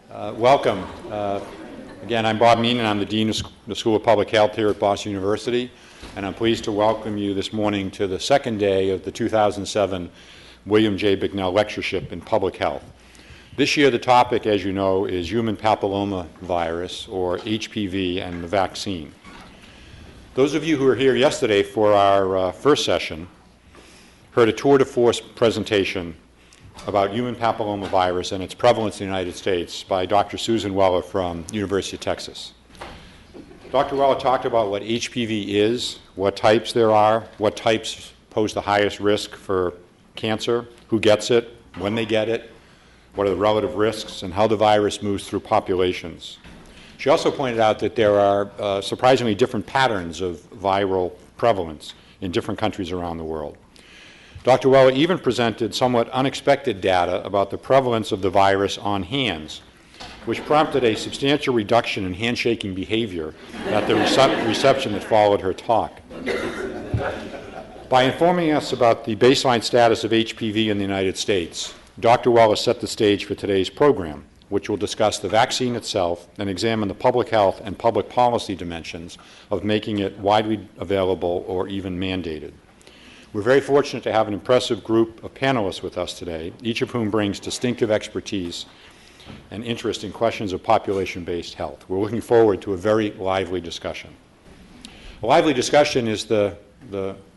Welcome. Again, I'm Bob Meenan. I'm the Dean of the School of Public Health here at Boston University, and I'm pleased to welcome you this morning to the second day of the 2007 William J. Bicknell Lectureship in Public Health. This year the topic, as you know, is human papilloma virus, or HPV, and the vaccine. Those of you who were here yesterday for our first session heard a tour de force presentation about human papillomavirus and its prevalence in the United States by Dr. Susan Weller from University of Texas. Dr. Weller talked about what HPV is, what types there are, what types pose the highest risk for cancer, who gets it, when they get it, what are the relative risks, and how the virus moves through populations. She also pointed out that there are surprisingly different patterns of viral prevalence in different countries around the world. Dr. Weller even presented somewhat unexpected data about the prevalence of the virus on hands, which prompted a substantial reduction in handshaking behavior at the reception that followed her talk. By informing us about the baseline status of HPV in the United States, Dr. Weller set the stage for today's program, which will discuss the vaccine itself and examine the public health and public policy dimensions of making it widely available or even mandated. We're very fortunate to have an impressive group of panelists with us today, each of whom brings distinctive expertise and interest in questions of population-based health. We're looking forward to a very lively discussion. A lively discussion is the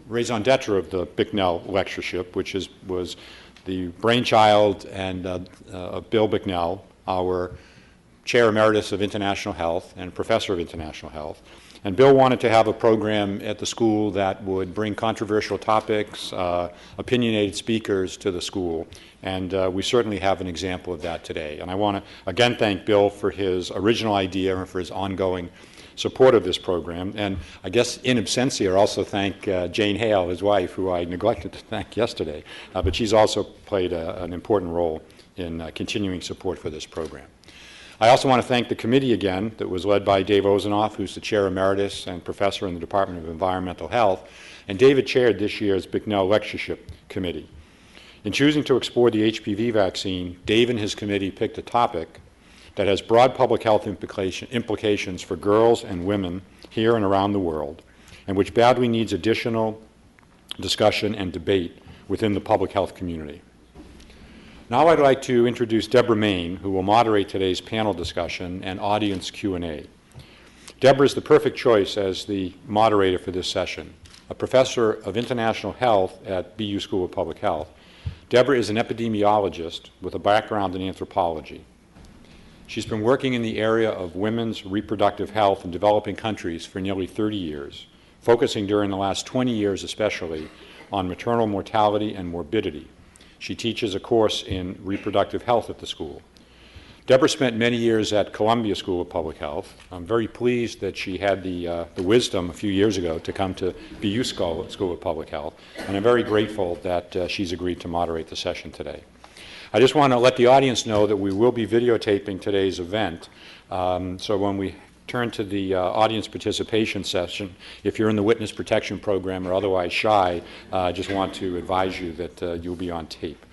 raison d'etre of the Bicknell Lectureship, which was the brainchild of Bill Bicknell, our Chair Emeritus of International Health and Professor of International Health. And Bill wanted to have a program at the school that would bring controversial topics, opinionated speakers to the school, and we certainly have an example of that today. And I want to again thank Bill for his original idea and for his ongoing support of this program. And I guess in absentia also thank Jane Hale, his wife, who I neglected to thank yesterday, but she's also played an important role in continuing support for this program. I also want to thank the committee again that was led by Dave Ozenoff, who's the Chair Emeritus and Professor in the Department of Environmental Health, and David chaired this year's Bicknell Lectureship Committee. In choosing to explore the HPV vaccine, Dave and his committee picked a topic that has broad public health implications for girls and women here and around the world, and which badly needs additional discussion and debate within the public health community. Now I'd like to introduce Deborah Main, who will moderate today's panel discussion and audience Q&A. Deborah is the perfect choice as the moderator for this session. A professor of international health at BU School of Public Health, Deborah is an epidemiologist with a background in anthropology. She's been working in the area of women's reproductive health in developing countries for nearly 30 years, focusing during the last 20 years especially on maternal mortality and morbidity. She teaches a course in reproductive health at the school. Deborah spent many years at Columbia School of Public Health. I'm very pleased that she had the wisdom a few years ago to come to BU School of Public Health, and I'm very grateful that she's agreed to moderate the session today. I just want to let the audience know that we will be videotaping today's event, so when we turn to the audience participation session, if you're in the witness protection program or otherwise shy, I just want to advise you that you'll be on tape.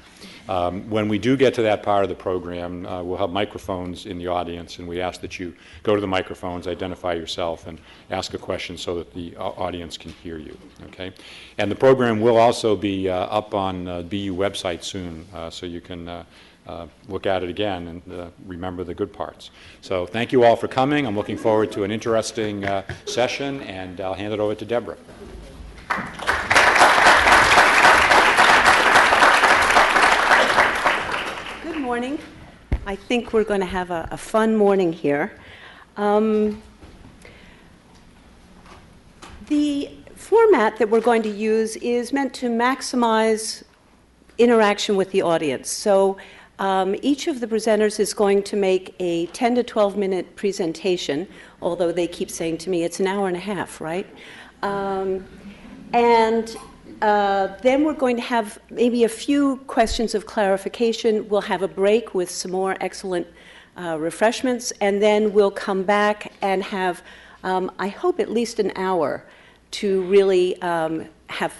When we do get to that part of the program, we'll have microphones in the audience, and we ask that you go to the microphones, identify yourself, and ask a question so that the audience can hear you. Okay? And the program will also be up on the BU website soon, so you can look at it again and remember the good parts. So thank you all for coming. I'm looking forward to an interesting session, and I'll hand it over to Deborah. Good morning. I think we're going to have a fun morning here. The format that we're going to use is meant to maximize interaction with the audience. So each of the presenters is going to make a 10 to 12 minute presentation, although they keep saying to me it's an hour and a half, right? Then we're going to have maybe a few questions of clarification. We'll have a break with some more excellent refreshments, and then we'll come back and have, I hope, at least an hour to really have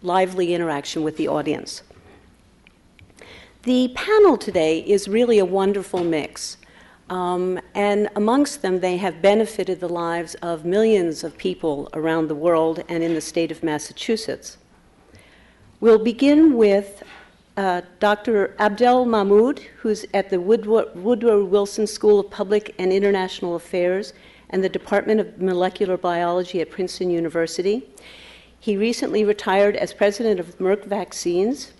lively interaction with the audience. The panel today is really a wonderful mix. And amongst them, they have benefited the lives of millions of people around the world and in the state of Massachusetts. We'll begin with Dr. Adel Mahmoud, who's at the Woodrow Wilson School of Public and International Affairs and the Department of Molecular Biology at Princeton University. He recently retired as president of Merck Vaccines.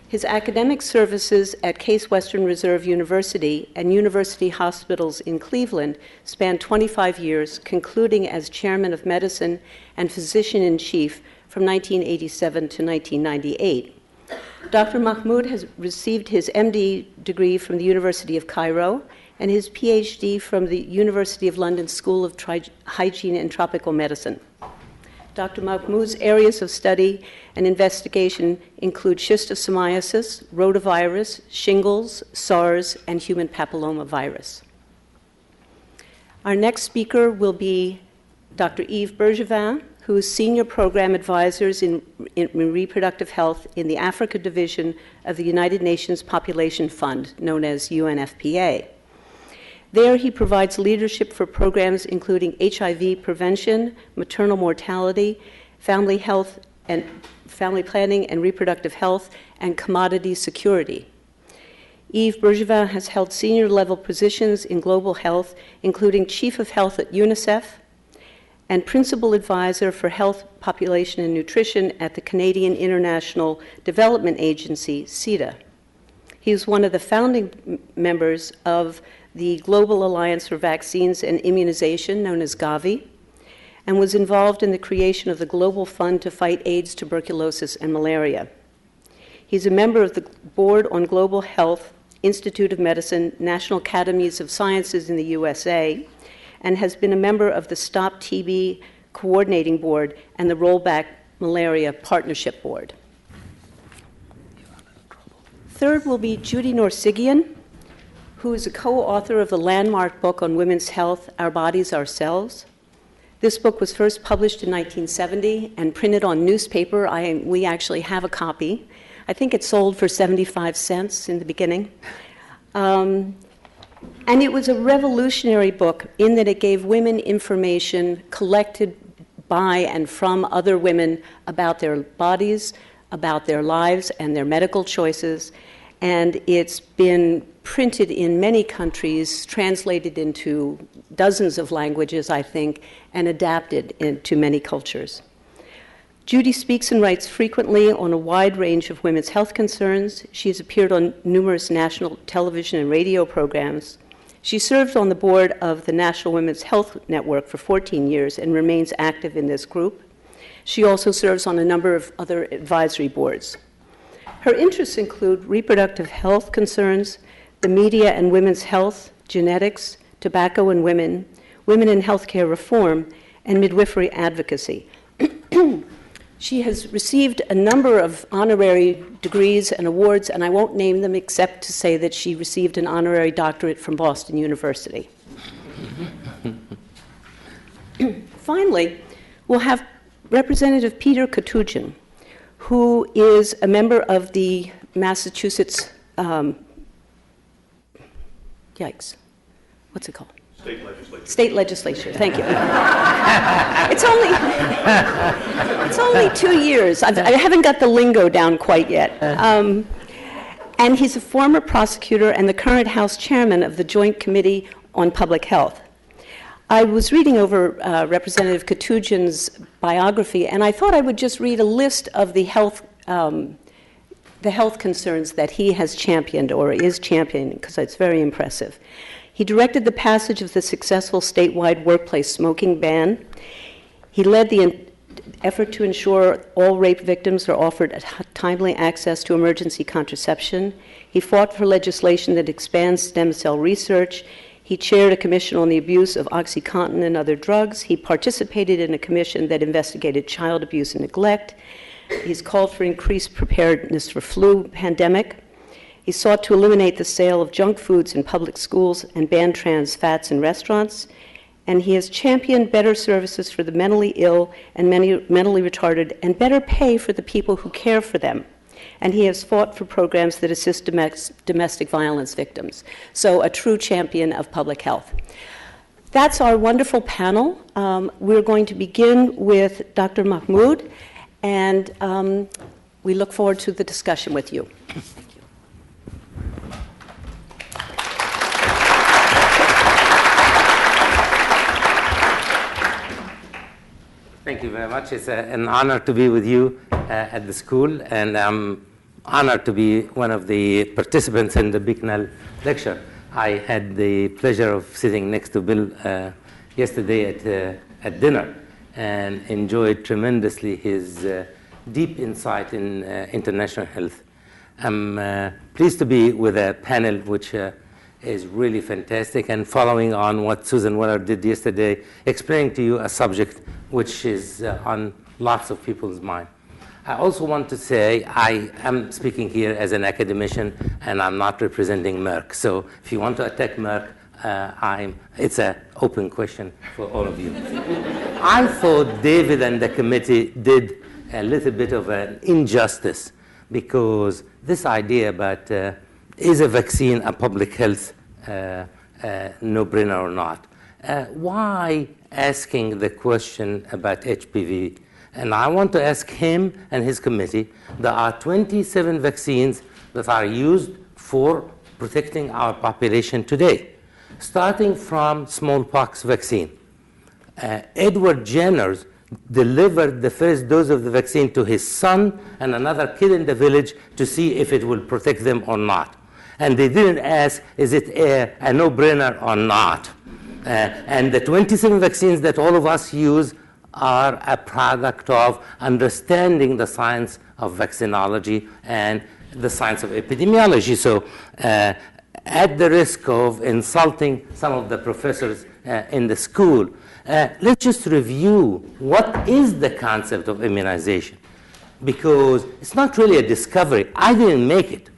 His academic services at Case Western Reserve University and university hospitals in Cleveland spanned 25 years, concluding as chairman of medicine and physician-in-chief from 1987 to 1998. Dr. Mahmoud has received his MD degree from the University of Cairo and his PhD from the University of London School of Hygiene and Tropical Medicine. Dr. Mahmoud's areas of study and investigation include schistosomiasis, rotavirus, shingles, SARS, and human papillomavirus. Our next speaker will be Dr. Yves Bergevin, who is Senior Program Advisors in Reproductive Health in the Africa Division of the United Nations Population Fund, known as UNFPA. There, he provides leadership for programs including HIV prevention, maternal mortality, family health and family planning and reproductive health, and commodity security. Yves Bergevin has held senior level positions in global health, including Chief of Health at UNICEF and Principal Advisor for Health, Population and Nutrition at the Canadian International Development Agency, CIDA. He is one of the founding members of the Global Alliance for Vaccines and Immunization, known as Gavi, and was involved in the creation of the Global Fund to Fight AIDS, Tuberculosis, and Malaria. He's a member of the Board on Global Health, Institute of Medicine, National Academies of Sciences in the USA, and has been a member of the Stop TB Coordinating Board and the Rollback Malaria Partnership Board. Third will be Judy Norsigian, who is a co-author of the landmark book on women's health, Our Bodies, Ourselves. This book was first published in 1970 and printed on newspaper. We actually have a copy. I think it sold for 75 cents in the beginning. And it was a revolutionary book in that it gave women information collected by and from other women about their bodies, about their lives and their medical choices. And it's been printed in many countries, translated into dozens of languages, I think, and adapted into many cultures. Judy speaks and writes frequently on a wide range of women's health concerns. She's appeared on numerous national television and radio programs. She served on the board of the National Women's Health Network for 14 years and remains active in this group. She also serves on a number of other advisory boards. Her interests include reproductive health concerns, the media and women's health, genetics, tobacco and women in healthcare reform, and midwifery advocacy. She has received a number of honorary degrees and awards, and I won't name them except to say that she received an honorary doctorate from Boston University. Finally, we'll have Representative Peter Koutoujian, who is a member of the Massachusetts, what's it called? State legislature. State legislature, thank you. It's only 2 years. I haven't got the lingo down quite yet. And he's a former prosecutor and the current House chairman of the Joint Committee on Public Health. I was reading over Representative Koutoujian's biography, and I thought I would just read a list of the health concerns that he has championed or is championing, because it's very impressive. He directed the passage of the successful statewide workplace smoking ban. He led the effort to ensure all rape victims are offered timely access to emergency contraception. He fought for legislation that expands stem cell research. He chaired a commission on the abuse of OxyContin and other drugs. He participated in a commission that investigated child abuse and neglect. He's called for increased preparedness for flu pandemic. He sought to eliminate the sale of junk foods in public schools and ban trans fats in restaurants. And he has championed better services for the mentally ill and mentally retarded and better pay for the people who care for them. and he has fought for programs that assist domestic violence victims. So a true champion of public health. That's our wonderful panel. We're going to begin with Dr. Mahmoud, and we look forward to the discussion with you. Thank you very much. It's an honor to be with you at the school, and I'm honored to be one of the participants in the Bicknell lecture. I had the pleasure of sitting next to Bill yesterday at dinner and enjoyed tremendously his deep insight in international health. I'm pleased to be with a panel which is really fantastic, and following on what Susan Weller did yesterday, explaining to you a subject which is on lots of people's mind. I also want to say I am speaking here as an academician, and I'm not representing Merck. So if you want to attack Merck, it's an open question for all of you. I thought David and the committee did a little bit of an injustice, because this idea about is a vaccine a public health no-brainer or not? Why asking the question about HPV? And I want to ask him and his committee, there are 27 vaccines that are used for protecting our population today, starting from smallpox vaccine. Edward Jenner delivered the first dose of the vaccine to his son and another kid in the village to see if it will protect them or not. And they didn't ask, is it a no-brainer or not? And the 27 vaccines that all of us use are a product of understanding the science of vaccinology and the science of epidemiology. So at the risk of insulting some of the professors in the school, let's just review what is the concept of immunization, because it's not really a discovery. I didn't make it.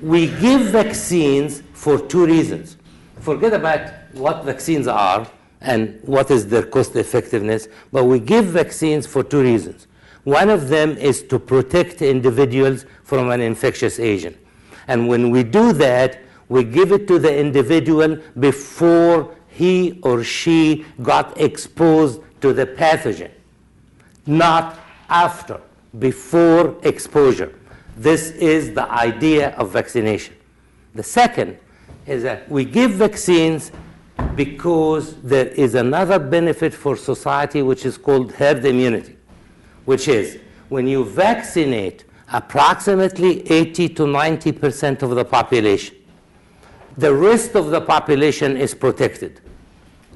We give vaccines for two reasons. Forget about what vaccines are and what is their cost effectiveness, but we give vaccines for two reasons. One of them is to protect individuals from an infectious agent. And when we do that, we give it to the individual before he or she got exposed to the pathogen, not after, before exposure. This is the idea of vaccination. The second is that we give vaccines because there is another benefit for society which is called herd immunity, which is when you vaccinate approximately 80 to 90% of the population, the rest of the population is protected,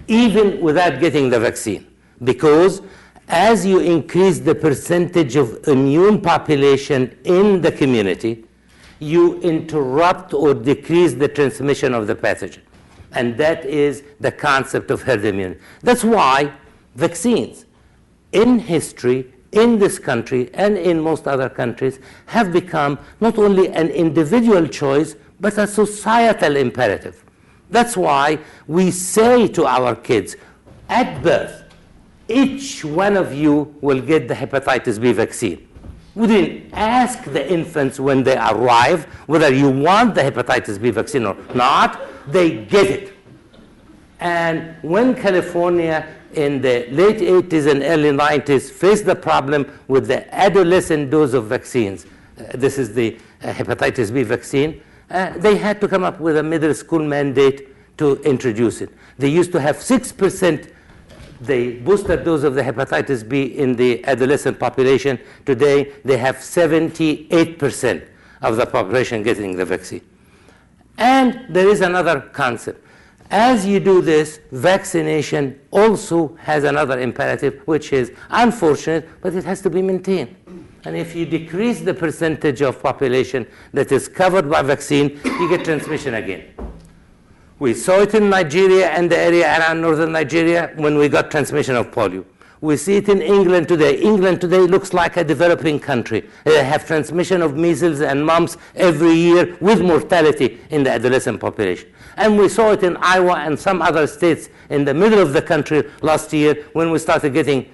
even without getting the vaccine, because as you increase the percentage of immune population in the community, you interrupt or decrease the transmission of the pathogen. And that is the concept of herd immunity. That's why vaccines in history, in this country and in most other countries, have become not only an individual choice, but a societal imperative. That's why we say to our kids, at birth, each one of you will get the hepatitis B vaccine. We didn't ask the infants when they arrive whether you want the hepatitis B vaccine or not. They get it. And when California in the late 80s and early 90s faced the problem with the adolescent dose of vaccines, this is the hepatitis B vaccine, they had to come up with a middle school mandate to introduce it. They used to have 6% the booster dose of the hepatitis B in the adolescent population. Today, they have 78% of the population getting the vaccine. And there is another concept. As you do this, vaccination also has another imperative, which is unfortunate, but it has to be maintained. And if you decrease the percentage of population that is covered by vaccine, you get transmission again. We saw it in Nigeria and the area around northern Nigeria when we got transmission of polio. We see it in England today. England today looks like a developing country. They have transmission of measles and mumps every year with mortality in the adolescent population. And we saw it in Iowa and some other states in the middle of the country last year when we started getting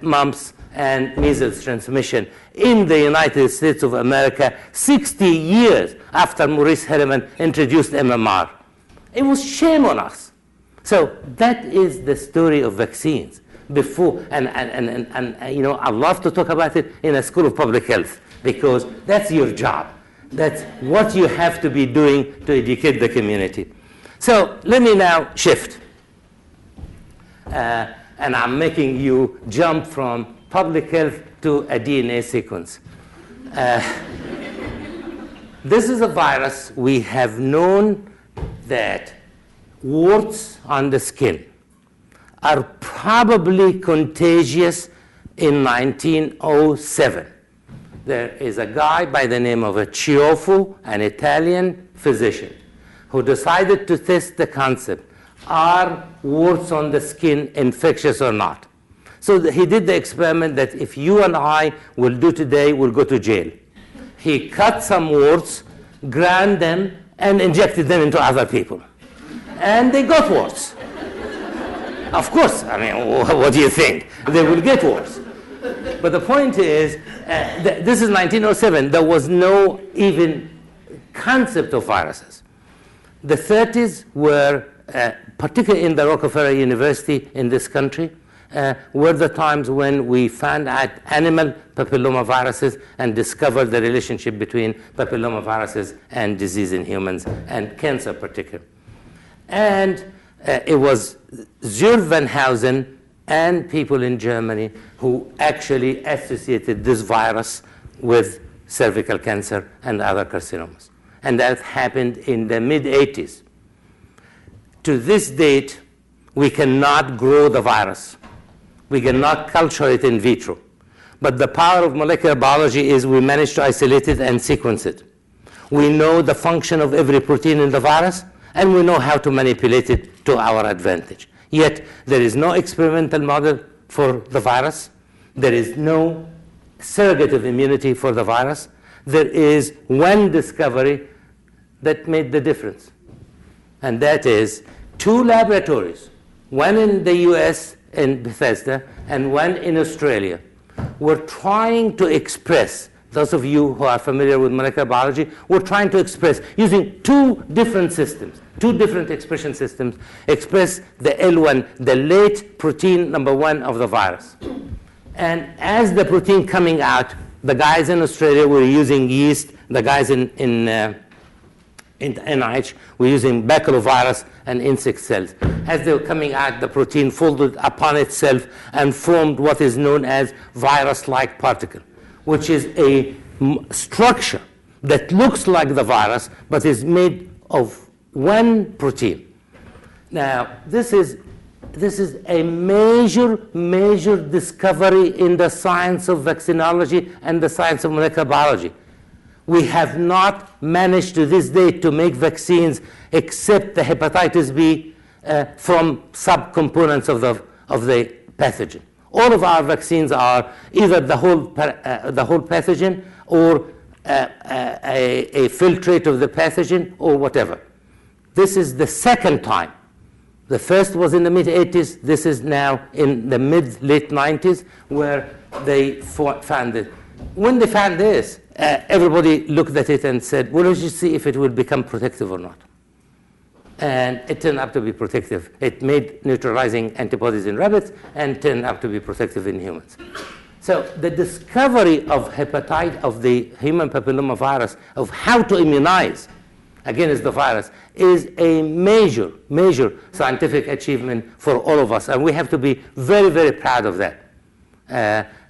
mumps and measles transmission in the United States of America 60 years after Maurice Hilleman introduced MMR. It was shame on us. So that is the story of vaccines. Before, and you know, I love to talk about it in a school of public health because that's your job. That's what you have to be doing to educate the community. So let me now shift. And I'm making you jump from public health to a DNA sequence. This is a virus. We have known that warts on the skin are probably contagious in 1907. There is a guy by the name of Cioffu, an Italian physician, who decided to test the concept, are warts on the skin infectious or not? So he did the experiment that if you and I will do today, we'll go to jail. He cut some warts, ground them, and injected them into other people. And they got warts. Of course, I mean, what do you think? They will get worse. But the point is, this is 1907. There was no even concept of viruses. The 30s were, particularly in the Rockefeller University in this country, were the times when we found out animal papillomaviruses and discovered the relationship between papillomaviruses and disease in humans, and cancer particularly. And it was Jules van Housen and people in Germany who actually associated this virus with cervical cancer and other carcinomas. And that happened in the mid-80s. To this date, we cannot grow the virus. We cannot culture it in vitro. But the power of molecular biology is we managed to isolate it and sequence it. We know the function of every protein in the virus, and we know how to manipulate it to our advantage. Yet, there is no experimental model for the virus. There is no surrogate of immunity for the virus. There is one discovery that made the difference. And that is 2 laboratories, one in the US in Bethesda and one in Australia, were trying to express, those of you who are familiar with molecular biology, were trying to express, using 2 different systems, 2 different expression systems, express the L1, the late protein number 1 of the virus. And as the protein coming out, the guys in Australia were using yeast, the guys in NIH were using baculovirus and insect cells. As they were coming out, the protein folded upon itself and formed what is known as virus-like particle, which is a structure that looks like the virus but is made of one protein. Now, this is a major discovery in the science of vaccinology and the science of molecular biology. We have not managed to this day to make vaccines except the hepatitis B from subcomponents of the pathogen. All of our vaccines are either the whole pathogen or a filtrate of the pathogen or whatever. This is the second time. The first was in the mid-80s. This is now in the mid-late 90s where they found it. When they found this, everybody looked at it and said, well, let's just see if it will become protective or not. And it turned out to be protective. It made neutralizing antibodies in rabbits and turned out to be protective in humans. So the discovery of the human papillomavirus, of how to immunize against the virus, is a major scientific achievement for all of us. And we have to be very, very proud of that.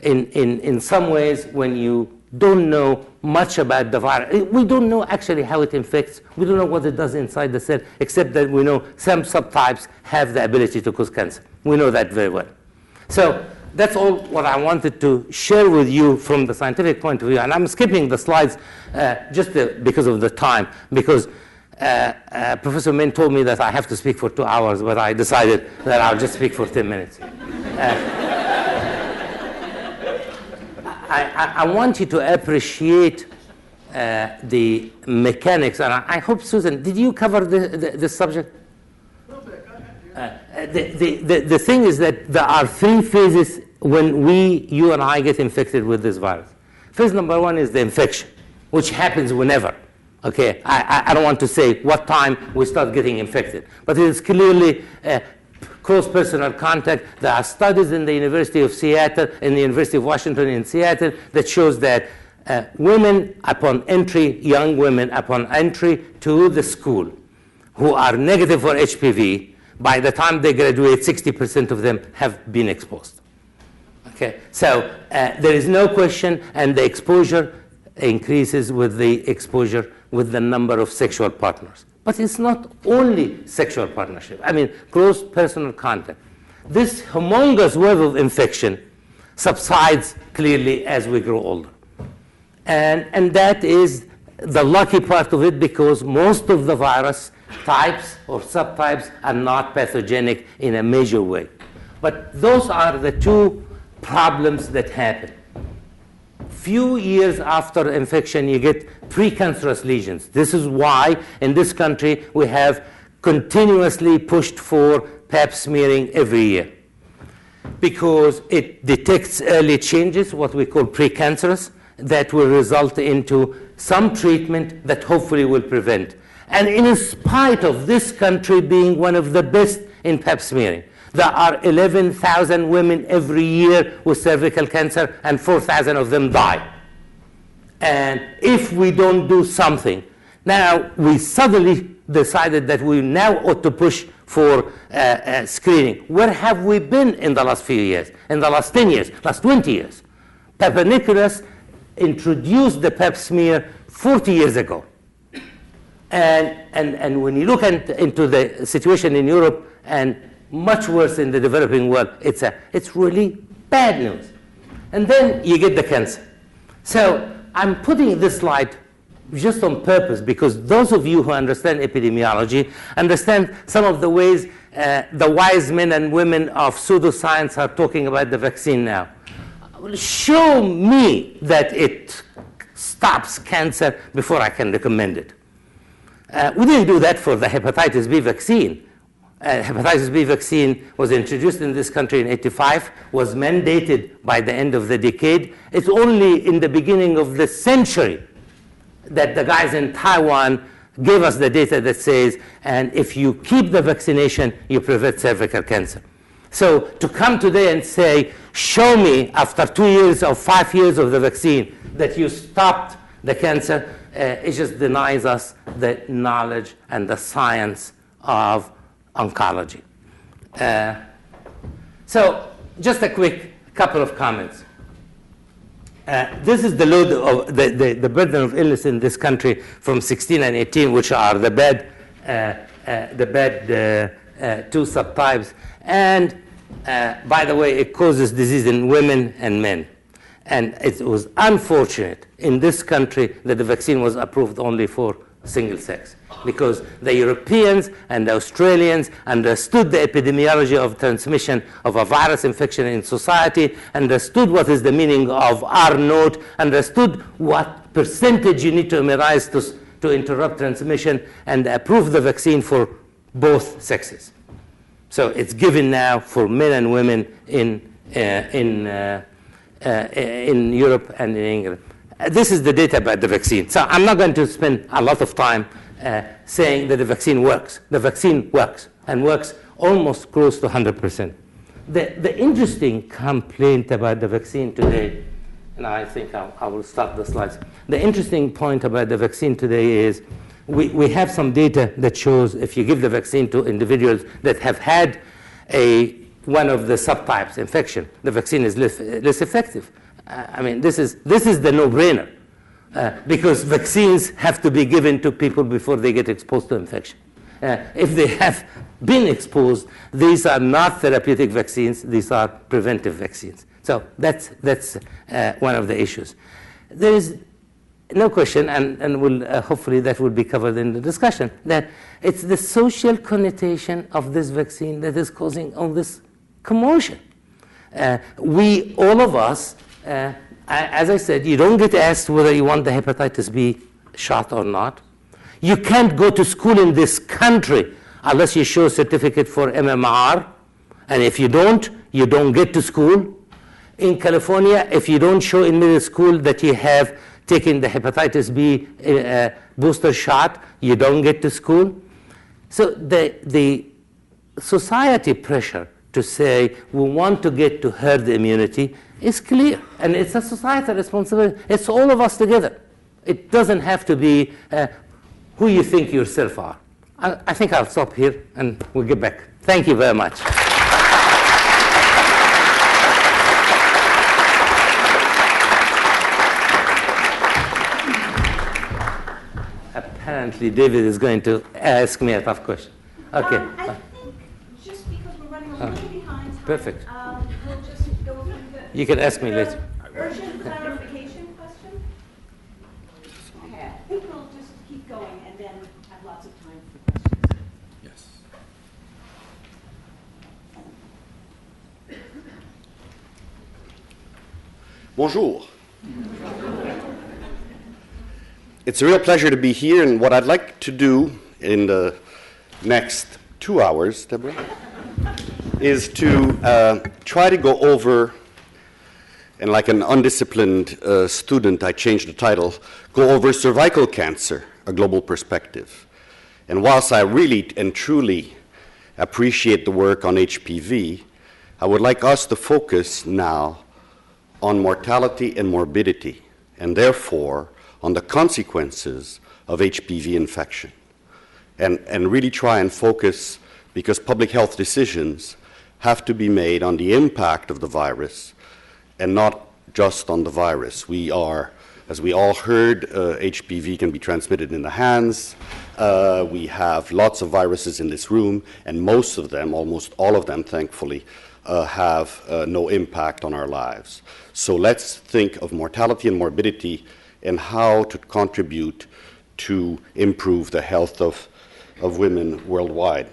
In some ways, when you don't know much about the virus, we don't know actually how it infects. We don't know what it does inside the cell, except that we know some subtypes have the ability to cause cancer. We know that very well. So that's all what I wanted to share with you from the scientific point of view. And I'm skipping the slides just because of the time, because Professor Min told me that I have to speak for 2 hours, but I decided that I'll just speak for 10 minutes. I want you to appreciate the mechanics, and I hope, Susan, did you cover this subject? The thing is that there are 3 phases when you and I get infected with this virus. Phase number one is the infection, which happens whenever. Okay, I don't want to say what time we start getting infected, but it is clearly close personal contact. There are studies in the University of Seattle, in the University of Washington in Seattle, that shows that women upon entry, young women upon entry to the school who are negative for HPV, by the time they graduate, 60% of them have been exposed. Okay, so there is no question, and the exposure increases with the exposure with the number of sexual partners. But it's not only sexual partnership. I mean, close personal contact. This humongous wave of infection subsides clearly as we grow older. And that is the lucky part of it, because most of the virus types or subtypes are not pathogenic in a major way. But those are the two problems that happen. Few years after infection, you get precancerous lesions. This is why in this country we have continuously pushed for pap smearing every year, because it detects early changes, what we call precancerous, that will result into some treatment that hopefully will prevent. And in spite of this country being one of the best in pap smearing, there are 11,000 women every year with cervical cancer, and 4,000 of them die. And if we don't do something, now we suddenly decided that we now ought to push for screening. Where have we been in the last few years? In the last 10 years, last 20 years? Papa Nicholas introduced the pap smear 40 years ago. And when you look into the situation in Europe, and much worse in the developing world, it's really bad news. And then you get the cancer. So I'm putting this slide just on purpose, because those of you who understand epidemiology understand some of the ways the wise men and women of pseudoscience are talking about the vaccine now. Show me that it stops cancer before I can recommend it. We didn't do that for the hepatitis B vaccine. Hepatitis B vaccine was introduced in this country in '85, was mandated by the end of the decade. It's only in the beginning of the century that the guys in Taiwan gave us the data that says, and if you keep the vaccination, you prevent cervical cancer. So to come today and say, show me after 2 years or 5 years of the vaccine that you stopped the cancer, it just denies us the knowledge and the science of oncology. So just a quick couple of comments. This is the load of the burden of illness in this country from 16 and 18, which are the bad two subtypes. And by the way, it causes disease in women and men. And it was unfortunate in this country that the vaccine was approved only for single sex, because the Europeans and the Australians understood the epidemiology of transmission of a virus infection in society, understood what is the meaning of R naught, understood what percentage you need to immunize to interrupt transmission, and approved the vaccine for both sexes. So it's given now for men and women in Europe and in England. This is the data about the vaccine. So I'm not going to spend a lot of time saying that the vaccine works. The vaccine works, and works almost close to 100%. The interesting complaint about the vaccine today, and I think I will stop the slides. The interesting point about the vaccine today is we have some data that shows if you give the vaccine to individuals that have had one of the subtypes infection, the vaccine is less effective. I mean, this is the no-brainer, because vaccines have to be given to people before they get exposed to infection. If they have been exposed, these are not therapeutic vaccines, these are preventive vaccines. So that's one of the issues. There is no question, and hopefully that will be covered in the discussion, that it's the social connotation of this vaccine that is causing all this commotion. All of us, as I said, you don't get asked whether you want the hepatitis B shot or not. You can't go to school in this country unless you show a certificate for MMR, and if you don't get to school. In California, if you don't show in middle school that you have taken the hepatitis B booster shot, you don't get to school. So the society pressure to say we want to get to herd immunity is clear, and it's a societal responsibility. It's all of us together. It doesn't have to be who you think yourself are. I think I'll stop here, and we'll get back. Thank you very much. Apparently, David is going to ask me a tough question. Okay. I think just because we're running a little behind time, Perfect. we'll just go through the... You can ask me later. Urgent clarification question? Okay, I think we'll just keep going and then have lots of time for questions. Yes. Bonjour. It's a real pleasure to be here, and what I'd like to do in the next 2 hours, Deborah, is to try to go over, and like an undisciplined student, I changed the title, go over cervical cancer, a global perspective. And whilst I really and truly appreciate the work on HPV, I would like us to focus now on mortality and morbidity, and therefore on the consequences of HPV infection. And really try and focus, because public health decisions have to be made on the impact of the virus and not just on the virus. We are, as we all heard, HPV can be transmitted in the hands. We have lots of viruses in this room, and most of them, almost all of them, thankfully, have no impact on our lives. So let's think of mortality and morbidity and how to contribute to improve the health of women worldwide.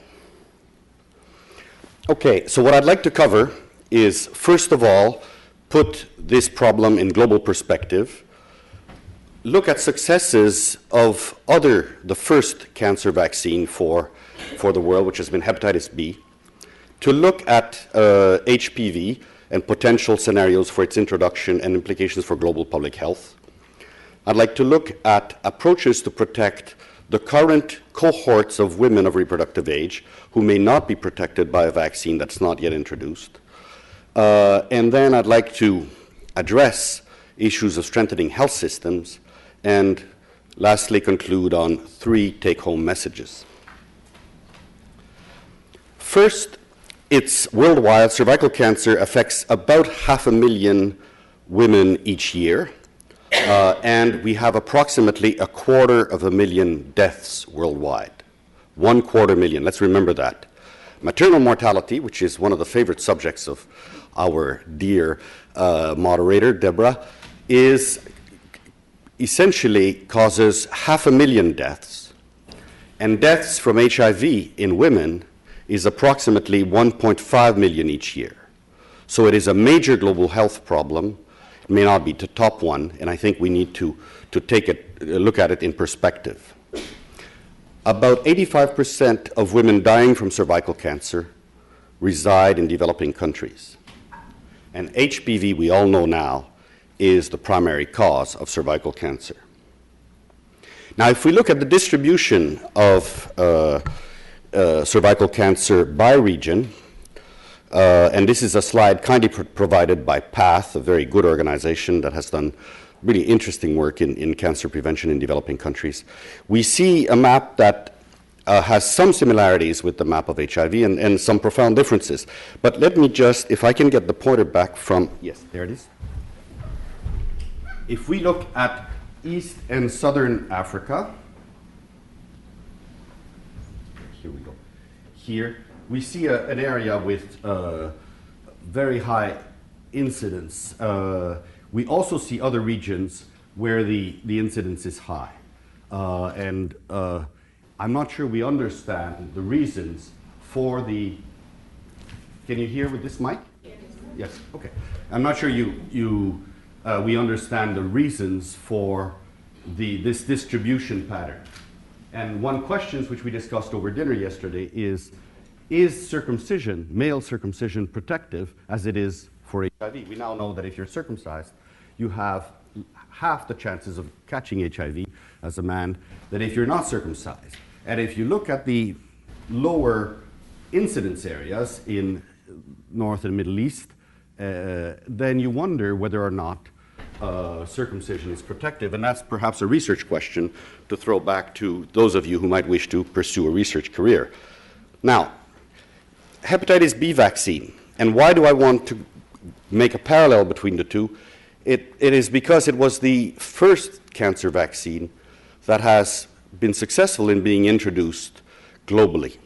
Okay, so what I'd like to cover is, first of all, put this problem in global perspective, look at successes of the first cancer vaccine for the world, which has been hepatitis B, to look at HPV and potential scenarios for its introduction and implications for global public health. I'd like to look at approaches to protect the current cohorts of women of reproductive age who may not be protected by a vaccine that's not yet introduced. And then I'd like to address issues of strengthening health systems, and lastly conclude on 3 take-home messages. First, it's worldwide. Cervical cancer affects about 500,000 women each year. And we have approximately 250,000 deaths worldwide. 250,000, let's remember that. Maternal mortality, which is one of the favorite subjects of our dear moderator, Deborah, is essentially causes 500,000 deaths. And deaths from HIV in women is approximately 1.5 million each year. So it is a major global health problem. It may not be the top one, and I think we need to take a look at it in perspective. About 85% of women dying from cervical cancer reside in developing countries. And HPV, we all know now, is the primary cause of cervical cancer. Now, if we look at the distribution of cervical cancer by region, and this is a slide kindly provided by PATH, a very good organization that has done really interesting work in cancer prevention in developing countries. We see a map that has some similarities with the map of HIV and some profound differences. But let me just, if I can get the pointer back from, yes, there it is. If we look at East and Southern Africa, here we go. Here, we see an area with very high incidence. We also see other regions where the incidence is high. And I'm not sure we understand the reasons for the, can you hear with this mic? Yes, okay. I'm not sure we understand the reasons for this distribution pattern. And one question which we discussed over dinner yesterday is circumcision, male circumcision, protective as it is for HIV. We now know that if you're circumcised, you have half the chances of catching HIV as a man than if you're not circumcised. And if you look at the lower incidence areas in North and Middle East, then you wonder whether or not circumcision is protective. And that's perhaps a research question to throw back to those of you who might wish to pursue a research career. Now, hepatitis B vaccine, and why do I want to make a parallel between the two? It is because it was the first cancer vaccine that has been successful in being introduced globally.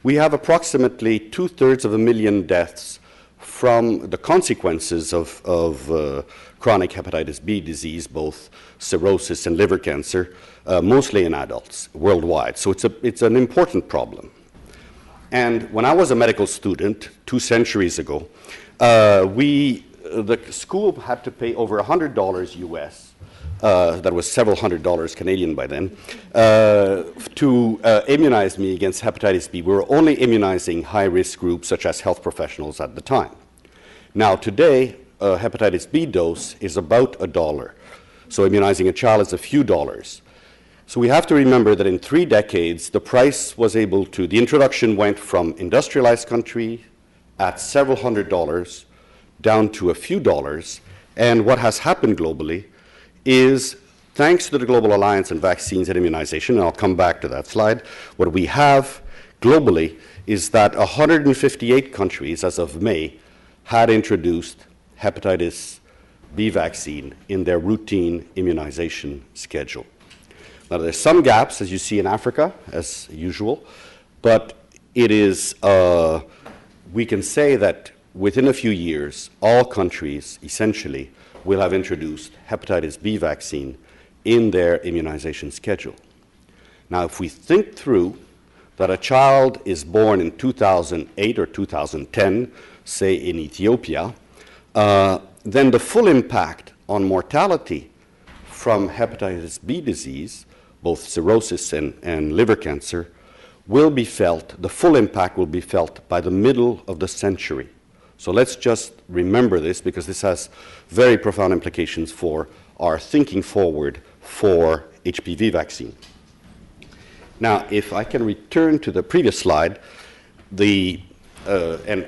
We have approximately 2/3 deaths from the consequences of chronic hepatitis B disease, both cirrhosis and liver cancer, mostly in adults worldwide. So it's an important problem. And when I was a medical student 2 centuries ago, the school had to pay over $100 US, that was several $100 Canadian by then, to immunize me against hepatitis B. We were only immunizing high-risk groups such as health professionals at the time. Now today, a hepatitis B dose is about $1. So immunizing a child is a few dollars. So we have to remember that in 3 decades, the price was able to, the introduction went from industrialized country at several $100s down to a few dollars. And what has happened globally is, thanks to the Global Alliance on Vaccines and Immunization, and I'll come back to that slide, what we have globally is that 158 countries, as of May, had introduced hepatitis B vaccine in their routine immunization schedule. Now, there's some gaps, as you see in Africa, as usual, but it is, we can say that within a few years, all countries, essentially, will have introduced hepatitis B vaccine in their immunization schedule. Now, if we think through that a child is born in 2008 or 2010, say in Ethiopia, then the full impact on mortality from hepatitis B disease, both cirrhosis and liver cancer, will be felt, the full impact will be felt by the middle of the century. So let's just remember this, because this has very profound implications for our thinking forward for HPV vaccine. Now, if I can return to the previous slide, and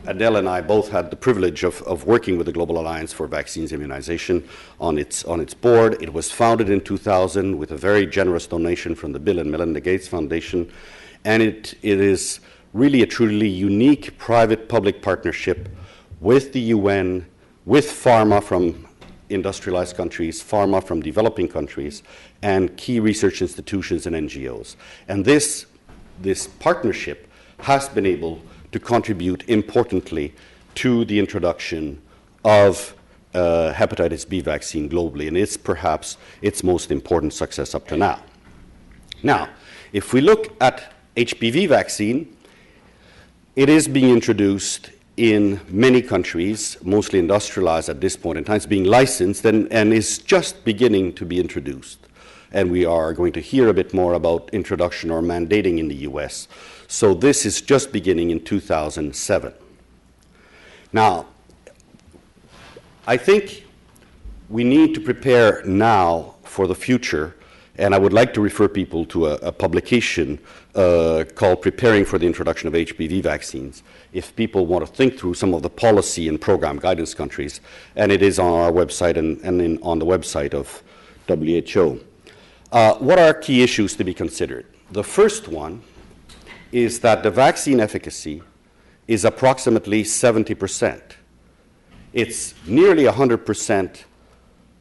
Adel and I both had the privilege of working with the Global Alliance for Vaccines Immunization on its board. It was founded in 2000 with a very generous donation from the Bill and Melinda Gates Foundation, and it is really a truly unique private-public partnership with the UN, with pharma from industrialized countries, pharma from developing countries, and key research institutions and NGOs. And this partnership has been able to contribute importantly to the introduction of hepatitis B vaccine globally, and it's perhaps its most important success up to now. Now, if we look at HPV vaccine, it is being introduced in many countries, mostly industrialized at this point in time. It's being licensed and is just beginning to be introduced. And we are going to hear a bit more about introduction or mandating in the US. So this is just beginning in 2007. Now, I think we need to prepare now for the future, and I would like to refer people to a publication called Preparing for the Introduction of HPV Vaccines, if people want to think through some of the policy and program guidance countries, and it is on our website and on the website of WHO. What are key issues to be considered? The first one is that the vaccine efficacy is approximately 70%. It's nearly 100%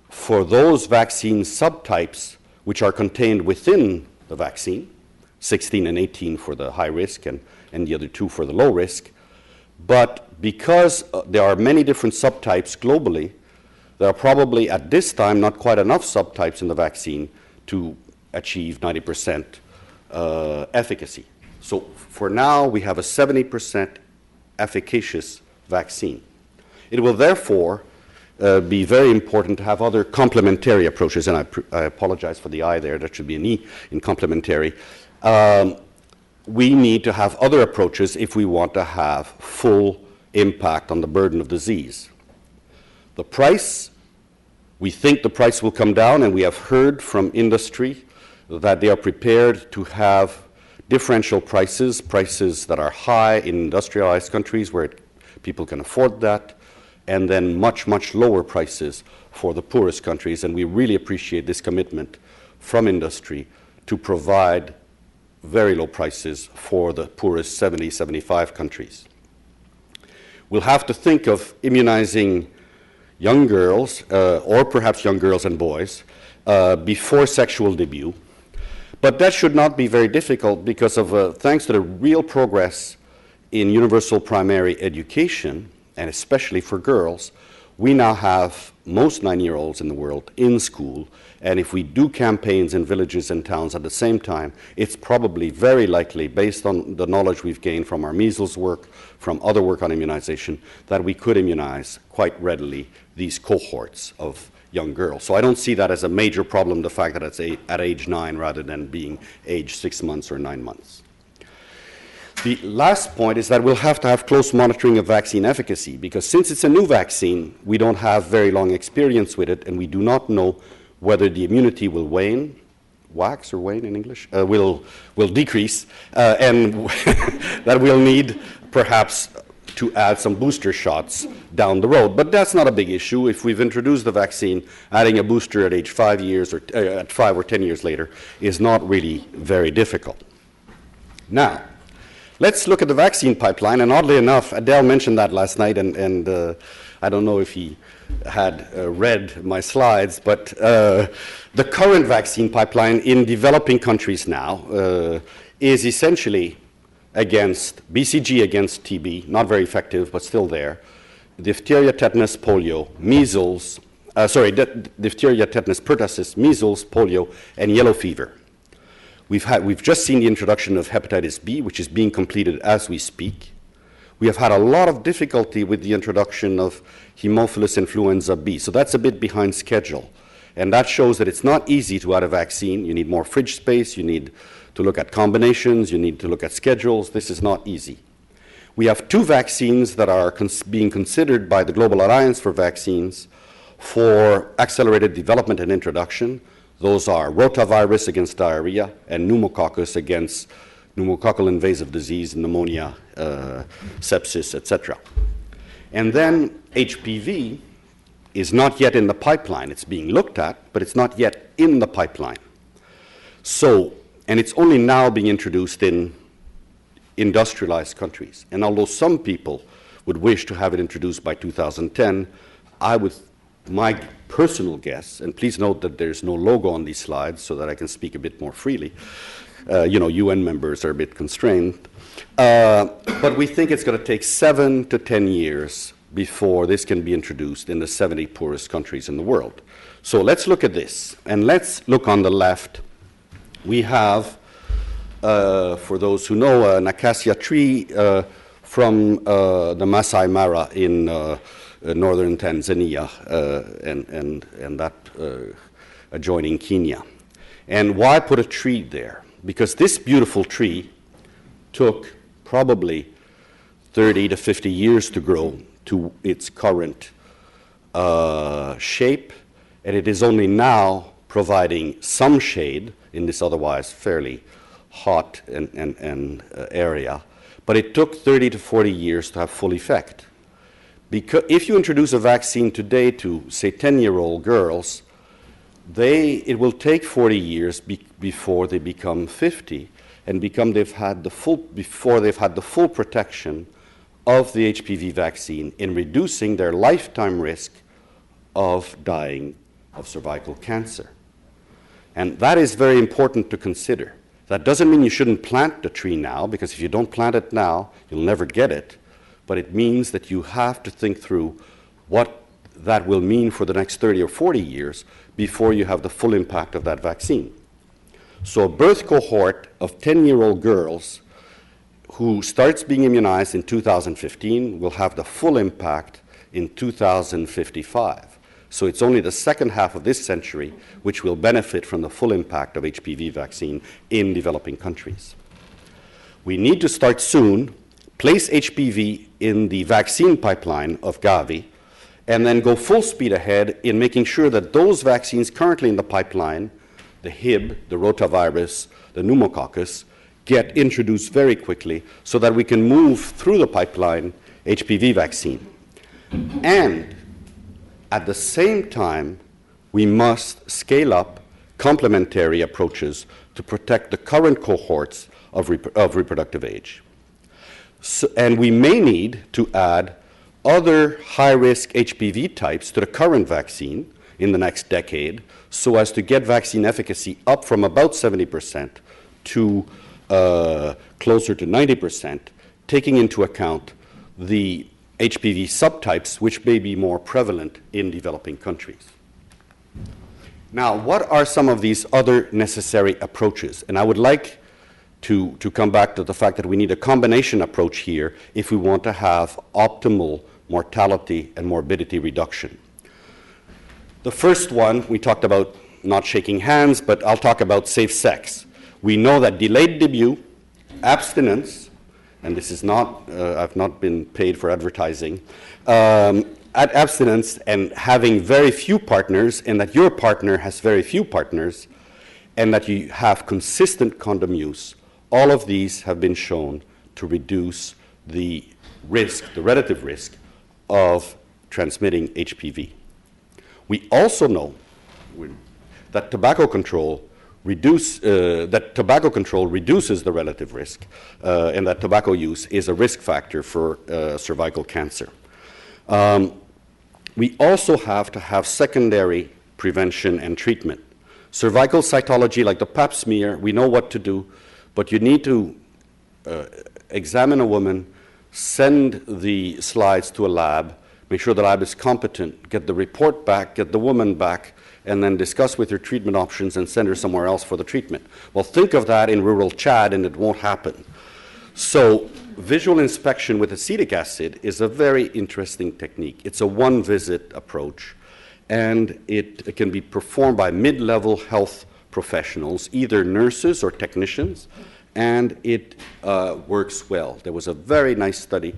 for those vaccine subtypes which are contained within the vaccine, 16 and 18 for the high risk and the other 2 for the low risk. But because there are many different subtypes globally, there are probably at this time not quite enough subtypes in the vaccine to achieve 90% efficacy. So for now, we have a 70% efficacious vaccine. It will therefore be very important to have other complementary approaches, and I apologize for the I there, that should be an E in complementary. We need to have other approaches if we want to have full impact on the burden of disease. The price, we think the price will come down, and we have heard from industry that they are prepared to have differential prices, prices that are high in industrialized countries where people can afford that, and then much, much lower prices for the poorest countries. And we really appreciate this commitment from industry to provide very low prices for the poorest 70, 75 countries. We'll have to think of immunizing young girls, or perhaps young girls and boys, before sexual debut. But that should not be very difficult because of, thanks to the real progress in universal primary education, and especially for girls, we now have most 9-year-olds in the world in school, and if we do campaigns in villages and towns at the same time, it's probably very likely, based on the knowledge we've gained from our measles work, from other work on immunization, that we could immunize quite readily these cohorts of young girls. So I don't see that as a major problem, the fact that it's at age 9 rather than being age 6 months or 9 months. The last point is that we'll have to have close monitoring of vaccine efficacy, because since it's a new vaccine, we don't have very long experience with it, and we do not know whether the immunity will wane, wax or wane in English, will decrease, and that we'll need perhaps to add some booster shots down the road. But that's not a big issue. If we've introduced the vaccine, adding a booster at age 5 years or at 5 or 10 years later is not really very difficult. Now, let's look at the vaccine pipeline, and oddly enough, Adel mentioned that last night, and I don't know if he had read my slides, but the current vaccine pipeline in developing countries now is essentially against BCG, against TB, not very effective, but still there, diphtheria, tetanus, polio, measles, diphtheria, tetanus, pertussis, measles, polio, and yellow fever. We've just seen the introduction of hepatitis B, which is being completed as we speak. We have had a lot of difficulty with the introduction of Haemophilus influenza B, so that's a bit behind schedule. And that shows that it's not easy to add a vaccine. You need more fridge space, you need to look at combinations, you need to look at schedules. This is not easy. We have 2 vaccines that are being considered by the Global Alliance for Vaccines for accelerated development and introduction. Those are rotavirus against diarrhea and pneumococcus against pneumococcal invasive disease, pneumonia, sepsis, etc. And then HPV is not yet in the pipeline. It's being looked at, but it's not yet in the pipeline. So, and it's only now being introduced in industrialized countries. And although some people would wish to have it introduced by 2010, my personal guess, and please note that there's no logo on these slides so that I can speak a bit more freely. UN members are a bit constrained. But we think it's going to take 7 to 10 years before this can be introduced in the 70 poorest countries in the world. So let's look at this. And let's look on the left. We have, for those who know, an acacia tree from the Masai Mara in northern Tanzania and that adjoining Kenya. And why put a tree there? Because this beautiful tree took probably 30 to 50 years to grow to its current shape, and it is only now providing some shade in this otherwise fairly hot area. But it took 30 to 40 years to have full effect. Because if you introduce a vaccine today to, say, 10-year-old girls, it will take 40 years before they become 50 and before they've had the full protection of the HPV vaccine in reducing their lifetime risk of dying of cervical cancer. And that is very important to consider. That doesn't mean you shouldn't plant the tree now, because if you don't plant it now, you'll never get it. But it means that you have to think through what that will mean for the next 30 or 40 years before you have the full impact of that vaccine. So a birth cohort of 10-year-old girls who starts being immunized in 2015 will have the full impact in 2055. So it's only the second half of this century which will benefit from the full impact of HPV vaccine in developing countries. We need to start soon, place HPV in the vaccine pipeline of Gavi, and then go full speed ahead in making sure that those vaccines currently in the pipeline, the Hib, the rotavirus, the pneumococcus, get introduced very quickly so that we can move through the pipeline HPV vaccine. And at the same time, we must scale up complementary approaches to protect the current cohorts of reproductive age. So, and we may need to add other high-risk HPV types to the current vaccine in the next decade so as to get vaccine efficacy up from about 70% to closer to 90%, taking into account the HPV subtypes which may be more prevalent in developing countries. Now, what are some of these other necessary approaches? And I would like to come back to the fact that we need a combination approach here if we want to have optimal mortality and morbidity reduction. The first one, we talked about not shaking hands, but I'll talk about safe sex. We know that delayed debut, abstinence, and this is not, I've not been paid for advertising, abstinence and having very few partners, and that your partner has very few partners, and that you have consistent condom use, all of these have been shown to reduce the risk, the relative risk of transmitting HPV. We also know that tobacco control reduces the relative risk, and that tobacco use is a risk factor for cervical cancer. We also have to have secondary prevention and treatment. Cervical cytology, like the pap smear, we know what to do, but you need to examine a woman, send the slides to a lab, make sure the lab is competent, get the report back, get the woman back, and then discuss with her treatment options and send her somewhere else for the treatment. Well, think of that in rural Chad, and it won't happen. So visual inspection with acetic acid is a very interesting technique. It's a one-visit approach, and it can be performed by mid-level health professionals, either nurses or technicians, and it works well. There was a very nice study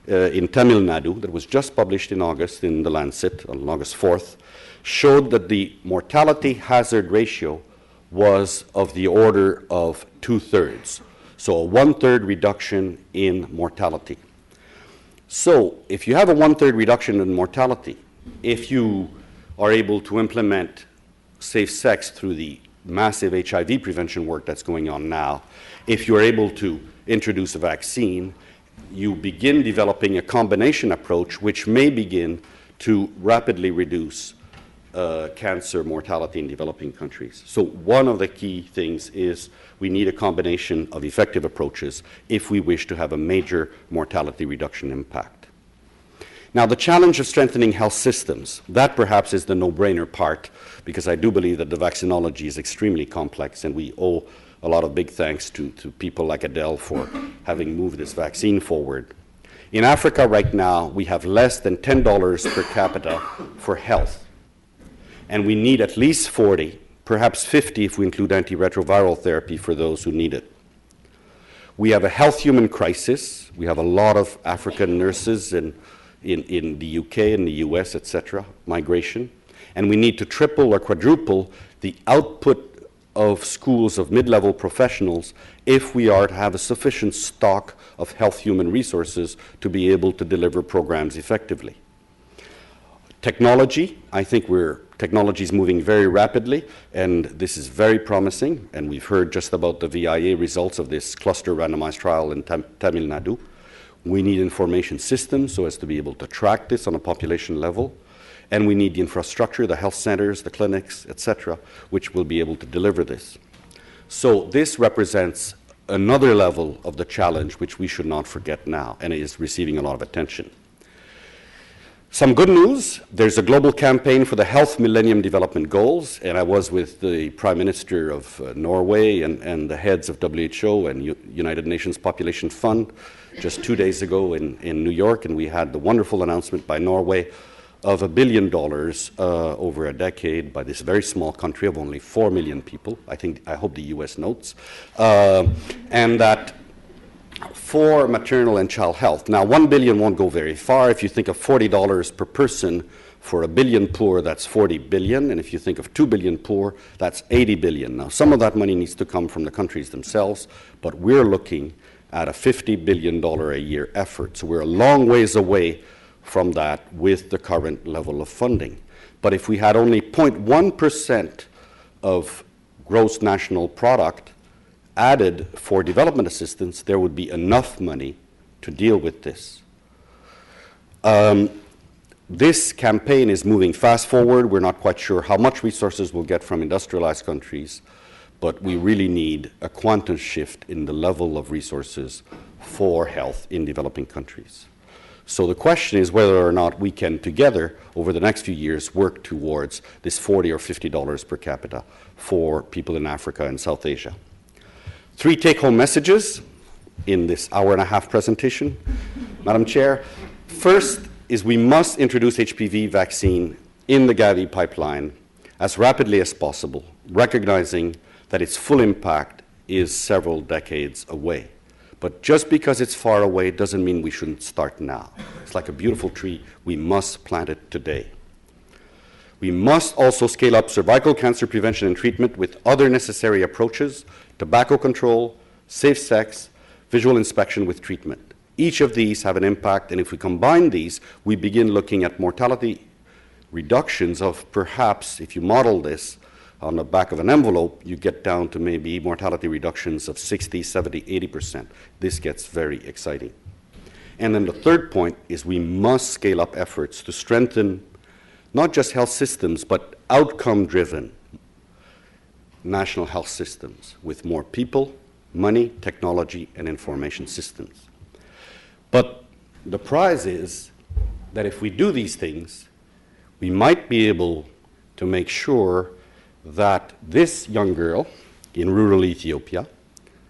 in Tamil Nadu that was just published in August in the Lancet on August 4th, showed that the mortality hazard ratio was of the order of 2/3. So a 1/3 reduction in mortality. So if you have a 1/3 reduction in mortality, if you are able to implement safe sex through the massive HIV prevention work that's going on now, if you're able to introduce a vaccine, you begin developing a combination approach which may begin to rapidly reduce cancer mortality in developing countries. So one of the key things is we need a combination of effective approaches if we wish to have a major mortality reduction impact. Now, the challenge of strengthening health systems, that perhaps is the no-brainer part, because I do believe that the vaccinology is extremely complex, and we owe a lot of big thanks to people like Adel for having moved this vaccine forward. In Africa right now, we have less than $10 per capita for health. And we need at least 40, perhaps 50 if we include antiretroviral therapy for those who need it. We have a health human crisis. We have a lot of African nurses in the UK and the US, etc., migration. And we need to triple or quadruple the output of schools of mid-level professionals if we are to have a sufficient stock of health human resources to be able to deliver programs effectively. Technology, I think technology is moving very rapidly, and this is very promising, and we've heard just about the VIA results of this cluster randomized trial in Tamil Nadu. We need information systems so as to be able to track this on a population level, and we need the infrastructure, the health centers, the clinics, etc., which will be able to deliver this. So this represents another level of the challenge which we should not forget now, and it is receiving a lot of attention. Some good news, there's a global campaign for the Health Millennium Development Goals, and I was with the Prime Minister of Norway and the heads of WHO and United Nations Population Fund just 2 days ago in New York, and we had the wonderful announcement by Norway of $1 billion over a decade by this very small country of only 4 million people. I hope the US notes. And that for maternal and child health. Now, 1 billion won't go very far. If you think of $40 per person for 1 billion poor, that's 40 billion. And if you think of 2 billion poor, that's 80 billion. Now, some of that money needs to come from the countries themselves, but we're looking at a $50 billion a year effort. So we're a long ways away from that with the current level of funding. But if we had only 0.1% of gross national product added for development assistance, there would be enough money to deal with this. This campaign is moving fast forward. We're not quite sure how much resources we'll get from industrialized countries, but we really need a quantum shift in the level of resources for health in developing countries. So the question is whether or not we can together over the next few years work towards this $40 or $50 per capita for people in Africa and South Asia. 3 take-home messages in this hour-and-a-half presentation. Madam Chair, first is we must introduce HPV vaccine in the Gavi pipeline as rapidly as possible, recognizing that its full impact is several decades away. But just because it's far away doesn't mean we shouldn't start now. It's like a beautiful tree. We must plant it today. We must also scale up cervical cancer prevention and treatment with other necessary approaches: tobacco control, safe sex, visual inspection with treatment. Each of these have an impact, and if we combine these, we begin looking at mortality reductions of perhaps, if you model this on the back of an envelope, you get down to maybe mortality reductions of 60, 70, 80%. This gets very exciting. And then the third point is we must scale up efforts to strengthen not just health systems, but outcome-driven national health systems with more people, money, technology, and information systems. But the prize is that if we do these things, we might be able to make sure that this young girl in rural Ethiopia,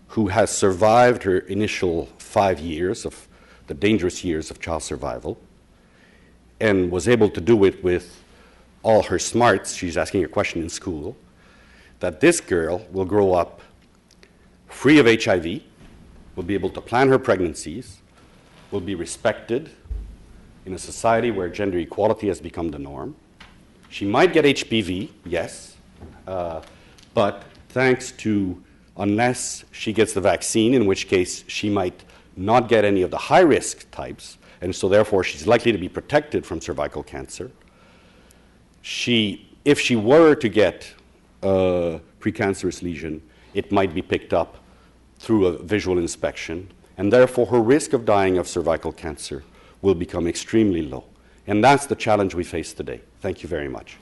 who has survived her initial 5 years of the dangerous years of child survival, and was able to do it with all her smarts, she's asking a question in school, that this girl will grow up free of HIV, will be able to plan her pregnancies, will be respected in a society where gender equality has become the norm. She might get HPV, yes, but thanks to, unless she gets the vaccine, in which case she might not get any of the high-risk types, and so therefore she's likely to be protected from cervical cancer. If she were to get a precancerous lesion, it might be picked up through a visual inspection, and therefore her risk of dying of cervical cancer will become extremely low. And that's the challenge we face today. Thank you very much.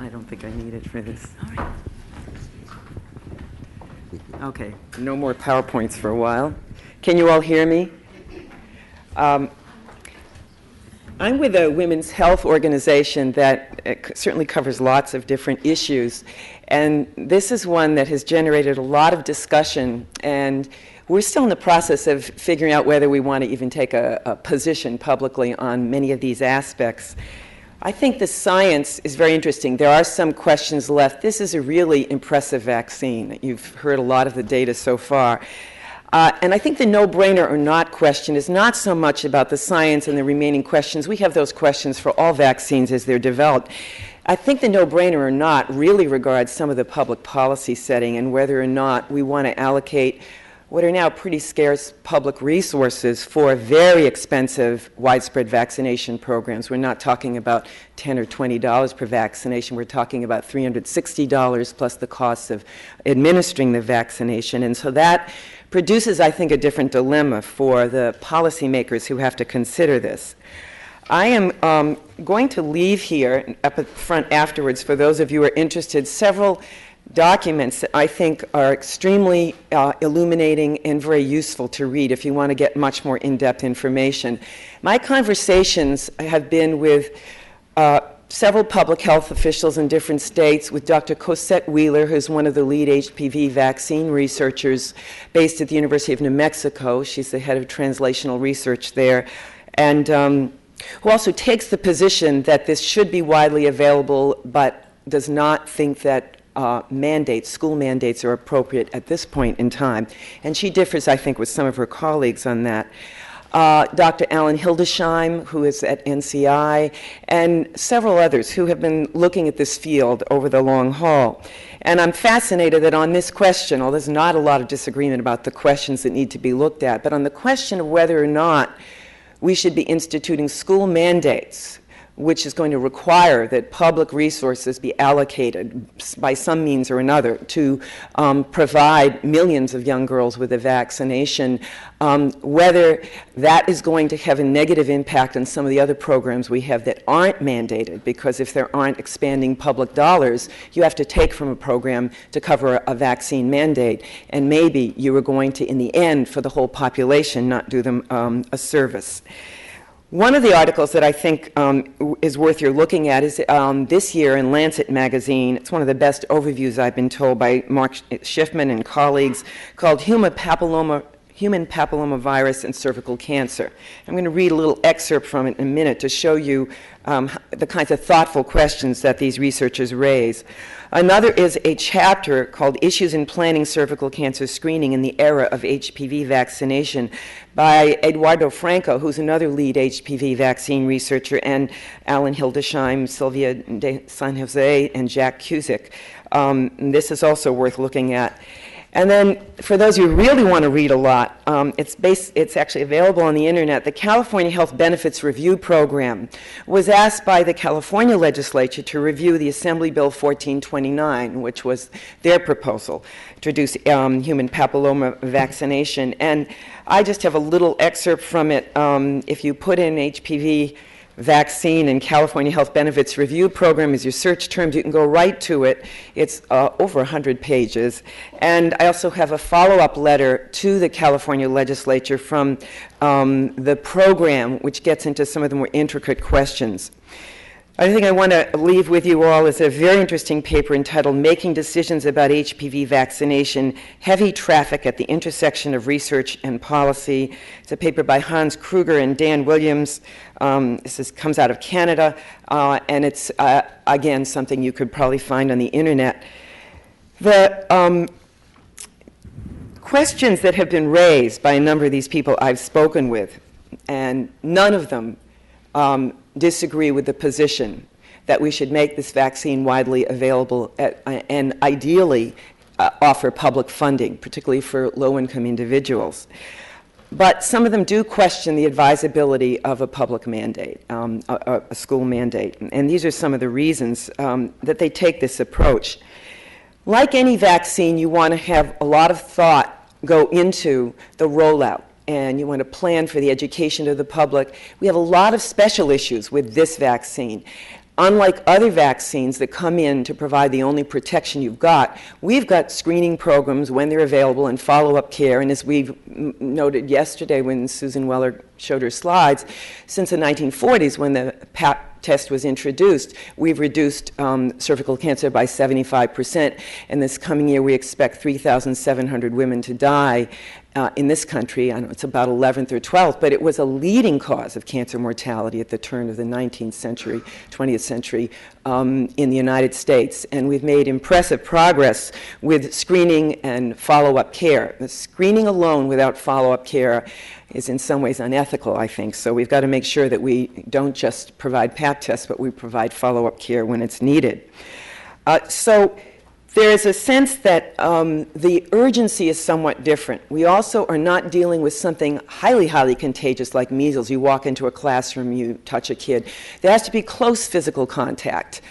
I don't think I need it for this. All right. Okay, no more PowerPoints for a while. Can you all hear me? I'm with a women's health organization that certainly covers lots of different issues, and this is one that has generated a lot of discussion, and we're still in the process of figuring out whether we want to even take a position publicly on many of these aspects. I think the science is very interesting. There are some questions left. This is a really impressive vaccine. You've heard a lot of the data so far. And I think the no-brainer or not question is not so much about the science and the remaining questions. We have those questions for all vaccines as they're developed. I think the no-brainer or not really regards some of the public policy setting and whether or not we want to allocate what are now pretty scarce public resources for very expensive widespread vaccination programs. We're not talking about $10 or $20 per vaccination. We're talking about $360 plus the costs of administering the vaccination. And so that produces, I think, a different dilemma for the policymakers who have to consider this. I am going to leave here up at the front afterwards, for those of you who are interested, several documents that I think are extremely illuminating and very useful to read if you want to get much more in-depth information. My conversations have been with several public health officials in different states, with Dr. Cosette Wheeler, who's one of the lead HPV vaccine researchers based at the University of New Mexico. She's the head of translational research there. And who also takes the position that this should be widely available, but does not think that school mandates are appropriate at this point in time. And she differs, I think, with some of her colleagues on that. Dr. Alan Hildesheim, who is at NCI, and several others who have been looking at this field over the long haul. And I'm fascinated that on this question, although there's not a lot of disagreement about the questions that need to be looked at, but on the question of whether or not we should be instituting school mandates, which is going to require that public resources be allocated by some means or another to provide millions of young girls with a vaccination, whether that is going to have a negative impact on some of the other programs we have that aren't mandated, because if there aren't expanding public dollars, you have to take from a program to cover a vaccine mandate, and maybe you are going to, in the end, for the whole population, not do them a service. One of the articles that I think is worth your looking at is this year in Lancet Magazine. It's one of the best overviews, I've been told, by Mark Schiffman and colleagues, called Human Papillomavirus and Cervical Cancer. I'm going to read a little excerpt from it in a minute to show you the kinds of thoughtful questions that these researchers raise. Another is a chapter called Issues in Planning Cervical Cancer Screening in the Era of HPV Vaccination by Eduardo Franco, who's another lead HPV vaccine researcher, and Alan Hildesheim, Sylvia de San Jose, and Jack Cusick. This is also worth looking at. And then, for those of you who really want to read a lot, it's actually available on the internet. The California Health Benefits Review Program was asked by the California legislature to review the Assembly Bill 1429, which was their proposal to introduce human papilloma vaccination. And I just have a little excerpt from it. If you put in HPV vaccine and California Health Benefits Review Program as your search terms, you can go right to it. It's over 100 pages. And I also have a follow-up letter to the California legislature from the program, which gets into some of the more intricate questions. I think I want to leave with you all is a very interesting paper entitled Making Decisions About HPV Vaccination, Heavy Traffic at the Intersection of Research and Policy. It's a paper by Hans Kruger and Dan Williams. This comes out of Canada, and it's, again, something you could probably find on the internet. The questions that have been raised by a number of these people I've spoken with, and none of them disagree with the position that we should make this vaccine widely available and ideally offer public funding, particularly for low-income individuals. But some of them do question the advisability of a public mandate, a school mandate. And these are some of the reasons that they take this approach. Like any vaccine, you want to have a lot of thought go into the rollout, and you want to plan for the education of the public. We have a lot of special issues with this vaccine. Unlike other vaccines that come in to provide the only protection you've got, we've got screening programs when they're available and follow-up care. And as we've noted yesterday when Susan Weller showed her slides, since the 1940s when the PAP test was introduced, we've reduced cervical cancer by 75%. And this coming year, we expect 3,700 women to die in this country. I know it's about 11th or 12th, but it was a leading cause of cancer mortality at the turn of the 19th century, 20th century in the United States. And we've made impressive progress with screening and follow-up care. The screening alone without follow-up care is in some ways unethical, I think. So we've got to make sure that we don't just provide PAP tests, but we provide follow-up care when it's needed. So there is a sense that the urgency is somewhat different. We also are not dealing with something highly, highly contagious like measles. You walk into a classroom, you touch a kid. There has to be close physical contact.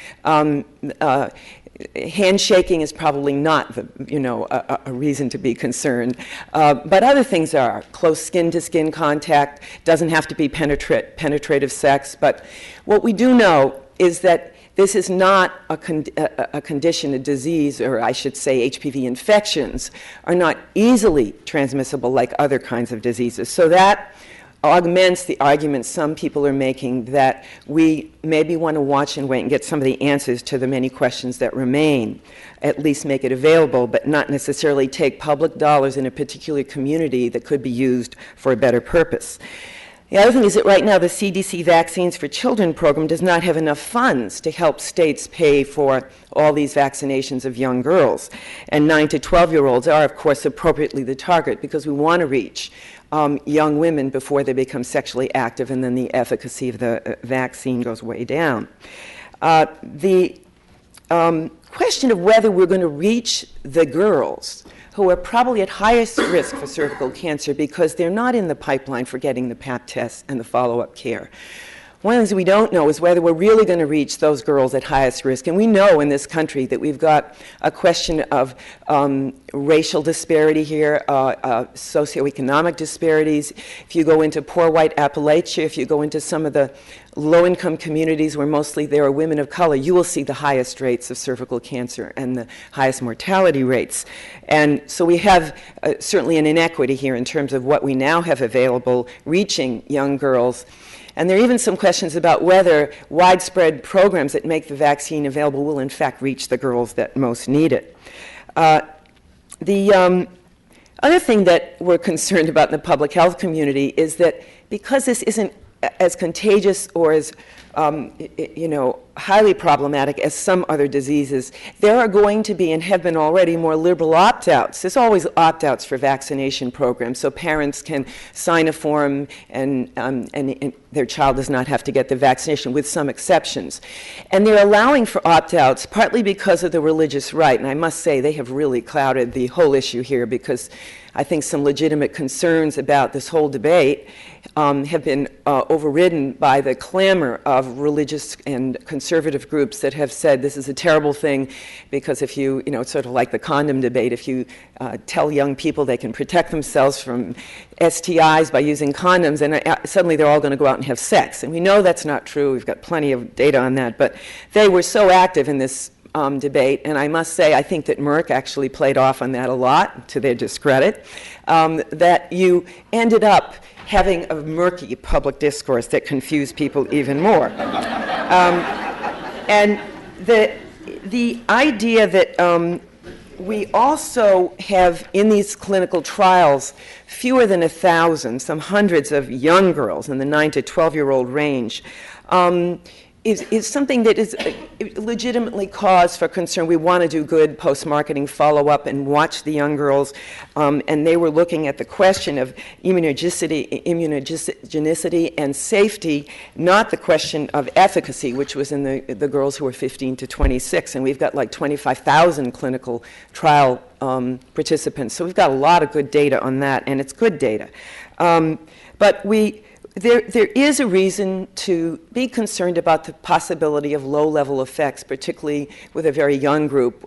Handshaking is probably not a reason to be concerned. But other things are. Close skin-to-skin contact doesn't have to be penetrative sex. But what we do know is that this is not a condition, a disease, or I should say HPV infections are not easily transmissible like other kinds of diseases. So that augments the argument some people are making that we maybe want to watch and wait and get some of the answers to the many questions that remain, at least make it available, but not necessarily take public dollars in a particular community that could be used for a better purpose. The other thing is that right now the CDC Vaccines for Children program does not have enough funds to help states pay for all these vaccinations of young girls. And 9 to 12-year-olds are, of course, appropriately the target because we want to reach young women before they become sexually active, and then the efficacy of the vaccine goes way down. The question of whether we're going to reach the girls who are probably at highest risk for cervical cancer because they're not in the pipeline for getting the Pap test and the follow-up care. One of the things we don't know is whether we're really going to reach those girls at highest risk. And we know in this country that we've got a question of racial disparity here, socioeconomic disparities. If you go into poor white Appalachia, if you go into some of the low-income communities where mostly there are women of color, you will see the highest rates of cervical cancer and the highest mortality rates. And so we have certainly an inequity here in terms of what we now have available reaching young girls. And there are even some questions about whether widespread programs that make the vaccine available will in fact reach the girls that most need it. The other thing that we're concerned about in the public health community is that because this isn't as contagious or as highly problematic as some other diseases, there are going to be and have been already more liberal opt-outs. There's always opt-outs for vaccination programs, so parents can sign a form and their child does not have to get the vaccination, with some exceptions. And they're allowing for opt-outs partly because of the religious right, and I must say they have really clouded the whole issue here because I think some legitimate concerns about this whole debate have been overridden by the clamor of religious and conservative groups that have said this is a terrible thing because if you, it's sort of like the condom debate, if you tell young people they can protect themselves from STIs by using condoms, and suddenly they're all going to go out and have sex. And we know that's not true. We've got plenty of data on that. But they were so active in this debate, and I must say I think that Merck actually played off on that a lot, to their discredit, that you ended up having a murky public discourse that confused people even more. And the idea that we also have in these clinical trials fewer than 1,000, some hundreds of young girls in the 9 to 12-year-old range, is something that is legitimately cause for concern. We want to do good post-marketing follow-up and watch the young girls, and they were looking at the question of immunogenicity and safety, not the question of efficacy, which was in the girls who were 15 to 26, and we've got like 25,000 clinical trial participants, so we've got a lot of good data on that, and it's good data. But there is a reason to be concerned about the possibility of low-level effects, particularly with a very young group.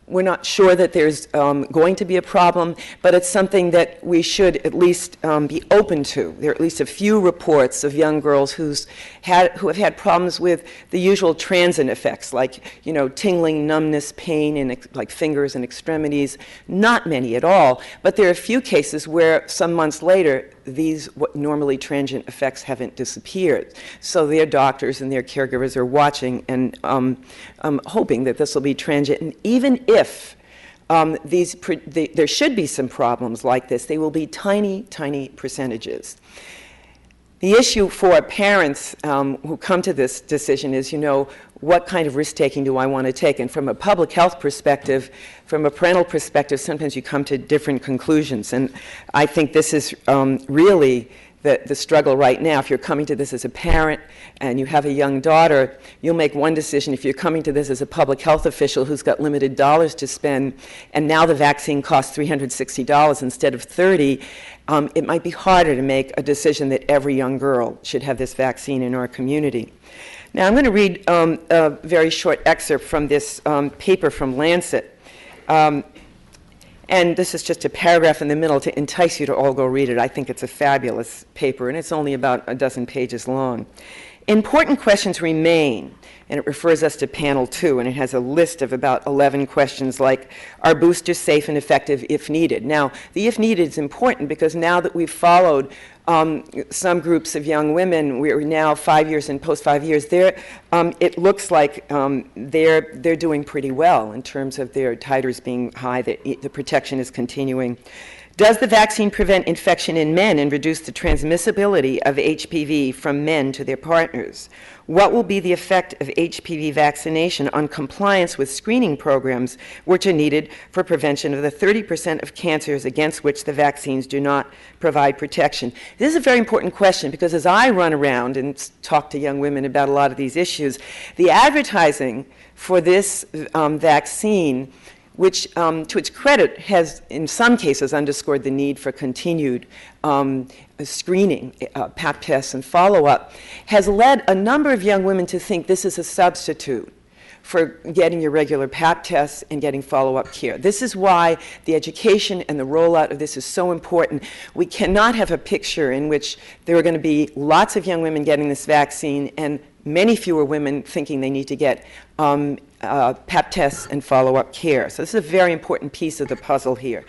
We're not sure that there's going to be a problem, but it's something that we should at least be open to. There are at least a few reports of young girls who have had problems with the usual transient effects, like tingling, numbness, pain in like fingers and extremities. Not many at all, but there are a few cases where some months later these what normally transient effects haven't disappeared. So their doctors and their caregivers are watching and hoping that this will be transient. And even if there should be some problems like this, they will be tiny, tiny percentages. The issue for parents who come to this decision is, what kind of risk-taking do I want to take? And from a public health perspective, from a parental perspective, sometimes you come to different conclusions. And I think this is really the struggle right now. If you're coming to this as a parent and you have a young daughter, you'll make one decision. If you're coming to this as a public health official who's got limited dollars to spend, and now the vaccine costs $360 instead of $30, it might be harder to make a decision that every young girl should have this vaccine in our community. Now, I'm going to read a very short excerpt from this paper from Lancet. And this is just a paragraph in the middle to entice you to all go read it. I think it's a fabulous paper, and it's only about a dozen pages long. Important questions remain, and it refers us to panel 2, and it has a list of about 11 questions like, are boosters safe and effective if needed? Now, the if needed is important because now that we've followed some groups of young women, we're now 5 years and post 5 years, it looks like they're doing pretty well in terms of their titers being high, the protection is continuing Does the vaccine prevent infection in men and reduce the transmissibility of HPV from men to their partners? What will be the effect of HPV vaccination on compliance with screening programs which are needed for prevention of the 30% of cancers against which the vaccines do not provide protection? This is a very important question because as I run around and talk to young women about a lot of these issues, the advertising for this vaccine, which, to its credit, has in some cases underscored the need for continued screening, pap tests, and follow-up, has led a number of young women to think this is a substitute for getting your regular pap tests and getting follow-up care. This is why the education and the rollout of this is so important. We cannot have a picture in which there are going to be lots of young women getting this vaccine and many fewer women thinking they need to get pap tests and follow-up care. So this is a very important piece of the puzzle here.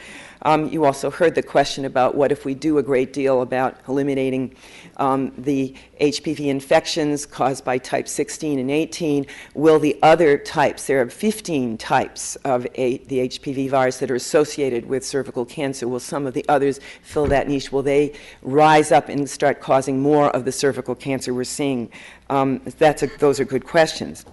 You also heard the question about what if we do a great deal about eliminating the HPV infections caused by type 16 and 18. Will the other types, there are 15 types of the HPV virus that are associated with cervical cancer, will some of the others fill that niche? Will they rise up and start causing more of the cervical cancer we're seeing? Those are good questions.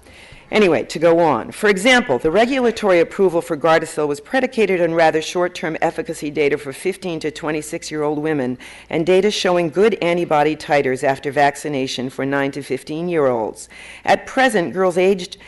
Anyway, to go on. For example, the regulatory approval for Gardasil was predicated on rather short-term efficacy data for 15 to 26-year-old women and data showing good antibody titers after vaccination for 9 to 15-year-olds. At present, girls aged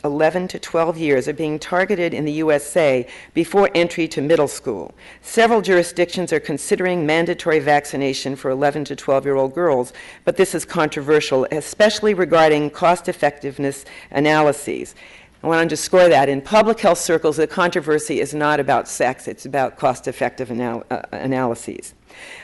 11 to 12 years are being targeted in the USA before entry to middle school. Several jurisdictions are considering mandatory vaccination for 11 to 12-year-old girls, but this is controversial, especially regarding cost-effectiveness analyses. I want to underscore that. In public health circles, the controversy is not about sex, it's about cost-effective analyses.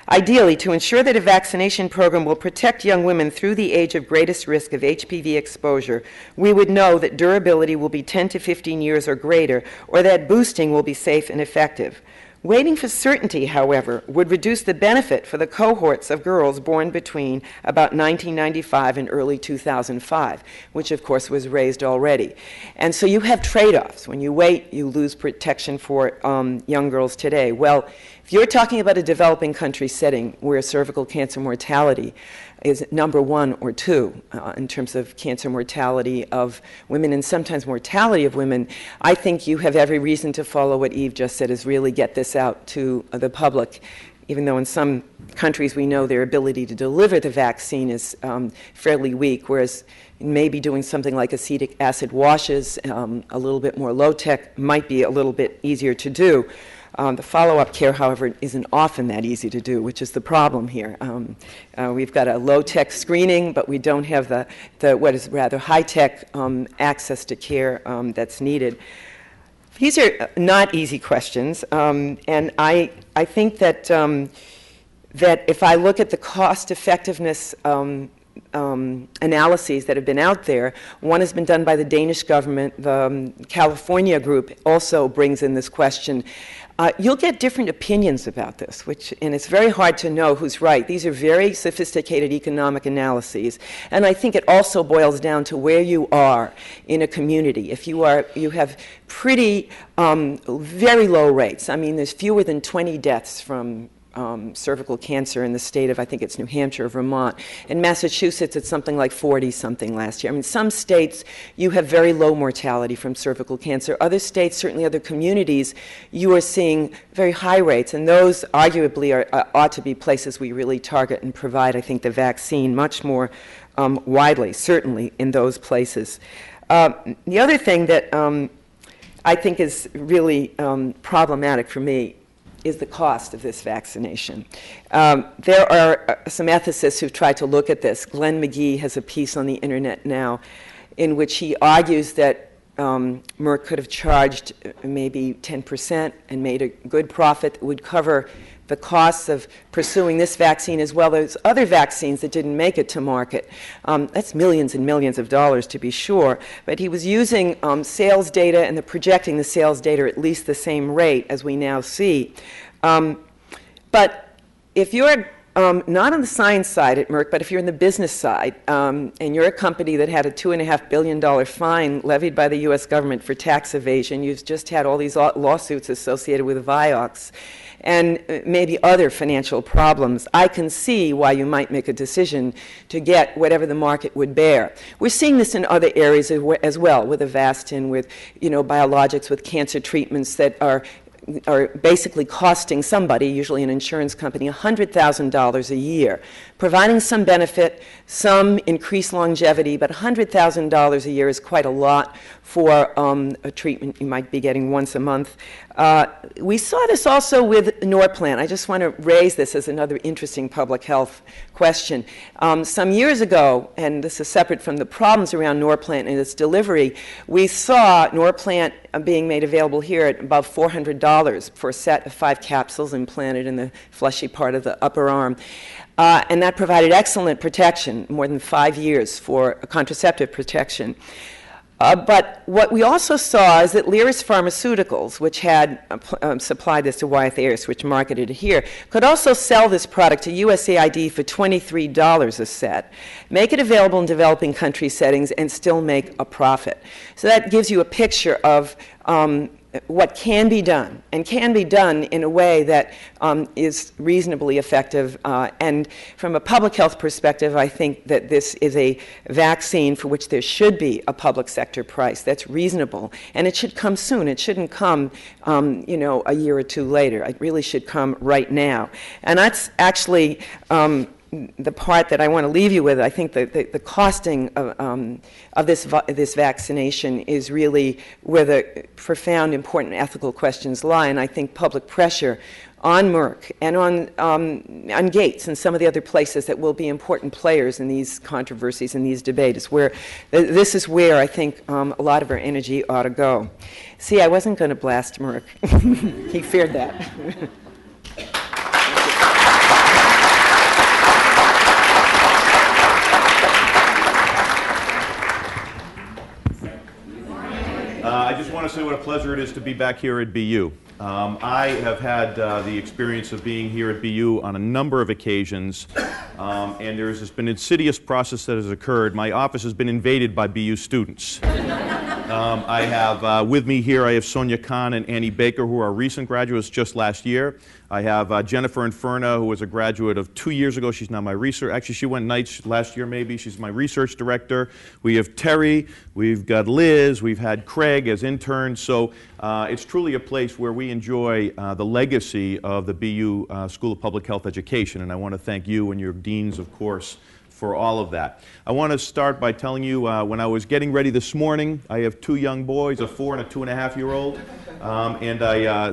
Ideally, to ensure that a vaccination program will protect young women through the age of greatest risk of HPV exposure, we would know that durability will be 10 to 15 years or greater, or that boosting will be safe and effective. Waiting for certainty, however, would reduce the benefit for the cohorts of girls born between about 1995 and early 2005, which of course was raised already. And so you have trade-offs. When you wait, you lose protection for young girls today. Well, if you're talking about a developing country setting where cervical cancer mortality is number 1 or 2 in terms of cancer mortality of women and sometimes mortality of women, I think you have every reason to follow what Yves just said, is really get this out to the public. Even though in some countries we know their ability to deliver the vaccine is fairly weak, whereas maybe doing something like acetic acid washes, a little bit more low-tech, might be a little bit easier to do. The follow-up care, however, isn't often that easy to do, which is the problem here. We've got a low-tech screening, but we don't have the what is rather high-tech access to care that's needed. These are not easy questions, and I think that that if I look at the cost-effectiveness analyses that have been out there, one has been done by the Danish government. The California group also brings in this question. You'll get different opinions about this, and it's very hard to know who's right. These are very sophisticated economic analyses, and I think it also boils down to where you are in a community. If you have pretty very low rates. I mean, there's fewer than 20 deaths from cervical cancer in the state of, I think it's New Hampshire or Vermont. In Massachusetts, it's something like 40-something last year. I mean, some states, you have very low mortality from cervical cancer. Other states, certainly other communities, you are seeing very high rates, and those arguably ought to be places we really target and provide, I think, the vaccine much more widely, certainly in those places. The other thing that I think is really problematic for me is the cost of this vaccination. There are some ethicists who've tried to look at this. Glenn McGee has a piece on the internet now in which he argues that Merck could have charged maybe 10% and made a good profit that would cover the costs of pursuing this vaccine as well as other vaccines that didn't make it to market. That's millions and millions of dollars, to be sure, but he was using sales data and projecting the sales data at least the same rate as we now see. But if you're not on the science side at Merck, but if you're in the business side, and you're a company that had a $2.5 billion fine levied by the U.S. government for tax evasion, you've just had all these lawsuits associated with Vioxx, and maybe other financial problems, I can see why you might make a decision to get whatever the market would bear. We're seeing this in other areas as well, with Avastin, with biologics, with cancer treatments that are basically costing somebody, usually an insurance company, $100,000 a year, providing some benefit, some increased longevity, but $100,000 a year is quite a lot for a treatment you might be getting once a month. We saw this also with Norplant. I just want to raise this as another interesting public health question. Some years ago, and this is separate from the problems around Norplant and its delivery, we saw Norplant being made available here at above $400 for a set of 5 capsules implanted in the fleshy part of the upper arm. And that provided excellent protection, more than 5 years for contraceptive protection. But what we also saw is that Lyris Pharmaceuticals, which had supplied this to Wyeth Ayers, which marketed it here, could also sell this product to USAID for $23 a set, make it available in developing country settings, and still make a profit. So that gives you a picture of what can be done, and can be done in a way that is reasonably effective. And from a public health perspective, I think that this is a vaccine for which there should be a public sector price that's reasonable, and it should come soon. It shouldn't come, a year or two later. It really should come right now. And that's actually the part that I want to leave you with. I think the costing of this vaccination is really where the profound, important ethical questions lie, and I think public pressure on Merck and on Gates and some of the other places that will be important players in these controversies and these debates, where this is where I think a lot of our energy ought to go. See, I wasn't going to blast Merck. He feared that. I just want to say what a pleasure it is to be back here at BU. I have had the experience of being here at BU on a number of occasions, and there's this been an insidious process that has occurred. My office has been invaded by BU students. I have with me here, I have Sonia Khan and Annie Baker, who are recent graduates just last year. I have Jennifer Inferna, who was a graduate of 2 years ago. She's now my research. Actually, she went nights last year, maybe. She's my research director. We have Terry. We've got Liz. We've had Craig as interns. So it's truly a place where we enjoy the legacy of the BU School of Public Health Education. And I want to thank you and your deans, of course, for all of that. I want to start by telling you, when I was getting ready this morning, I have 2 young boys, a 4- and a 2.5-year-old.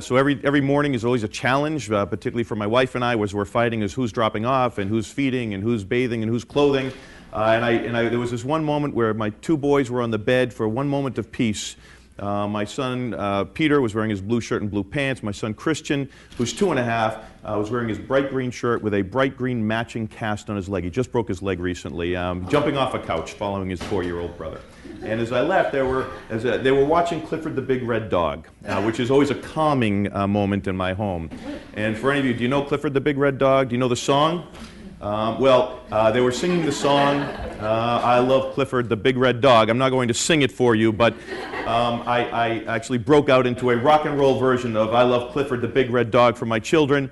So every morning is always a challenge, particularly for my wife and I, as we're fighting is who's dropping off and who's feeding and who's bathing and who's clothing. There was this one moment where my 2 boys were on the bed for one moment of peace. My son Peter was wearing his blue shirt and blue pants. My son Christian, who's 2.5, was wearing his bright green shirt with a bright green matching cast on his leg. He just broke his leg recently, jumping off a couch following his 4-year-old brother. And as I left, they were watching Clifford the Big Red Dog, which is always a calming moment in my home. And for any of you, do you know Clifford the Big Red Dog? Do you know the song? They were singing the song, I Love Clifford the Big Red Dog. I'm not going to sing it for you, but I actually broke out into a rock and roll version of I Love Clifford the Big Red Dog for my children.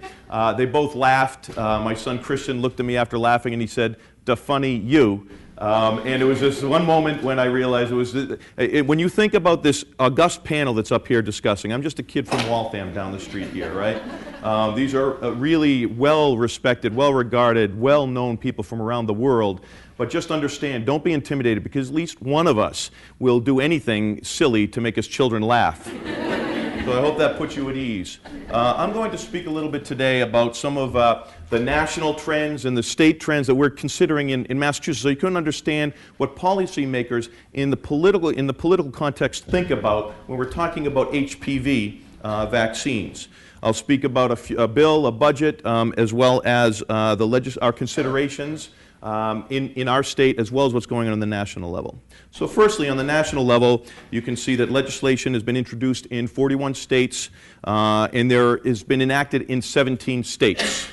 They both laughed. My son Christian looked at me after laughing and he said, "Da funny you." And it was just one moment when I realized when you think about this august panel that's up here discussing, I'm just a kid from Waltham down the street here, right? These are really well-respected, well-regarded, well-known people from around the world. But just understand, don't be intimidated, because at least one of us will do anything silly to make his children laugh. So I hope that puts you at ease. I'm going to speak a little bit today about some of the national trends and the state trends that we're considering in Massachusetts, so you can understand what policymakers in the political context think about when we're talking about HPV vaccines. I'll speak about a bill, a budget, as well as our considerations in our state, as well as what's going on the national level. So firstly, on the national level, you can see that legislation has been introduced in 41 states, and there has been enacted in 17 states.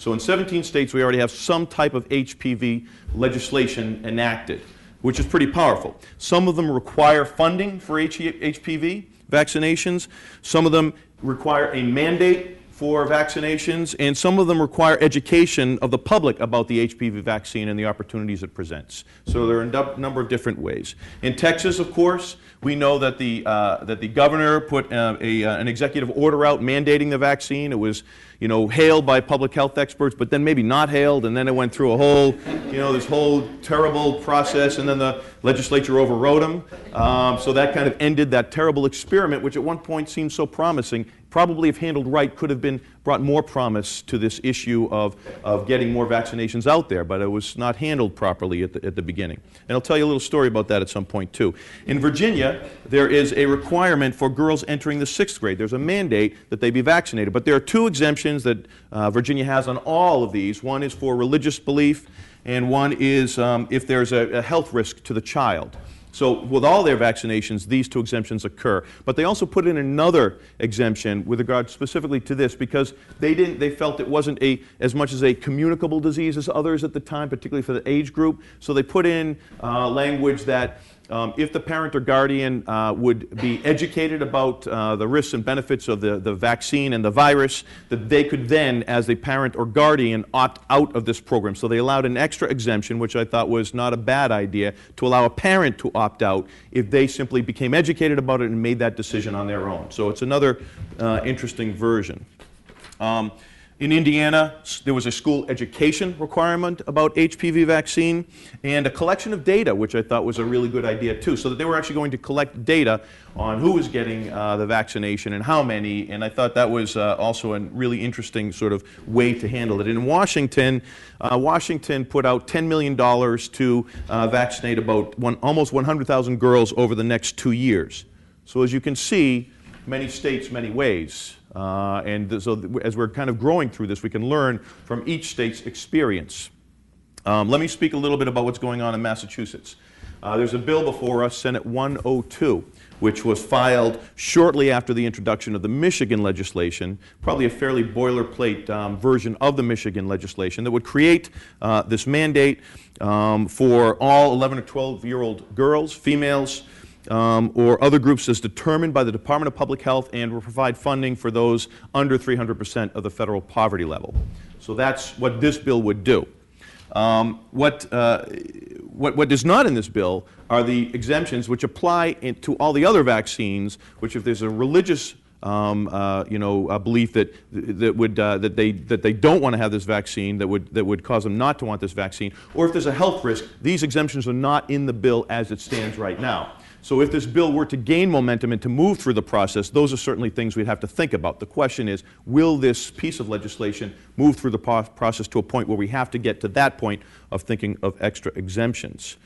So in 17 states, we already have some type of HPV legislation enacted, which is pretty powerful. Some of them require funding for HPV vaccinations. Some of them require a mandate for vaccinations, and some of them require education of the public about the HPV vaccine and the opportunities it presents. So there are a number of different ways. In Texas, of course, we know that the governor put an executive order out mandating the vaccine. It was, hailed by public health experts, but then maybe not hailed, and then it went through a whole, this whole terrible process, and then the legislature overrode them. So that kind of ended that terrible experiment, which at one point seemed so promising. Probably, if handled right, could have brought more promise to this issue of getting more vaccinations out there, but it was not handled properly at the beginning. And I'll tell you a little story about that at some point, too. In Virginia, there is a requirement for girls entering the 6th grade. There's a mandate that they be vaccinated, but there are 2 exemptions that Virginia has on all of these. One is for religious belief, and one is if there's a health risk to the child. So with all their vaccinations, these 2 exemptions occur. But they also put in another exemption with regard specifically to this because they felt it wasn't as much as a communicable disease as others at the time, particularly for the age group. So they put in language that if the parent or guardian would be educated about the risks and benefits of the vaccine and the virus, that they could then, as a parent or guardian, opt out of this program. So they allowed an extra exemption, which I thought was not a bad idea, to allow a parent to opt out if they simply became educated about it and made that decision on their own. So it's another interesting version. In Indiana, there was a school education requirement about HPV vaccine and a collection of data, which I thought was a really good idea too, so that they were actually going to collect data on who was getting the vaccination and how many, and I thought that was also a really interesting sort of way to handle it. In Washington, Washington put out $10 million to vaccinate about almost 100,000 girls over the next 2 years. So as you can see, many states, many ways. And so as we're kind of growing through this, we can learn from each state's experience. Let me speak a little bit about what's going on in Massachusetts. There's a bill before us, Senate 102, which was filed shortly after the introduction of the Michigan legislation, probably a fairly boilerplate version of the Michigan legislation that would create this mandate for all 11 or 12-year-old girls, females, or other groups as determined by the Department of Public Health, and will provide funding for those under 300% of the federal poverty level. So that's what this bill would do. What is not in this bill are the exemptions which apply to all the other vaccines, which if there's a religious belief that they don't want to have this vaccine, that would cause them not to want this vaccine, or if there's a health risk, these exemptions are not in the bill as it stands right now. So if this bill were to gain momentum and to move through the process, those are certainly things we'd have to think about. The question is, will this piece of legislation move through the process to a point where we have to get to that point of thinking of extra exemptions?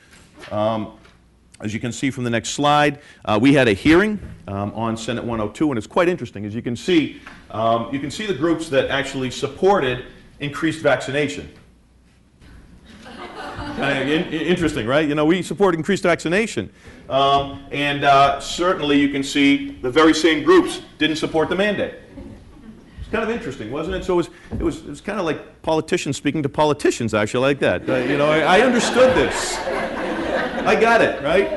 As you can see from the next slide, we had a hearing on Senate 102, and it's quite interesting. As you can see the groups that actually supported increased vaccination. Interesting, right? We support increased vaccination. Certainly you can see the very same groups didn't support the mandate. It's kind of interesting, wasn't it? So it was kind of like politicians speaking to politicians, actually, like that. I understood this. I got it, right?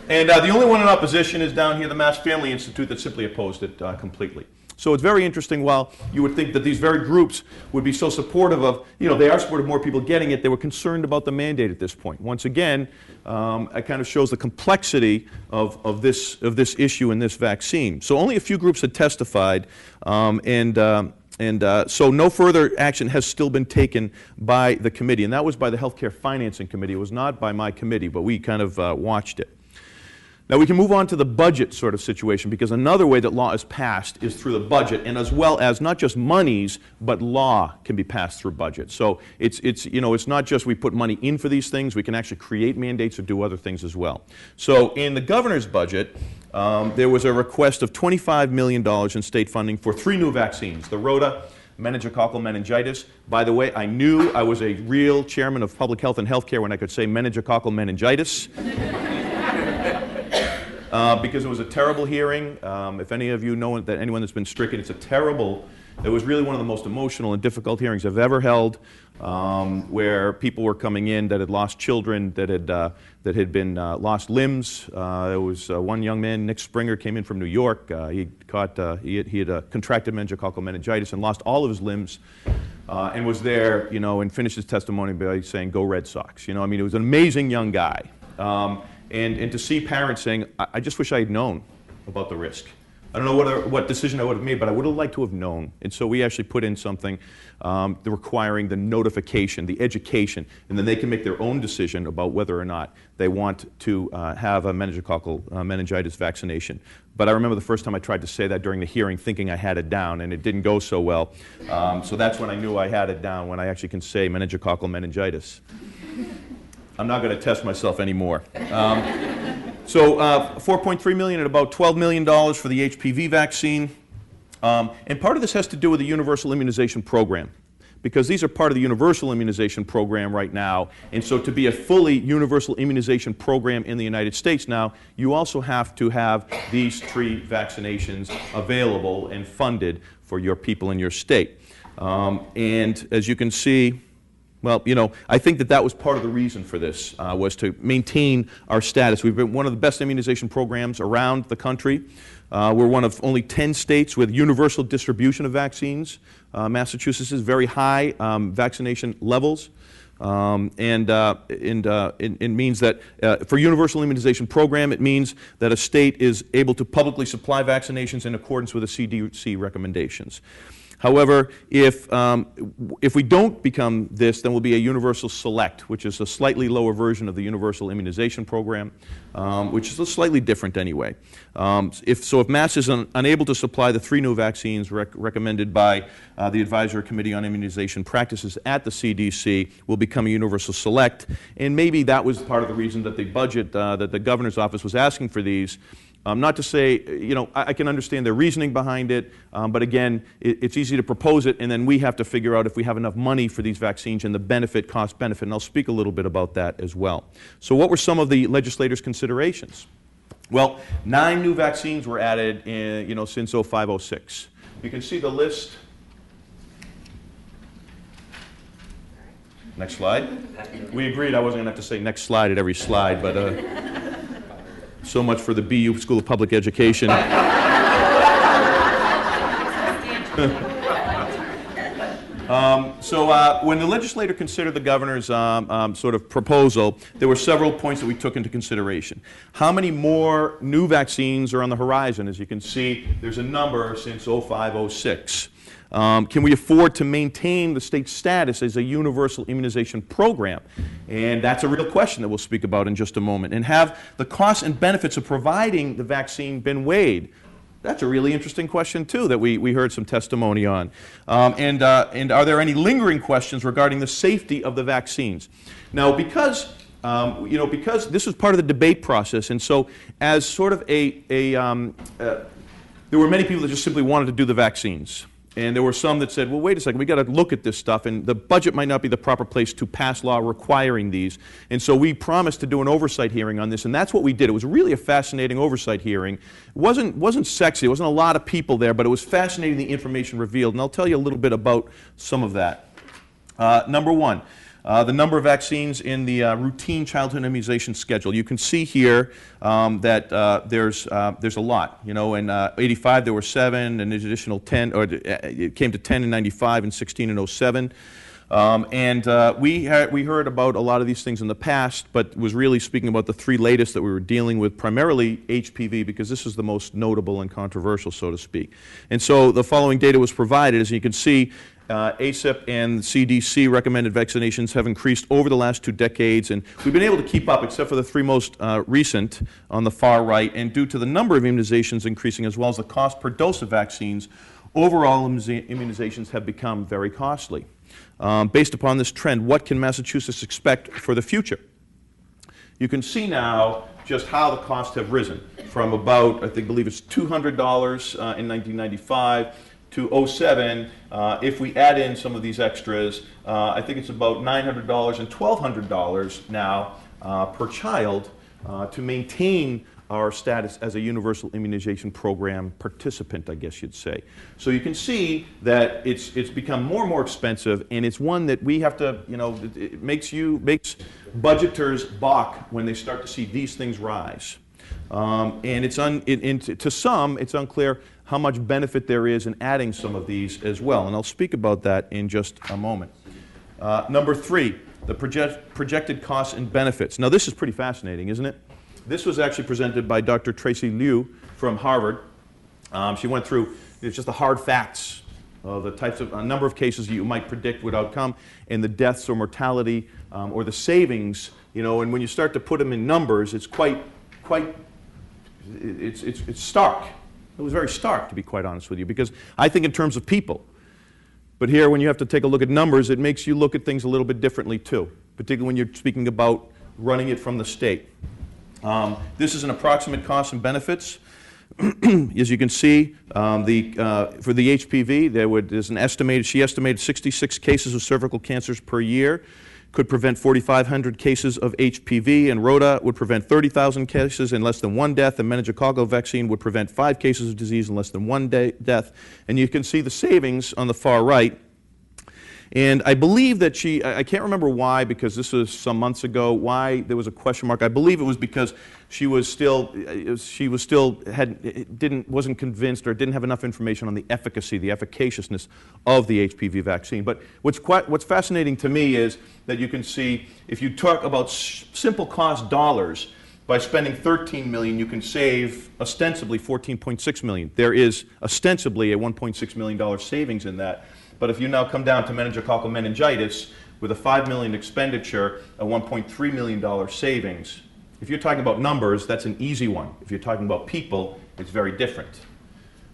The only one in opposition is down here, the Mass Family Institute, that simply opposed it completely. So it's very interesting. While you would think that these very groups would be so supportive of, they are supportive of more people getting it, they were concerned about the mandate at this point. Once again, it kind of shows the complexity of this issue and this vaccine. So only a few groups had testified, so no further action has still been taken by the committee, and that was by the Healthcare Financing Committee. It was not by my committee, but we kind of watched it. Now we can move on to the budget sort of situation, because another way that law is passed is through the budget, and as well as not just monies, but law can be passed through budget. So it's not just we put money in for these things, we can actually create mandates or do other things as well. So in the governor's budget, there was a request of $25 million in state funding for 3 new vaccines, the rota, meningococcal meningitis. By the way, I knew I was a real chairman of public health and healthcare when I could say meningococcal meningitis. Because it was a terrible hearing. If any of you know that anyone that's been stricken, it's a terrible It was really one of the most emotional and difficult hearings I've ever held, where people were coming in that had lost children, that had been lost limbs. There was one young man, Nick Springer, came in from New York. He had contracted meningococcal meningitis and lost all of his limbs, and was there, you know, and finished his testimony by saying, "Go Red Sox." You know, I mean, he was an amazing young guy, and to see parents saying, "I just wish I had known about the risk. I don't know what decision I would have made, but I would have liked to have known." And so we actually put in something requiring the notification, the education, and then they can make their own decision about whether or not they want to have a meningococcal meningitis vaccination. But I remember the first time I tried to say that during the hearing, thinking I had it down, and it didn't go so well. So that's when I knew I had it down, when I actually can say meningococcal meningitis. I'm not going to test myself anymore. So $4.3 million and about $12 million for the HPV vaccine. And part of this has to do with the universal immunization program, because these are part of the universal immunization program right now. And so to be a fully universal immunization program in the United States now, you also have to have these 3 vaccinations available and funded for your people in your state. And as you can see, well, you know, I think that was part of the reason for this, was to maintain our status. We've been one of the best immunization programs around the country. We're one of only 10 states with universal distribution of vaccines. Massachusetts has very high vaccination levels. It means that for universal immunization program, it means that a state is able to publicly supply vaccinations in accordance with the CDC recommendations. However, if we don't become this, then we'll be a universal select, which is a slightly lower version of the universal immunization program, which is slightly different anyway. If Mass is unable to supply the 3 new vaccines recommended by the Advisory Committee on Immunization Practices at the CDC, we'll become a universal select. And maybe that was part of the reason that the budget that the governor's office was asking for these. Not to say, you know, I can understand their reasoning behind it, but again, it's easy to propose it, and then we have to figure out if we have enough money for these vaccines and the benefit, cost benefit, and I'll speak a little bit about that as well. So what were some of the legislators' considerations? Well, 9 new vaccines were added in, you know, since 05-06. You can see the list. Next slide. We agreed I wasn't going to have to say next slide at every slide, but so much for the BU School of Public Education. When the legislator considered the governor's sort of proposal, there were several points that we took into consideration. How many more new vaccines are on the horizon? As you can see, there's a number since 05-06. Can we afford to maintain the state's status as a universal immunization program? And that's a real question that we'll speak about in just a moment. And have the costs and benefits of providing the vaccine been weighed? That's a really interesting question, too, that we heard some testimony on. And are there any lingering questions regarding the safety of the vaccines? Now, because this was part of the debate process, and so as sort of there were many people that just simply wanted to do the vaccines. And there were some that said, well, wait a second, we've got to look at this stuff, and the budget might not be the proper place to pass law requiring these. And so we promised to do an oversight hearing on this, and that's what we did. It was really a fascinating oversight hearing. It wasn't sexy, there wasn't a lot of people there, but it was fascinating, the information revealed, and I'll tell you a little bit about some of that. Number one, the number of vaccines in the routine childhood immunization schedule. You can see here that there's a lot. You know, in 85 there were 7, and there's additional 10, or it came to 10 in 95 and 16 in 07. We heard about a lot of these things in the past, but was really speaking about the 3 latest that we were dealing with, primarily HPV, because this is the most notable and controversial, so to speak. And so the following data was provided. As you can see, ACIP and CDC recommended vaccinations have increased over the last 2 decades, and we've been able to keep up, except for the 3 most recent on the far right, and due to the number of immunizations increasing as well as the cost per dose of vaccines, overall immunizations have become very costly. Based upon this trend, what can Massachusetts expect for the future? You can see now just how the costs have risen from about, I believe it's $200 in 1995 to 07. If we add in some of these extras, I think it's about $900 and $1,200 now per child to maintain our status as a universal immunization program participant, I guess you'd say. So you can see that it's become more and more expensive, and it's one that we have to, it makes budgeters balk when they start to see these things rise. And to some, it's unclear how much benefit there is in adding some of these as well, and I'll speak about that in just a moment. Number 3, the projected costs and benefits. Now this is pretty fascinating, isn't it? This was actually presented by Dr. Tracy Liu from Harvard. She went through just the hard facts, the types of, a number of cases you might predict would outcome, and the deaths or mortality or the savings, and when you start to put them in numbers, it's it's stark. It was very stark, to be quite honest with you, because I think in terms of people. But here, when you have to take a look at numbers, it makes you look at things a little bit differently too, particularly when you're speaking about running it from the state. This is an approximate costs and benefits. As you can see, for the HPV, there's an estimated, she estimated 66 cases of cervical cancers per year, could prevent 4,500 cases of HPV, and Rota would prevent 30,000 cases and less than 1 death, and meningococcal vaccine would prevent 5 cases of disease and less than 1 death. And you can see the savings on the far right. And I believe that I can't remember why, because this was some months ago, why there was a question mark. I believe it was because she wasn't convinced or didn't have enough information on the efficacy, the efficaciousness of the HPV vaccine. But what's fascinating to me is that you can see, if you talk about simple cost dollars, by spending $13 million, you can save ostensibly $14.6 million. There is ostensibly a $1.6 million savings in that. But if you now come down to meningococcal meningitis with a $5 million expenditure, a $1.3 million savings, if you're talking about numbers, that's an easy one. If you're talking about people, it's very different.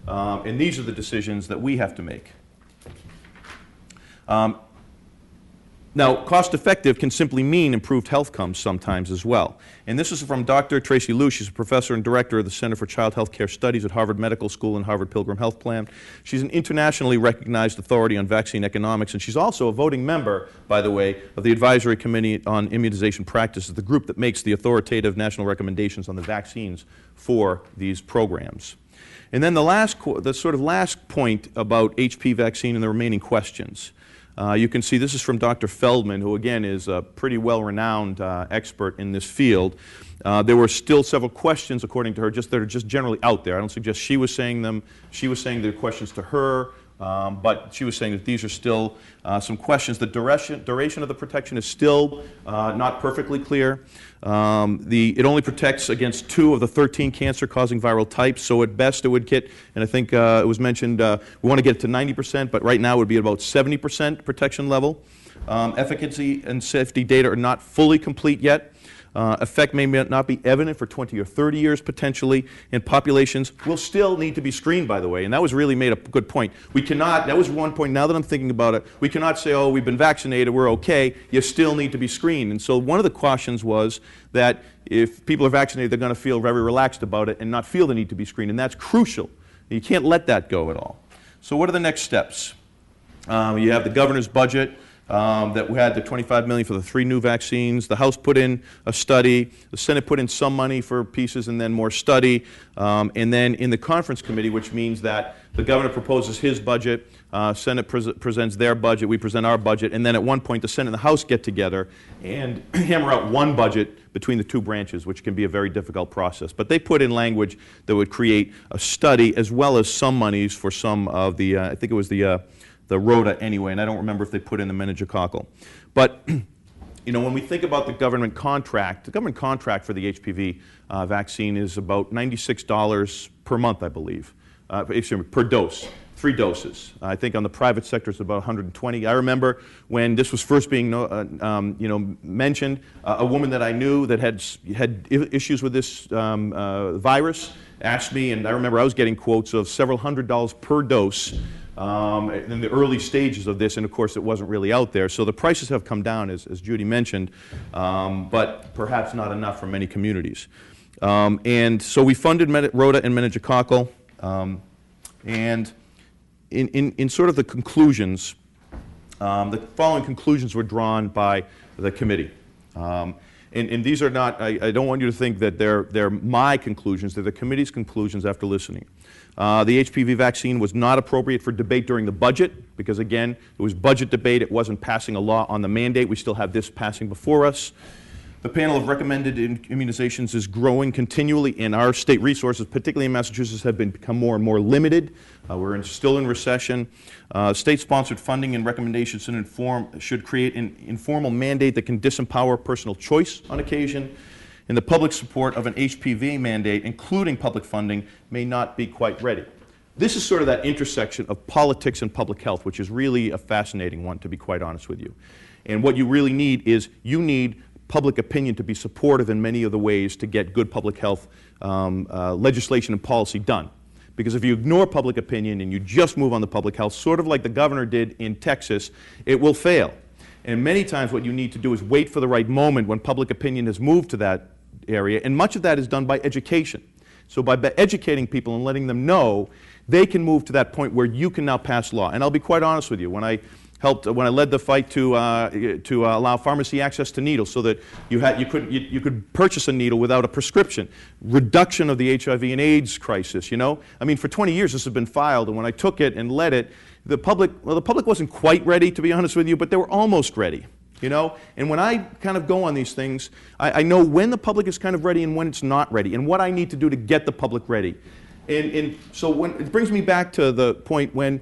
And these are the decisions that we have to make. Now, cost-effective can simply mean improved health outcomes sometimes as well. And this is from Dr. Tracy Liu. She's a professor and director of the Center for Child Health Care Studies at Harvard Medical School and Harvard Pilgrim Health Plan. She's an internationally recognized authority on vaccine economics, and she's also a voting member, by the way, of the Advisory Committee on Immunization Practices, the group that makes the authoritative national recommendations on the vaccines for these programs. And then the sort of last point about HPV vaccine and the remaining questions. You can see this is from Dr. Feldman, who again is a pretty well-renowned expert in this field. There were still several questions, according to her, that are just generally out there. I don't suggest she was saying them. She was saying the questions to her, but she was saying that these are still some questions. The duration of the protection is still not perfectly clear. It only protects against 2 of the 13 cancer-causing viral types, so at best it would get, and I think it was mentioned, we want to get it to 90%, but right now it would be about 70% protection level. Efficacy and safety data are not fully complete yet. Effect may not be evident for 20 or 30 years potentially, and populations will still need to be screened, by the way, and that was really made a good point. We cannot, that was one point, now that I'm thinking about it, we cannot say, oh, we've been vaccinated, we're okay, you still need to be screened. And so one of the cautions was that if people are vaccinated, they're going to feel very relaxed about it and not feel the need to be screened, and that's crucial. You can't let that go at all. So what are the next steps? You have the governor's budget. That we had the $25 million for the 3 new vaccines. The House put in a study. The Senate put in some money for pieces and then more study. And then in the conference committee, which means that the governor proposes his budget, Senate presents their budget, we present our budget, and then at one point the Senate and the House get together and hammer out one budget between the 2 branches, which can be a very difficult process. But they put in language that would create a study as well as some monies for some of the, I think it was the Rota anyway, and I don't remember if they put in the meningococcal. But when we think about the government contract for the HPV vaccine is about $96 per month, I believe, per dose, 3 doses. I think on the private sector it's about $120. I remember when this was first being mentioned, a woman that I knew that had issues with this virus asked me, and I remember I was getting quotes of several $100s per dose. In the early stages of this, and of course it wasn't really out there. So the prices have come down, as Judy mentioned, but perhaps not enough for many communities. And so we funded Rota and meningococcal, and in sort of the conclusions, the following conclusions were drawn by the committee. And these are not, I don't want you to think that they're my conclusions, they're the committee's conclusions after listening. The HPV vaccine was not appropriate for debate during the budget because, again, it was budget debate. It wasn't passing a law on the mandate. We still have this passing before us. The panel of recommended immunizations is growing continually, and our state resources, particularly in Massachusetts, have become more and more limited. We're still in recession. State-sponsored funding and recommendations should create an informal mandate that can disempower personal choice on occasion. And the public support of an HPV mandate, including public funding, may not be quite ready. This is sort of that intersection of politics and public health, which is really a fascinating one, to be quite honest with you. And what you really need is you need public opinion to be supportive in many of the ways to get good public health legislation and policy done. Because if you ignore public opinion and you just move on the public health, sort of like the governor did in Texas, it will fail. And many times what you need to do is wait for the right moment when public opinion has moved to that area, and much of that is done by education. So by educating people and letting them know, they can move to that point where you can now pass law. And I'll be quite honest with you, when I led the fight to allow pharmacy access to needles so that you could purchase a needle without a prescription, reduction of the HIV and AIDS crisis, you know? I mean, for 20 years this has been filed, and when I took it and led it, the public wasn't quite ready, to be honest with you, but they were almost ready. You know, and when I kind of go on these things, I know when the public is kind of ready and when it's not ready, and what I need to do to get the public ready. And so when it brings me back to the point when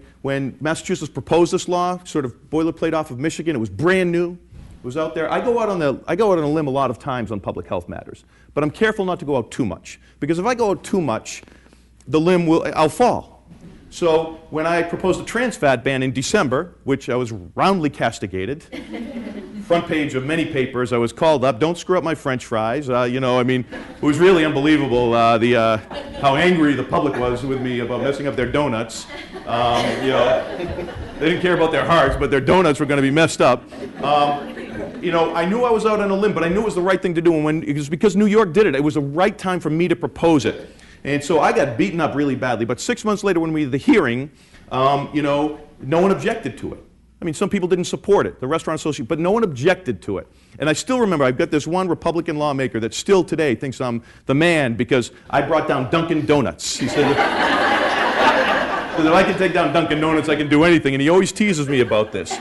Massachusetts proposed this law, sort of boilerplate off of Michigan, it was brand new, it was out there. I go out on a limb a lot of times on public health matters, but I'm careful not to go out too much, because if I go out too much, I'll fall. So when I proposed a trans fat ban in December, which I was roundly castigated, front page of many papers, I was called up, don't screw up my French fries. You know, I mean, it was really unbelievable how angry the public was with me about messing up their donuts. You know, they didn't care about their hearts, but their donuts were going to be messed up. You know, I knew I was out on a limb, but I knew it was the right thing to do. And it was because New York did it. It was the right time for me to propose it. And so I got beaten up really badly. But 6 months later, when we did the hearing, you know, no one objected to it. I mean, some people didn't support it, the Restaurant Association, but no one objected to it. And I still remember, I've got this one Republican lawmaker that still today thinks I'm the man because I brought down Dunkin' Donuts. He said that if I can take down Dunkin' Donuts, I can do anything. And he always teases me about this.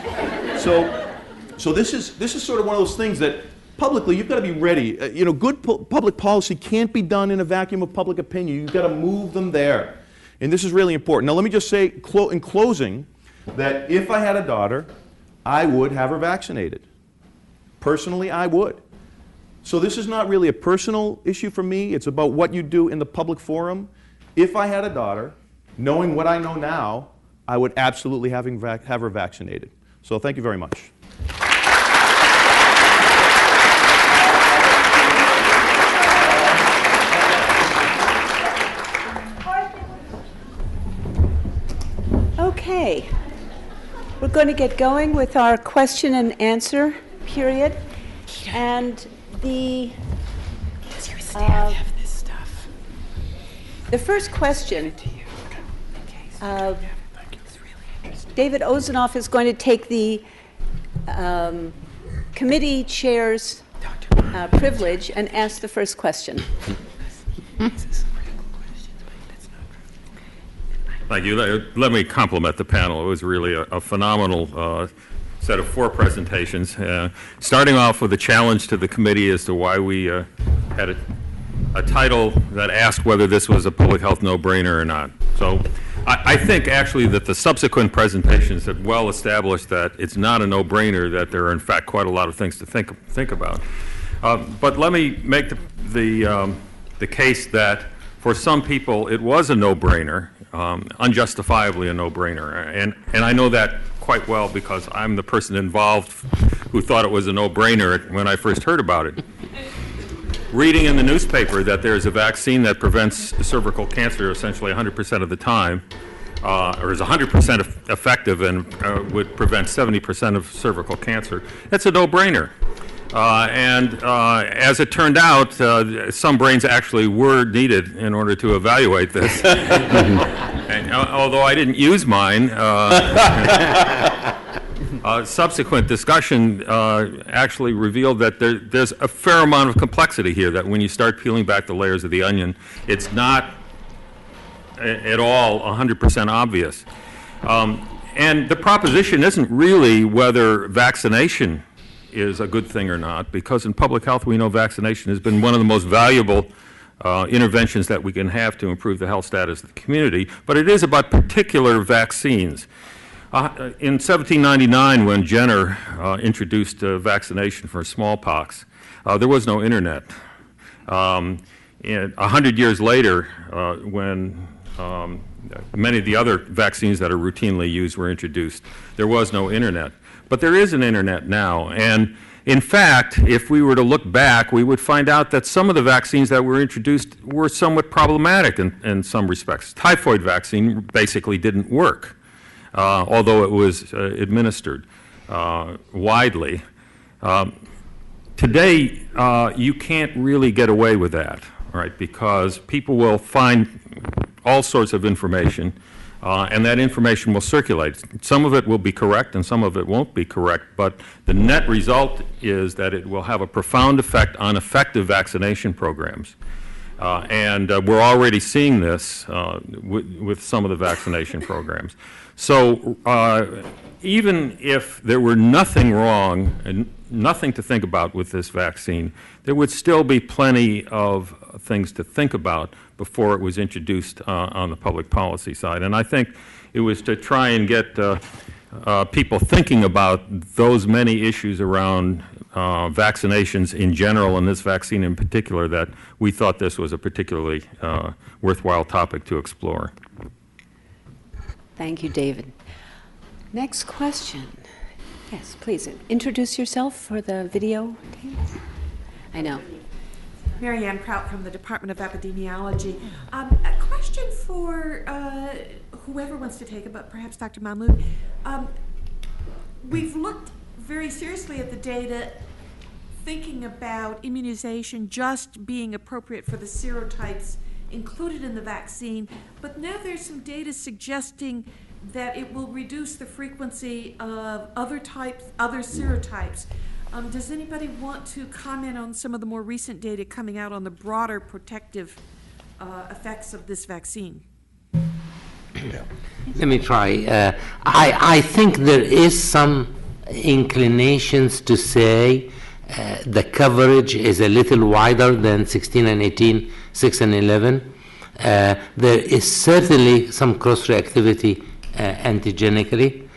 So this is sort of one of those things that publicly, you've got to be ready. You know, good public policy can't be done in a vacuum of public opinion. You've got to move them there. And this is really important. Now, let me just say in closing that if I had a daughter, I would have her vaccinated. Personally, I would. So this is not really a personal issue for me. It's about what you do in the public forum. If I had a daughter, knowing what I know now, I would absolutely have her vaccinated. So thank you very much. Okay, we're going to get going with our question and answer period. And the first question, David Ozanoff is going to take the committee chair's privilege and ask the first question. Thank you. Let me compliment the panel. It was really a phenomenal set of 4 presentations. Starting off with a challenge to the committee as to why we had a title that asked whether this was a public health no-brainer or not. So I think actually that the subsequent presentations have well established that it's not a no-brainer, that there are in fact quite a lot of things to think about. But let me make the case that for some people it was a no-brainer. Unjustifiably a no-brainer. And I know that quite well because I'm the person involved who thought it was a no-brainer when I first heard about it. Reading in the newspaper that there's a vaccine that prevents cervical cancer essentially 100% of the time, or is 100% effective and would prevent 70% of cervical cancer, that's a no-brainer. As it turned out, some brains actually were needed in order to evaluate this. And, although I didn't use mine, Subsequent discussion actually revealed that there's a fair amount of complexity here, that when you start peeling back the layers of the onion, it's not at all 100% obvious. And the proposition isn't really whether vaccination is a good thing or not, because in public health we know vaccination has been one of the most valuable interventions that we can have to improve the health status of the community, but it is about particular vaccines. In 1799, when Jenner introduced vaccination for smallpox, there was no internet. 100 years later, when many of the other vaccines that are routinely used were introduced, there was no internet. But there is an internet now, and in fact, if we were to look back, we would find out that some of the vaccines that were introduced were somewhat problematic in some respects. Typhoid vaccine basically didn't work, although it was administered widely. Today, you can't really get away with that, right? Because people will find all sorts of information, and that information will circulate. Some of it will be correct and some of it won't be correct, but the net result is that it will have a profound effect on effective vaccination programs. And we're already seeing this with some of the vaccination programs. So even if there were nothing wrong and nothing to think about with this vaccine, there would still be plenty of things to think about before it was introduced on the public policy side. And I think it was to try and get people thinking about those many issues around vaccinations in general and this vaccine in particular that we thought this was a particularly worthwhile topic to explore. Thank you, David. Next question. Yes, please introduce yourself for the video. I know. Mary Ann Prout from the Department of Epidemiology. A question for whoever wants to take it, but perhaps Dr. Mahmoud. We've looked very seriously at the data, thinking about immunization just being appropriate for the serotypes included in the vaccine, but now there's some data suggesting that it will reduce the frequency of other serotypes. Does anybody want to comment on some of the more recent data coming out on the broader protective effects of this vaccine? Let me try. I think there is some inclinations to say the coverage is a little wider than 16 and 18, 6 and 11. There is certainly some cross-reactivity antigenically,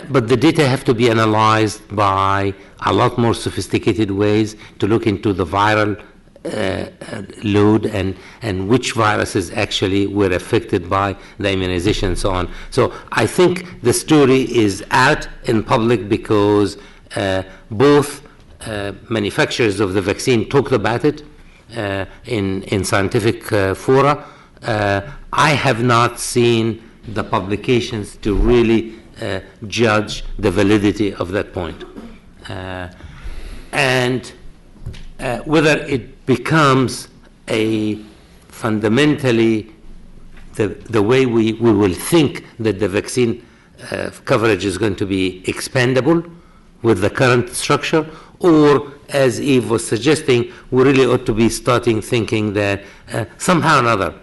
but the data have to be analyzed by a lot more sophisticated ways to look into the viral load and which viruses actually were affected by the immunization and so on. So I think the story is out in public because both manufacturers of the vaccine talked about it in scientific fora. I have not seen the publications to really judge the validity of that point. And whether it becomes a fundamentally the way we will think that the vaccine coverage is going to be expandable with the current structure, or as Yves was suggesting, we really ought to be starting thinking that somehow or another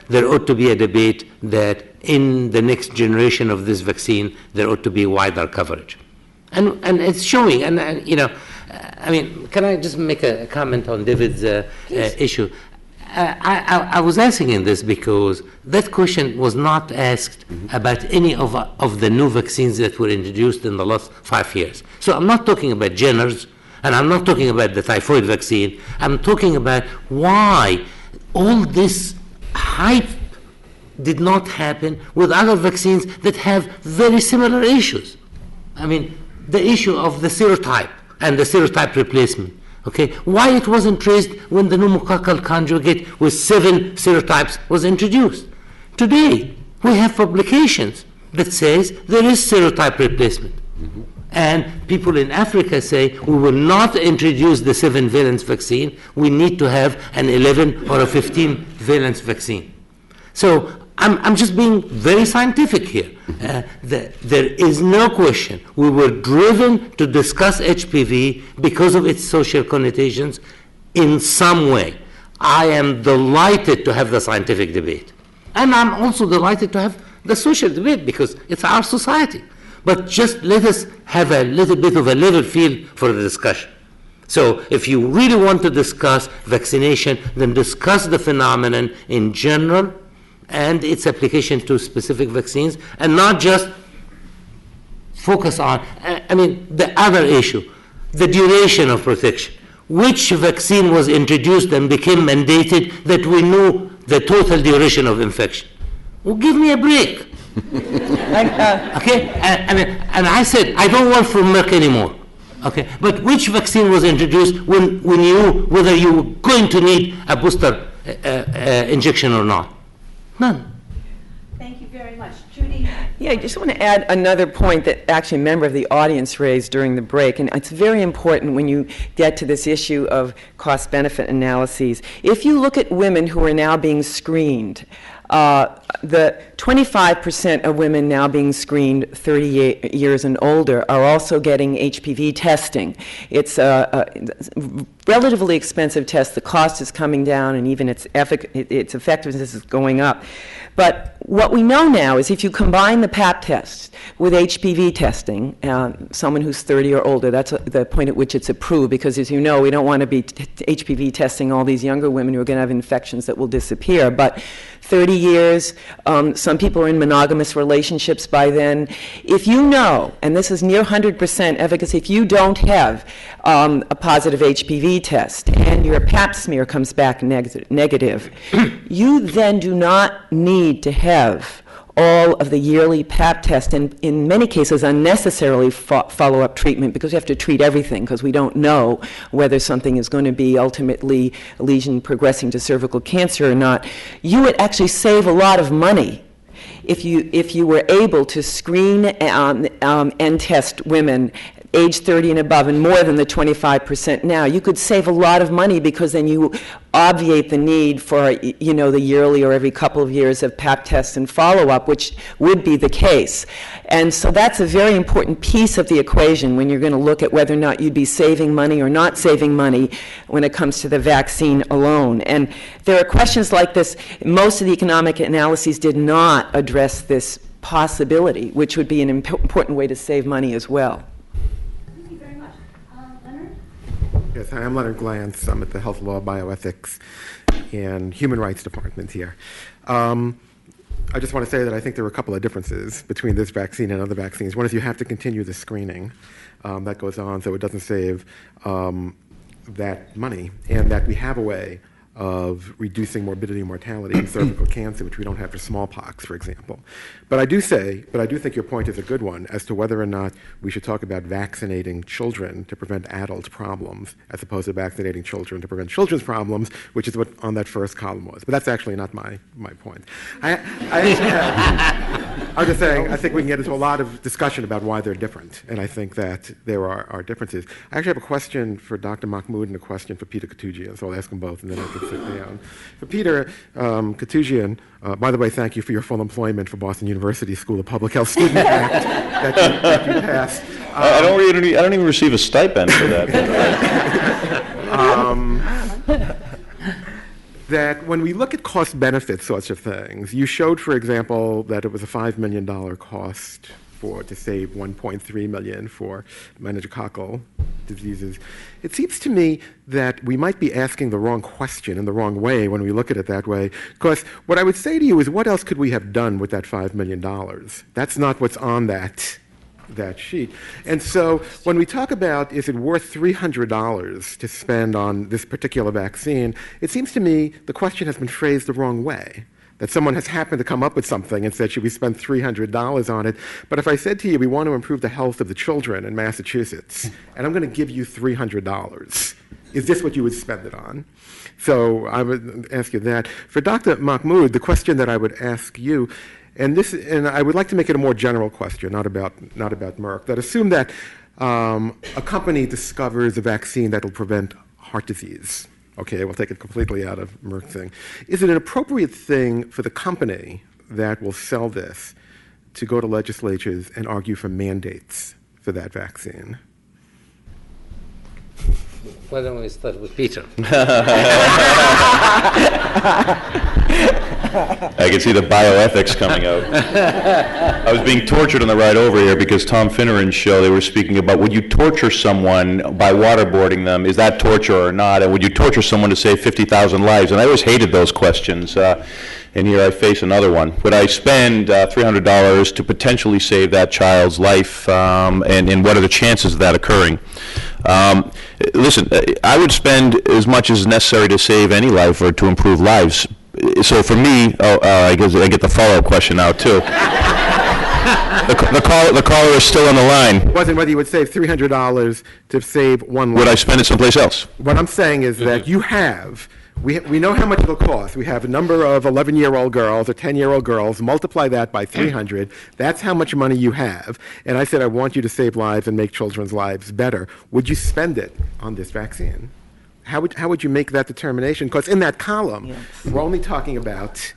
there ought to be a debate that in the next generation of this vaccine there ought to be wider coverage. And it's showing, and you know, I mean, can I just make a comment on David's issue? I was asking him this because that question was not asked about any of the new vaccines that were introduced in the last 5 years. So I'm not talking about Jenner's, and I'm not talking about the typhoid vaccine. I'm talking about why all this hype did not happen with other vaccines that have very similar issues. I mean, the issue of the serotype and the serotype replacement. Okay, why it wasn't raised when the pneumococcal conjugate with 7 serotypes was introduced? Today, we have publications that says there is serotype replacement. And people in Africa say we will not introduce the 7-valence vaccine. We need to have an 11 or a 15-valence vaccine. So I'm just being very scientific here. There is no question. We were driven to discuss HPV because of its social connotations in some way. I am delighted to have the scientific debate. And I'm also delighted to have the social debate because it's our society. But just let us have a little bit of a level field for the discussion. So if you really want to discuss vaccination, then discuss the phenomenon in general and its application to specific vaccines, and not just focus on, the other issue, the duration of protection. Which vaccine was introduced and became mandated that we knew the total duration of infection? Well, give me a break. Okay? And I said, I don't work for Merck anymore. Okay? But which vaccine was introduced when we knew whether you were going to need a booster injection or not? None. Thank you very much. Judy? Yeah, I just want to add another point that actually a member of the audience raised during the break, and it's very important when you get to this issue of cost-benefit analyses. If you look at women who are now being screened, the 25% of women now being screened 30 years and older are also getting HPV testing. It's a relatively expensive test. The cost is coming down, and even its effectiveness is going up. But what we know now is if you combine the PAP test with HPV testing, someone who's 30 or older, that's the point at which it's approved, because as you know, we don't want to be HPV testing all these younger women who are going to have infections that will disappear. But 30 years, some people are in monogamous relationships by then. If you know, and this is near 100% efficacy, if you don't have a positive HPV test and your pap smear comes back negative, you then do not need to have all of the yearly pap test, and in many cases unnecessarily follow-up treatment, because we have to treat everything because we don't know whether something is going to be ultimately a lesion progressing to cervical cancer or not. You would actually save a lot of money if you were able to screen and test women age 30 and above, and more than the 25% now. You could save a lot of money because then you obviate the need for, the yearly or every couple of years of pap tests and follow-up, which would be the case. And so that's a very important piece of the equation when you're going to look at whether or not you'd be saving money or not saving money when it comes to the vaccine alone. And there are questions like this. Most of the economic analyses did not address this possibility, which would be an important way to save money as well. Yes, hi, I'm Leonard Glantz. I'm at the Health Law, Bioethics, and Human Rights Department here. I just want to say that I think there are a couple of differences between this vaccine and other vaccines. One is you have to continue the screening that goes on, so it doesn't save that money, and that we have a way of reducing morbidity and mortality in cervical cancer, which we don't have for smallpox, for example. But I do think your point is a good one as to whether or not we should talk about vaccinating children to prevent adult problems as opposed to vaccinating children to prevent children's problems, which is what on that first column was. But that's actually not my point. I'm just saying, I think we can get into a lot of discussion about why they're different, and I think that there are differences. I actually have a question for Dr. Mahmoud and a question for Peter Koutoujian, so I'll ask them both, and then I can sit down. For Peter Koutoujian, by the way, thank you for your full employment for Boston University School of Public Health Student Act that you passed. I don't even receive a stipend for that. That when we look at cost-benefit sorts of things, you showed, for example, that it was a $5 million cost to save $1.3 million for meningococcal diseases. It seems to me that we might be asking the wrong question in the wrong way when we look at it that way, because what I would say to you is, what else could we have done with that $5 million? That's not what's on that sheet. And so when we talk about is it worth $300 to spend on this particular vaccine, it seems to me the question has been phrased the wrong way. That someone has happened to come up with something and said, should we spend $300 on it? But if I said to you, we want to improve the health of the children in Massachusetts, and I'm going to give you $300, is this what you would spend it on? So I would ask you that. For Dr. Mahmoud, the question that I would ask you, and I would like to make it a more general question, not about Merck, that assume that a company discovers a vaccine that will prevent heart disease. Okay, we'll take it completely out of Merck thing. Is it an appropriate thing for the company that will sell this to go to legislatures and argue for mandates for that vaccine? Why don't we start with Peter? I can see the bioethics coming out. I was being tortured on the ride over here because Tom Finneran's show, they were speaking about, would you torture someone by waterboarding them? Is that torture or not? And would you torture someone to save 50,000 lives? And I always hated those questions. And here I face another one. Would I spend $300 to potentially save that child's life, and what are the chances of that occurring? Listen, I would spend as much as necessary to save any life or to improve lives. So for me, I guess I get the follow-up question now too. The caller is still on the line. It wasn't whether you would save $300 to save one life. Would I spend it someplace else? What I'm saying is that you have, we know how much it'll cost. We have a number of 11-year-old girls or 10-year-old girls, multiply that by 300. That's how much money you have. And I said, I want you to save lives and make children's lives better. Would you spend it on this vaccine? How would you make that determination? Because in that column, we're only talking about,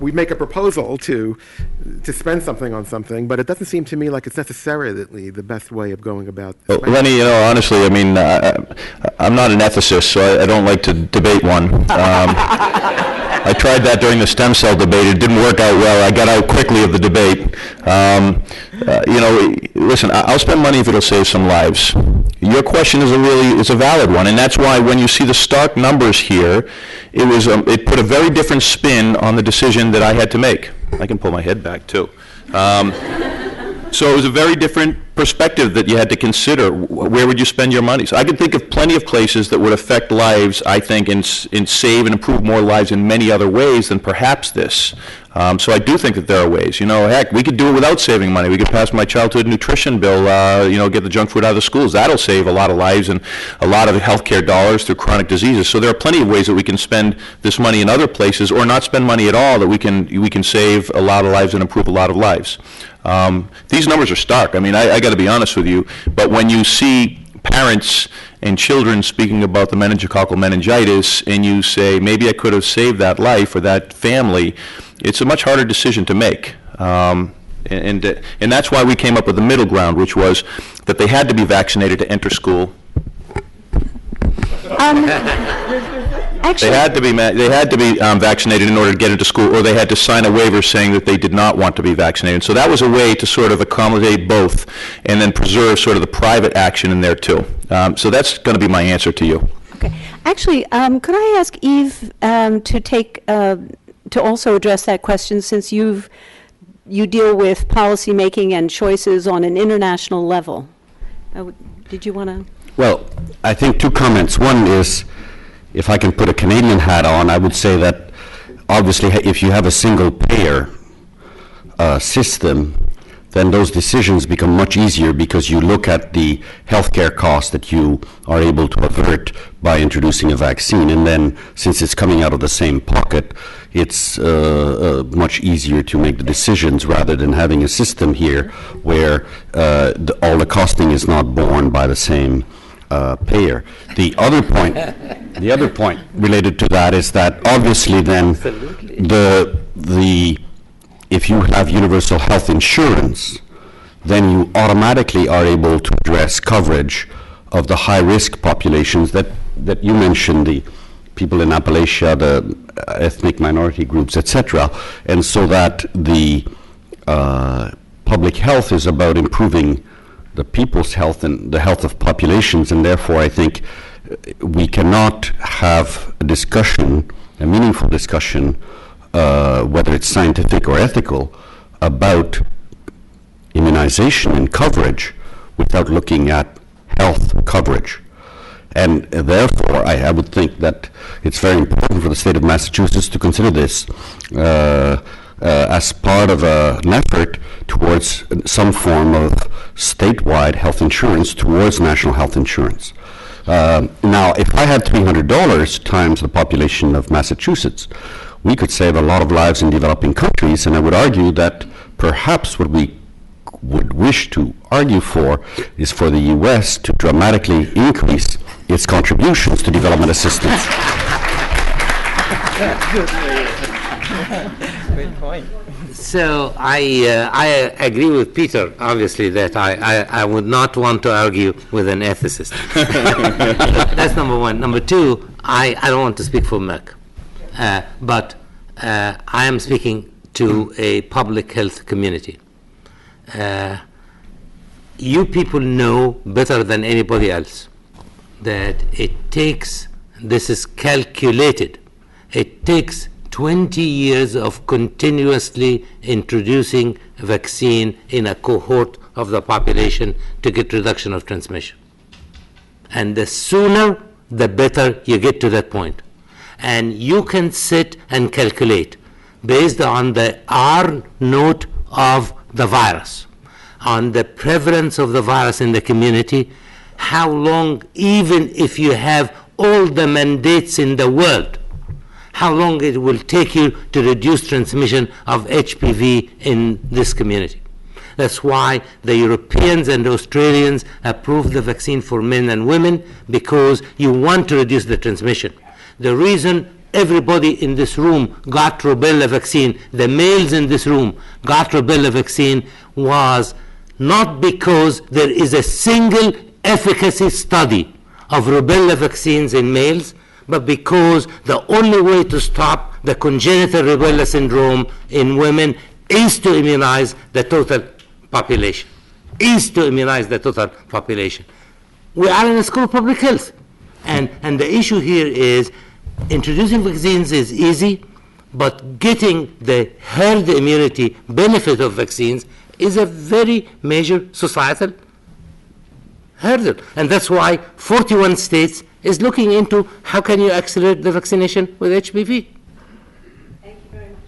we make a proposal to spend something on something, but it doesn't seem to me like it's necessarily the best way of going about this. Well, Lenny, honestly, I mean, I'm not an ethicist, so I don't like to debate one. I tried that during the stem cell debate. It didn't work out well. I got out quickly of the debate. Listen, I'll spend money if it'll save some lives. Your question is a valid one, and that's why when you see the stark numbers here, it put a very different spin on the decision that I had to make. I can pull my head back too. So it was a very different perspective that you had to consider. Where would you spend your money? So I could think of plenty of places that would affect lives, I think, and save and improve more lives in many other ways than perhaps this. So I do think that there are ways. Heck, we could do it without saving money. We could pass my childhood nutrition bill, get the junk food out of the schools. That'll save a lot of lives and a lot of healthcare dollars through chronic diseases. So there are plenty of ways that we can spend this money in other places or not spend money at all, that we can save a lot of lives and improve a lot of lives. These numbers are stark. I mean, I got to be honest with you, but when you see parents and children speaking about the meningococcal meningitis and you say, maybe I could have saved that life or that family, it's a much harder decision to make. And that's why we came up with the middle ground, which was that they had to be vaccinated to enter school. Actually, they had to be vaccinated in order to get into school, or they had to sign a waiver saying that they did not want to be vaccinated. So that was a way to sort of accommodate both and then preserve sort of the private action in there too. So that's going to be my answer to you. Okay. Actually, could I ask Yves to also address that question, since you deal with policy making and choices on an international level? Did you want to? Well, I think two comments. One is, if I can put a Canadian hat on, I would say that obviously if you have a single payer system, then those decisions become much easier because you look at the healthcare costs that you are able to avert by introducing a vaccine. And then, since it's coming out of the same pocket, it's much easier to make the decisions rather than having a system here where all the costing is not borne by the same payer. The other point related to that is that obviously then if you have universal health insurance, then you automatically are able to address coverage of the high-risk populations that you mentioned, the people in Appalachia, the ethnic minority groups, etc. And so that the public health is about improving the people's health and the health of populations, and therefore I think we cannot have a discussion, a meaningful discussion, whether it's scientific or ethical, about immunization and coverage without looking at health coverage. And therefore, I would think that it's very important for the state of Massachusetts to consider this as part of an effort towards some form of statewide health insurance towards national health insurance. Now, if I had $300 times the population of Massachusetts, we could save a lot of lives in developing countries, and I would argue that perhaps what we would wish to argue for is for the U.S. to dramatically increase its contributions to development assistance. Good point. So I agree with Peter, obviously, that I would not want to argue with an ethicist. That's number one. Number two, I don't want to speak for Merck, but I am speaking to a public health community. You people know better than anybody else that it takes, this is calculated, it takes 20 years of continuously introducing a vaccine in a cohort of the population to get reduction of transmission. And the sooner, the better you get to that point. And you can sit and calculate based on the R naught of the virus, on the prevalence of the virus in the community, how long, even if you have all the mandates in the world, how long it will take you to reduce transmission of HPV in this community. That's why the Europeans and Australians approved the vaccine for men and women, because you want to reduce the transmission. The reason everybody in this room got rubella vaccine, the males in this room got rubella vaccine, was not because there is a single efficacy study of rubella vaccines in males, but because the only way to stop the congenital rubella syndrome in women is to immunize the total population, We are in a school of public health. And the issue here is introducing vaccines is easy, but getting the herd immunity benefit of vaccines is a very major societal hurdle. And that's why 41 states is looking into how can you accelerate the vaccination with HPV. Thank you very much.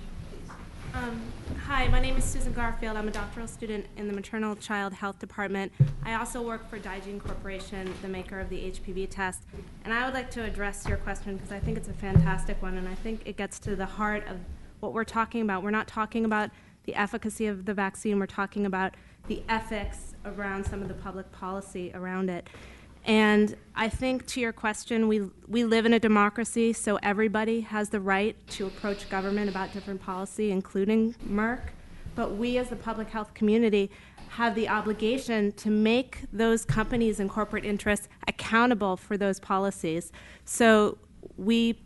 Hi, my name is Susan Garfield. I'm a doctoral student in the Maternal Child Health Department. I also work for Digene Corporation, the maker of the HPV test. And I would like to address your question because I think it's a fantastic one, and I think it gets to the heart of what we're talking about. We're not talking about the efficacy of the vaccine. We're talking about the ethics around some of the public policy around it. And I think to your question, we live in a democracy, so everybody has the right to approach government about different policy, including Merck. But we as the public health community have the obligation to make those companies and corporate interests accountable for those policies. So we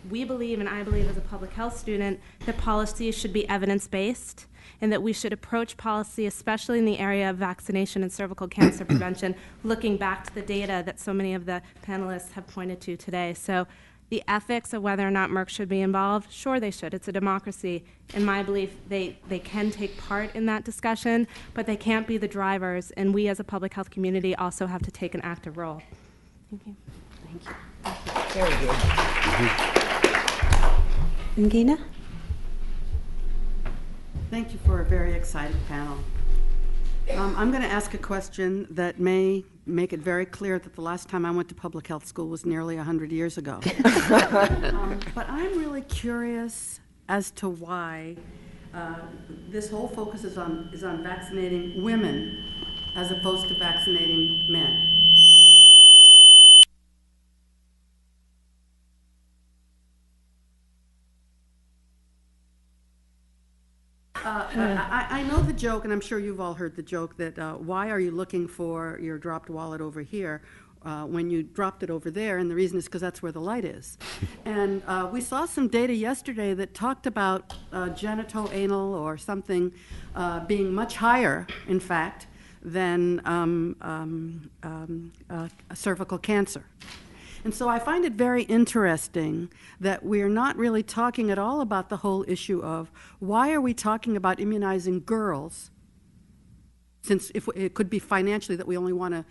believe, and I believe as a public health student, that policies should be evidence-based, and that we should approach policy, especially in the area of vaccination and cervical cancer prevention, looking back to the data that so many of the panelists have pointed to today. So the ethics of whether or not Merck should be involved, sure they should. It's a democracy. In my belief, they can take part in that discussion, but they can't be the drivers, and we as a public health community also have to take an active role. Thank you. Thank you. Very good. Ngina? Thank you for a very exciting panel. I'm going to ask a question that may make it very clear that the last time I went to public health school was nearly 100 years ago. But I'm really curious as to why this whole focus is on vaccinating women as opposed to vaccinating men. I know the joke, and I'm sure you've all heard the joke, that why are you looking for your dropped wallet over here when you dropped it over there? And the reason is because that's where the light is. And we saw some data yesterday that talked about genitoanal or something being much higher, in fact, than cervical cancer. And so I find it very interesting that we're not really talking at all about the whole issue of why are we talking about immunizing girls, since if it could be financially that we only want to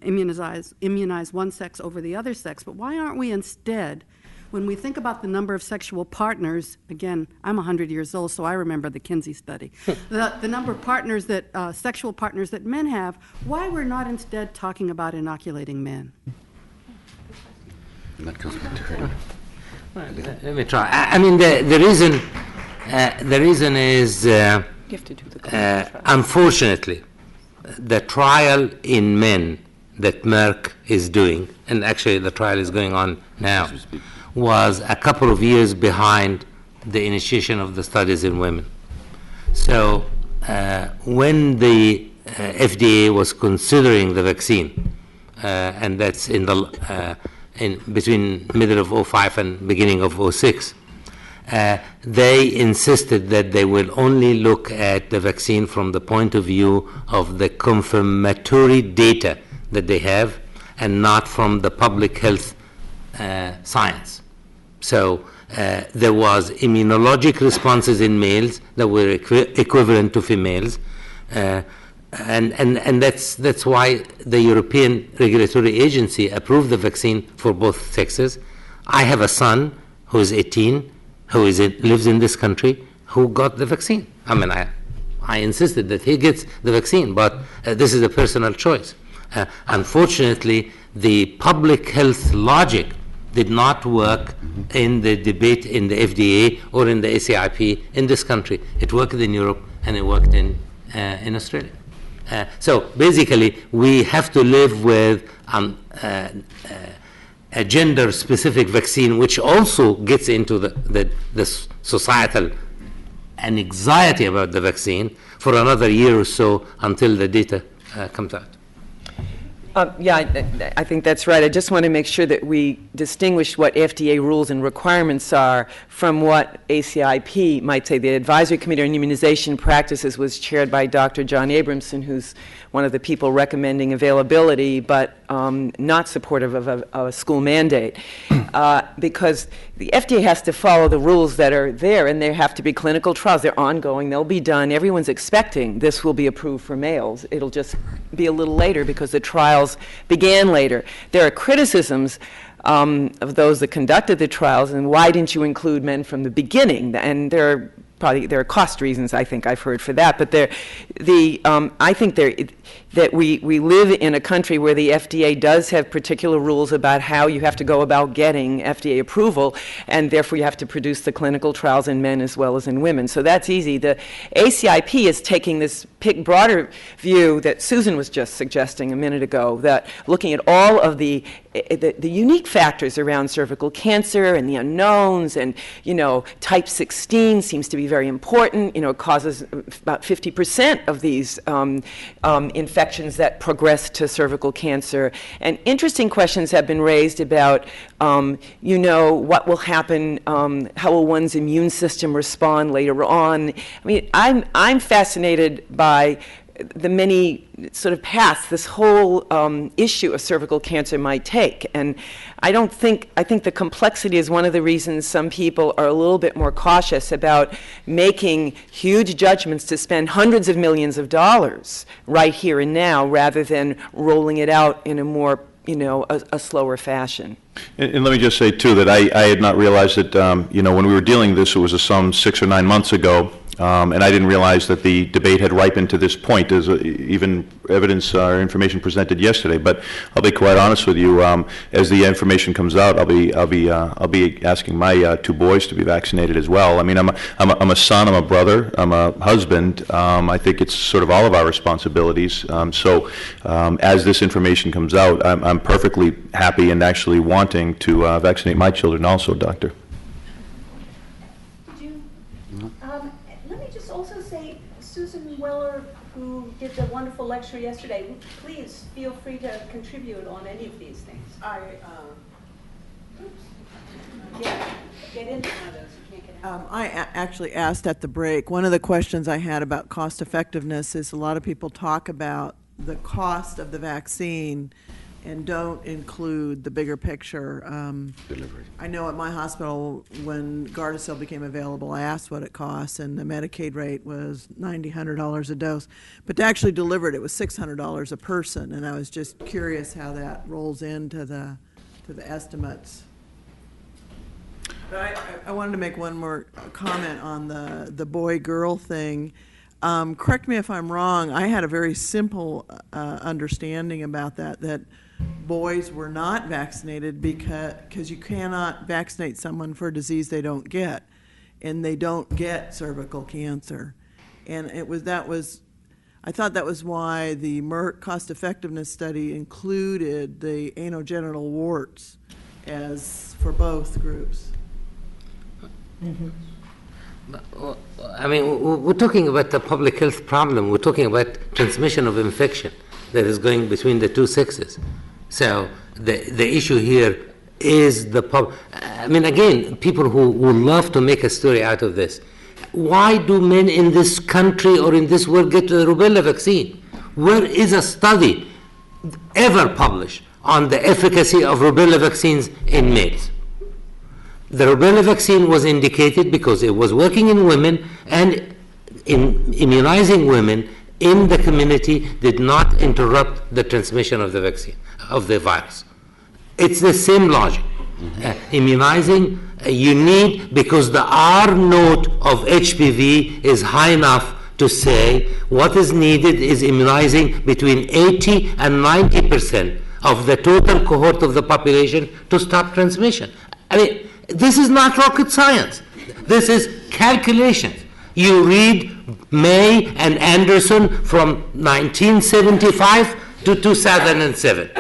immunize one sex over the other sex, but why aren't we instead, when we think about the number of sexual partners, again, I'm 100 years old, so I remember the Kinsey study, the number of partners that, sexual partners that men have, why we're not instead talking about inoculating men? That comes back to her. Let me try. I mean, the reason is, You have to do the unfortunately, the trial in men that Merck is doing, and actually the trial is going on now, was a couple of years behind the initiation of the studies in women. So when the FDA was considering the vaccine, and that's in the in between middle of 05 and beginning of 06, they insisted that they will only look at the vaccine from the point of view of the confirmatory data that they have, and not from the public health science. So there was immunologic responses in males that were equivalent to females, and that's why the European Regulatory Agency approved the vaccine for both sexes. I have a son who is 18, who lives in this country, who got the vaccine. I mean, I insisted that he gets the vaccine, but this is a personal choice. Unfortunately, the public health logic did not work in the debate in the FDA or in the ACIP in this country. It worked in Europe, and it worked in Australia. So basically, we have to live with a gender-specific vaccine, which also gets into the societal anxiety about the vaccine for another year or so until the data comes out. Yeah, I think that's right. I just want to make sure that we distinguish what FDA rules and requirements are from what ACIP might say. The Advisory Committee on Immunization Practices was chaired by Dr. John Abramson, who's one of the people recommending availability, but not supportive of a school mandate, because the FDA has to follow the rules that are there, and there have to be clinical trials. They're ongoing. They'll be done. Everyone's expecting this will be approved for males. It'll just be a little later because the trials began later. There are criticisms of those that conducted the trials, and why didn't you include men from the beginning? And there are cost reasons, I think I've heard for that, but I think that we live in a country where the FDA does have particular rules about how you have to go about getting FDA approval, and therefore you have to produce the clinical trials in men as well as in women. So that's easy. The ACIP is taking this broader view that Susan was just suggesting a minute ago, that looking at all of the unique factors around cervical cancer and the unknowns, and type 16 seems to be very important. It causes about 50% of these infections that progress to cervical cancer. And interesting questions have been raised about, what will happen, how will one's immune system respond later on. I mean, I'm fascinated by the many sort of paths this whole issue of cervical cancer might take. And I think the complexity is one of the reasons some people are a little bit more cautious about making huge judgments to spend hundreds of millions of dollars right here and now, rather than rolling it out in a more, a slower fashion. And let me just say, too, that I had not realized that, when we were dealing this, it was some 6 or 9 months ago, and I didn't realize that the debate had ripened to this point. There's even evidence or information presented yesterday. But I'll be quite honest with you. As the information comes out, I'll be asking my 2 boys to be vaccinated as well. I mean, I'm a son, I'm a brother, I'm a husband. I think it's sort of all of our responsibilities. So as this information comes out, I'm perfectly happy and actually wanting to vaccinate my children also, Doctor. Let me just also say, Susan Weller, who did the wonderful lecture yesterday, please feel free to contribute on any of these things. Get into one of those. You can't get out. I actually asked at the break, one of the questions I had about cost effectiveness is a lot of people talk about the cost of the vaccine and don't include the bigger picture. Delivery. I know at my hospital, when Gardasil became available, I asked what it costs, and the Medicaid rate was $90, $100 a dose. But to actually deliver it, it was $600 a person, and I was just curious how that rolls into the estimates. But I wanted to make one more comment on the boy-girl thing. Correct me if I'm wrong, I had a very simple understanding about that boys were not vaccinated because you cannot vaccinate someone for a disease they don't get, and they don't get cervical cancer. And I thought that was why the Merck cost effectiveness study included the anogenital warts as for both groups. Mm-hmm. I mean, we're talking about a public health problem. We're talking about transmission of infection that is going between the two sexes. So the issue here is the I mean, again, people who love to make a story out of this. Why do men in this country or in this world get the rubella vaccine? Where is a study ever published on the efficacy of rubella vaccines in males? The rubella vaccine was indicated because it was working in women, and in immunizing women in the community did not interrupt the transmission of the vaccine, of the virus. It's the same logic. Immunizing, you need, because the R note of HPV is high enough to say what is needed is immunizing between 80 and 90% of the total cohort of the population to stop transmission. I mean, this is not rocket science. This is calculations. You read May and Anderson from 1975 to 2007.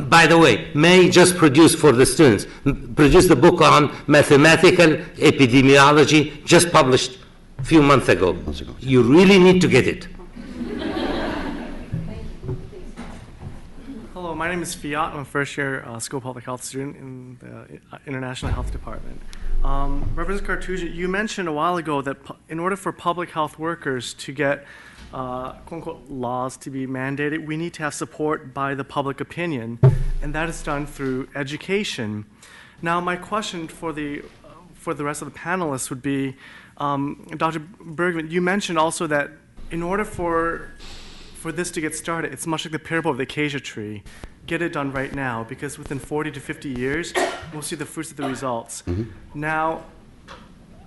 By the way, May just produced for the students, produced a book on mathematical epidemiology, just published a few months ago. You really need to get it. Hello, my name is Fiat. I'm a first-year school public health student in the International Health Department. Representative Koutoujian, you mentioned a while ago that in order for public health workers to get quote-unquote laws to be mandated, we need to have support by the public opinion, and that is done through education. Now, my question for the rest of the panelists would be, Dr. Bergevin, you mentioned also that in order for this to get started, it's much like the parable of the Acacia Tree. Get it done right now, because within 40 to 50 years, we'll see the fruits of the results. Now,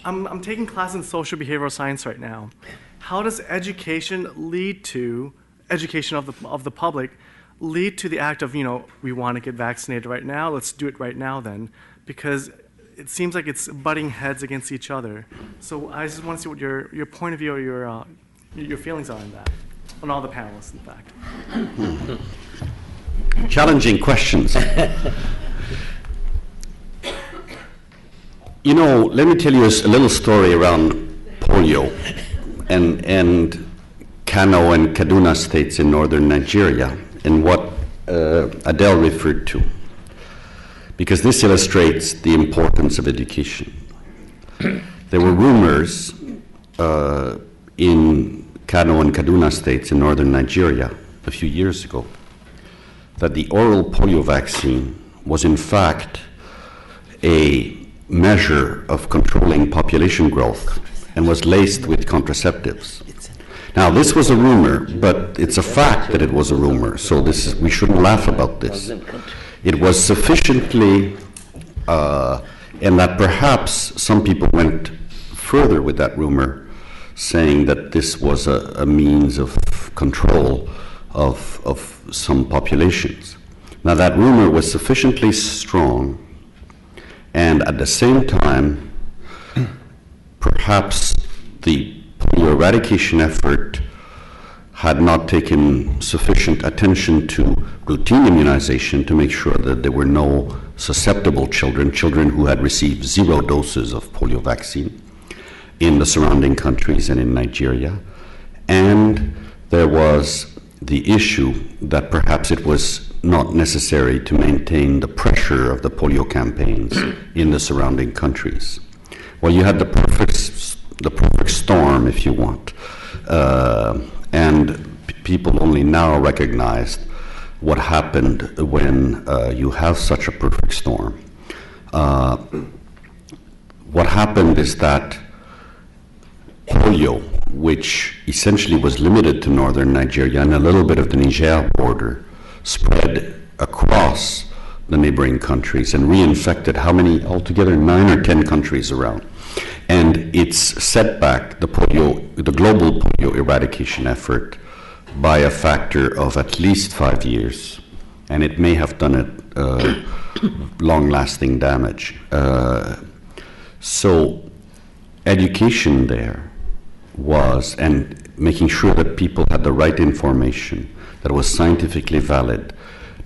I'm taking class in social behavioral science right now. How does education lead to, education of the public, lead to the act of, we want to get vaccinated right now, let's do it right now then, because it seems like it's butting heads against each other. So I just want to see what your point of view or your feelings are on that, on all the panelists, in fact. Challenging questions. Let me tell you a little story around polio and Kano and Kaduna states in northern Nigeria, and what Adel referred to, because this illustrates the importance of education. There were rumors in Kano and Kaduna states in northern Nigeria a few years ago that the oral polio vaccine was in fact a measure of controlling population growth and was laced with contraceptives. Now, this was a rumor, but it's a fact that it was a rumor, so we shouldn't laugh about this. It was sufficiently, and that perhaps some people went further with that rumor, saying that this was a means of control of some populations. Now, that rumor was sufficiently strong, and at the same time, perhaps the polio eradication effort had not taken sufficient attention to routine immunization to make sure that there were no susceptible children who had received 0 doses of polio vaccine in the surrounding countries and in Nigeria. And there was the issue that perhaps it was not necessary to maintain the pressure of the polio campaigns in the surrounding countries. Well, you had the perfect storm, if you want, and people only now recognized what happened when you have such a perfect storm. What happened is that polio, which essentially was limited to northern Nigeria and a little bit of the Niger border, spread across the neighboring countries and reinfected how many altogether? 9 or 10 countries around. And it's set back the global polio eradication effort by a factor of at least 5 years, and it may have done it long-lasting damage. So education there was, and making sure that people had the right information that was scientifically valid,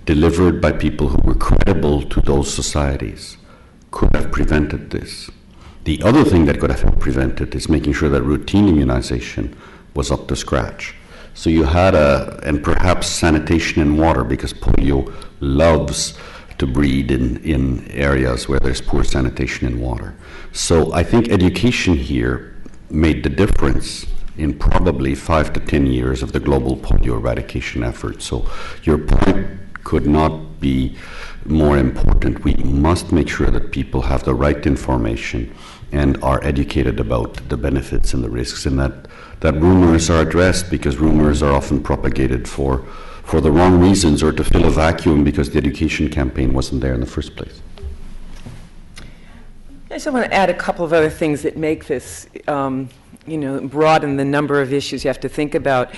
delivered by people who were credible to those societies, could have prevented this. The other thing that could have helped prevent it is making sure that routine immunization was up to scratch. So you had and perhaps sanitation and water, because polio loves to breed in areas where there's poor sanitation and water. So I think education here made the difference in probably 5 to 10 years of the global polio eradication effort. So your point could not be more important. We must make sure that people have the right information and are educated about the benefits and the risks, and that rumors are addressed, because rumors are often propagated for the wrong reasons, or to fill a vacuum because the education campaign wasn't there in the first place. I just want to add a couple of other things that make this, broaden the number of issues you have to think about.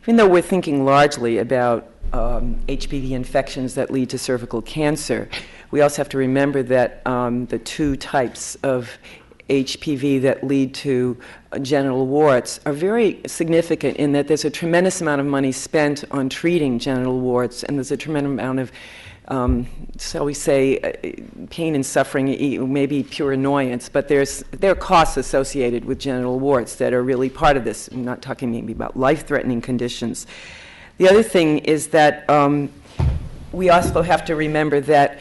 Even though we're thinking largely about HPV infections that lead to cervical cancer, we also have to remember that the two types of HPV that lead to genital warts are very significant in that there's a tremendous amount of money spent on treating genital warts, and there's a tremendous amount of shall we say, pain and suffering, maybe pure annoyance, but there are costs associated with genital warts that are really part of this. I'm not talking maybe about life-threatening conditions. The other thing is that we also have to remember that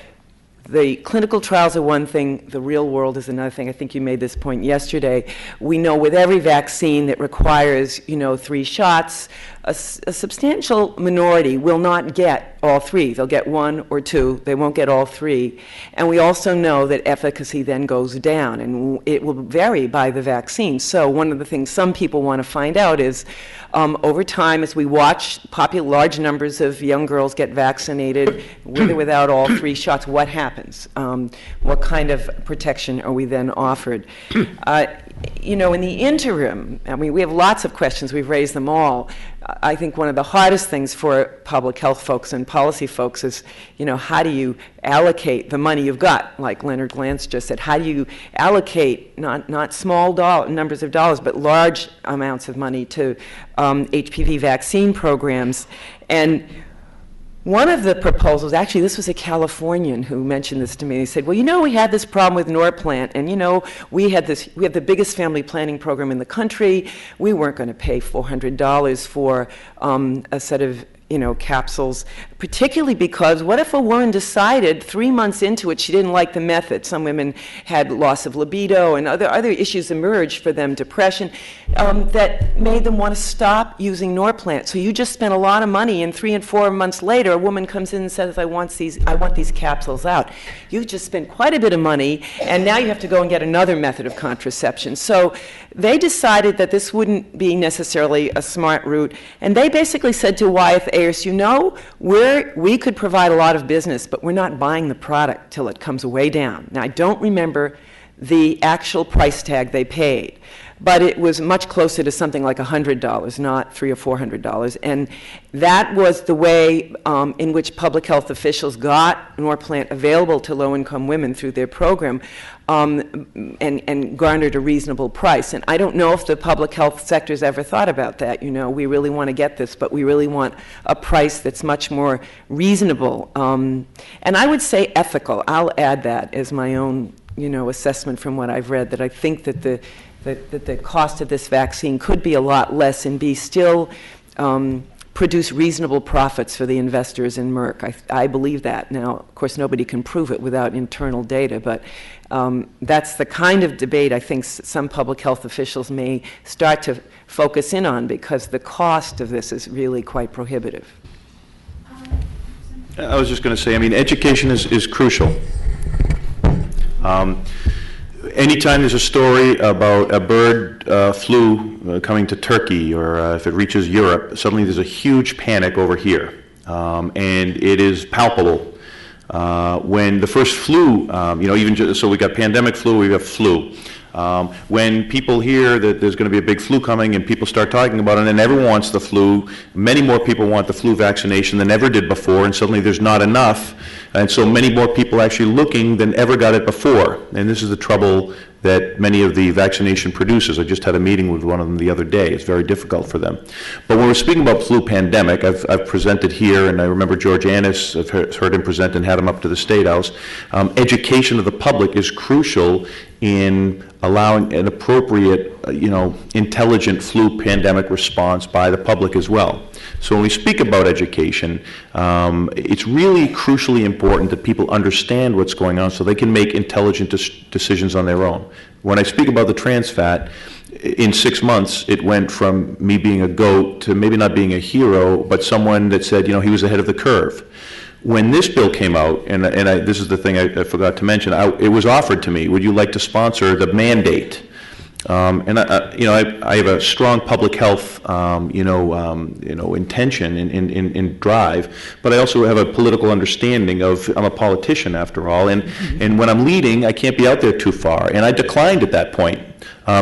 the clinical trials are one thing, the real world is another thing. I think you made this point yesterday. We know with every vaccine that requires, 3 shots, a substantial minority will not get all 3. They'll get 1 or 2. They won't get all 3. And we also know that efficacy then goes down, and it will vary by the vaccine. So one of the things some people want to find out is, over time, as we watch large numbers of young girls get vaccinated, with or without all 3 shots, what happens? What kind of protection are we then offered? In the interim, I mean, we have lots of questions. We've raised them all. I think one of the hardest things for public health folks and policy folks is, how do you allocate the money you've got? Like Leonard Glantz just said, how do you allocate not small numbers of dollars, but large amounts of money to HPV vaccine programs? And one of the proposals, actually this was a Californian who mentioned this to me. He said, well, we had this problem with Norplant, and we have the biggest family planning program in the country. We weren't going to pay $400 for a set of capsules, particularly because what if a woman decided 3 months into it she didn't like the method? Some women had loss of libido and other issues emerged for them, depression, that made them want to stop using Norplant. So you just spent a lot of money, and 3 and 4 months later a woman comes in and says, I want these capsules out. You just spent quite a bit of money, and now you have to go and get another method of contraception. So they decided that this wouldn't be necessarily a smart route, and they basically said to Wyeth Ayers, we could provide a lot of business, but we're not buying the product till it comes way down. Now, I don't remember the actual price tag they paid, but it was much closer to something like $100, not $300 or $400. And that was the way in which public health officials got Norplant available to low-income women through their program, and garnered a reasonable price. And I don't know if the public health sector's ever thought about that. We really want to get this, but we really want a price that's much more reasonable. And I would say ethical. I'll add that as my own, assessment from what I've read, that I think that the cost of this vaccine could be a lot less and be still produce reasonable profits for the investors in Merck. I believe that. Now, of course, nobody can prove it without internal data, but that's the kind of debate I think some public health officials may start to focus in on, because the cost of this is really quite prohibitive. I was just going to say, education is crucial. Anytime there's a story about a bird flu coming to Turkey, or if it reaches Europe, suddenly there's a huge panic over here. And it is palpable. When the first flu, so we got pandemic flu, we got flu. When people hear that there's going to be a big flu coming and people start talking about it, and everyone wants the flu, many more people want the flu vaccination than ever did before, and suddenly there's not enough. And so many more people actually looking than ever got it before. And this is the trouble that many of the vaccination producers, I just had a meeting with one of them the other day, it's very difficult for them. But when we're speaking about flu pandemic, I've presented here, and I remember George Annis, I've heard him present and had him up to the State House. Education of the public is crucial in allowing an appropriate, intelligent flu pandemic response by the public as well. So when we speak about education, it's really crucially important that people understand what's going on so they can make intelligent decisions on their own. When I speak about the trans fat, in 6 months, it went from me being a goat to maybe not being a hero, but someone that said, he was ahead of the curve. When this bill came out, and this is the thing I forgot to mention, it was offered to me, would you like to sponsor the mandate? And I have a strong public health, intention and drive, but I also have a political understanding of, I'm a politician after all, and when I'm leading, I can't be out there too far, and I declined at that point.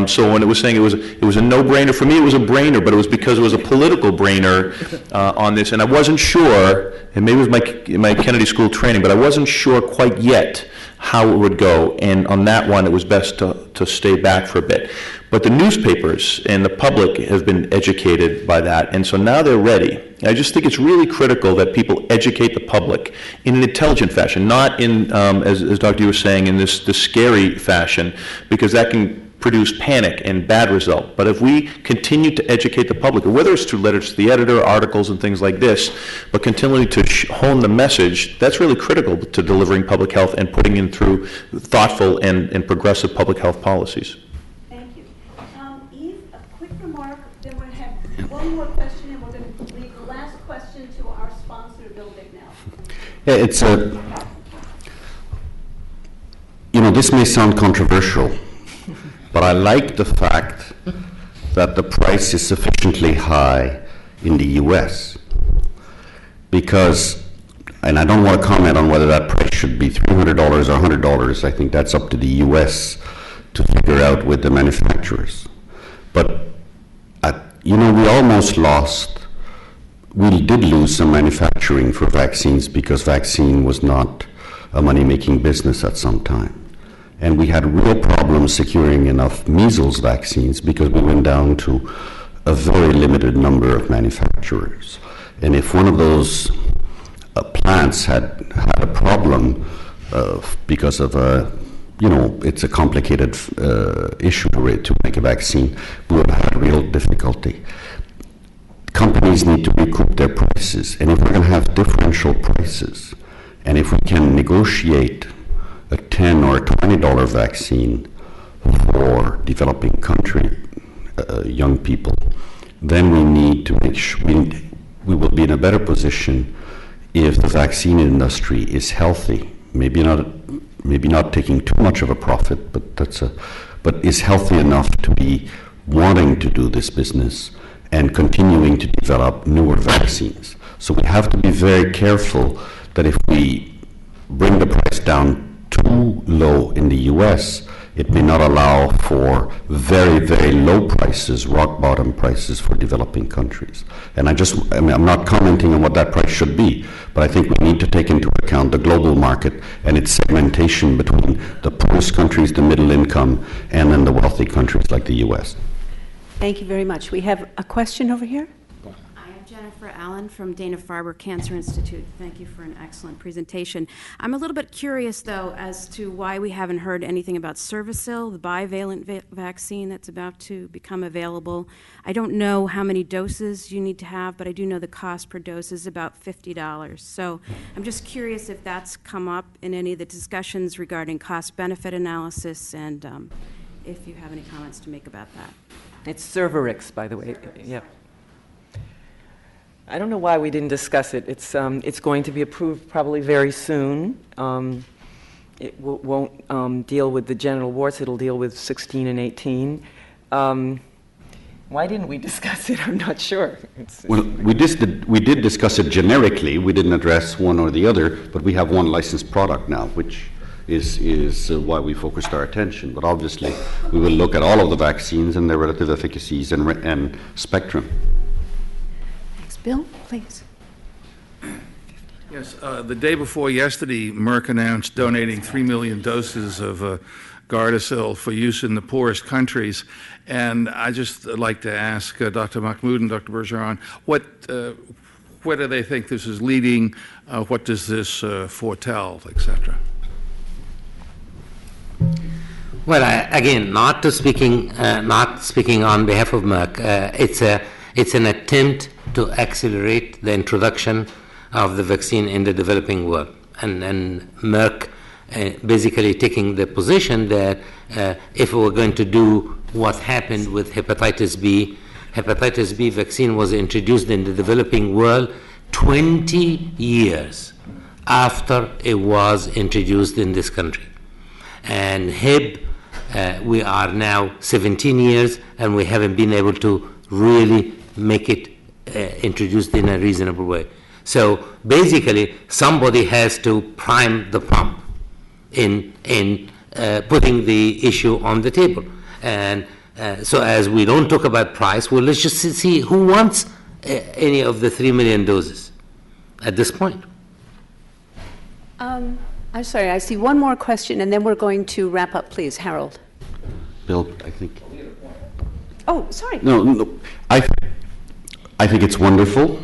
So when it was saying it was a no-brainer, for me it was a brainer, but it was because it was a political brainer on this, and I wasn't sure, and maybe it was my Kennedy School training, but I wasn't sure quite yet how it would go, and on that one it was best to stay back for a bit. But the newspapers and the public have been educated by that, and so now they're ready. I just think it's really critical that people educate the public in an intelligent fashion, not in, as Dr. Yu was saying, in this scary fashion, because that can produce panic and bad result. But if we continue to educate the public, whether it's through letters to the editor, articles and things like this, but continuing to hone the message, that's really critical to delivering public health and putting in through thoughtful and progressive public health policies. Thank you. Yves, a quick remark, then we'll have one more question, and we're going to leave the last question to our sponsor, Bill Bicknell. Yeah, it's this may sound controversial, but I like the fact that the price is sufficiently high in the U.S. because, and I don't want to comment on whether that price should be $300 or $100. I think that's up to the U.S. to figure out with the manufacturers. But, we almost we did lose some manufacturing for vaccines because vaccine was not a money-making business at some time. And we had real problems securing enough measles vaccines because we went down to a very limited number of manufacturers. And if one of those plants had a problem because of it's a complicated issue to make a vaccine, we would have had real difficulty. Companies need to recoup their prices. And if we're going to have differential prices, and if we can negotiate a $10 or $20 vaccine for developing country young people, then we need to make sure we will be in a better position if the vaccine industry is healthy. Maybe not taking too much of a profit, but is healthy enough to be wanting to do this business and continuing to develop newer vaccines. So we have to be very careful that if we bring the price down too low in the U.S., it may not allow for very, very low prices, rock bottom prices for developing countries. And I'm not commenting on what that price should be, but I think we need to take into account the global market and its segmentation between the poorest countries, the middle income, and then the wealthy countries like the U.S. Thank you very much. We have a question over here. Jennifer Allen from Dana-Farber Cancer Institute. Thank you for an excellent presentation. I'm a little bit curious, though, as to why we haven't heard anything about Cervical, the bivalent vaccine that's about to become available. I don't know how many doses you need to have, but I do know the cost per dose is about $50. So I'm just curious if that's come up in any of the discussions regarding cost-benefit analysis, and if you have any comments to make about that. It's Cervarix, by the way. Yeah. I don't know why we didn't discuss it. It's going to be approved probably very soon. It won't deal with the genital warts. It'll deal with 16 and 18. Why didn't we discuss it? I'm not sure. Well, we did discuss it generically. We didn't address one or the other, but we have one licensed product now, which is why we focused our attention. But obviously, we will look at all of the vaccines and their relative efficacies and spectrum. Bill, please. Yes, the day before yesterday, Merck announced donating 3 million doses of Gardasil for use in the poorest countries. And I just like to ask Dr. Mahmoud and Dr. Bergevin, where do they think this is leading? What does this foretell, et cetera? Well, again, not speaking on behalf of Merck. It's an attempt to accelerate the introduction of the vaccine in the developing world, and Merck basically taking the position that if we were going to do what happened with hepatitis B vaccine was introduced in the developing world 20 years after it was introduced in this country. And Hib, we are now 17 years, and we haven't been able to really make it introduced in a reasonable way. So basically, somebody has to prime the pump in putting the issue on the table. And so as we don't talk about price, well, let's just see who wants any of the 3 million doses at this point. I'm sorry, I see one more question, and then we're going to wrap up, please. Harold. Bill, I think. Oh, sorry. No, I think it's wonderful.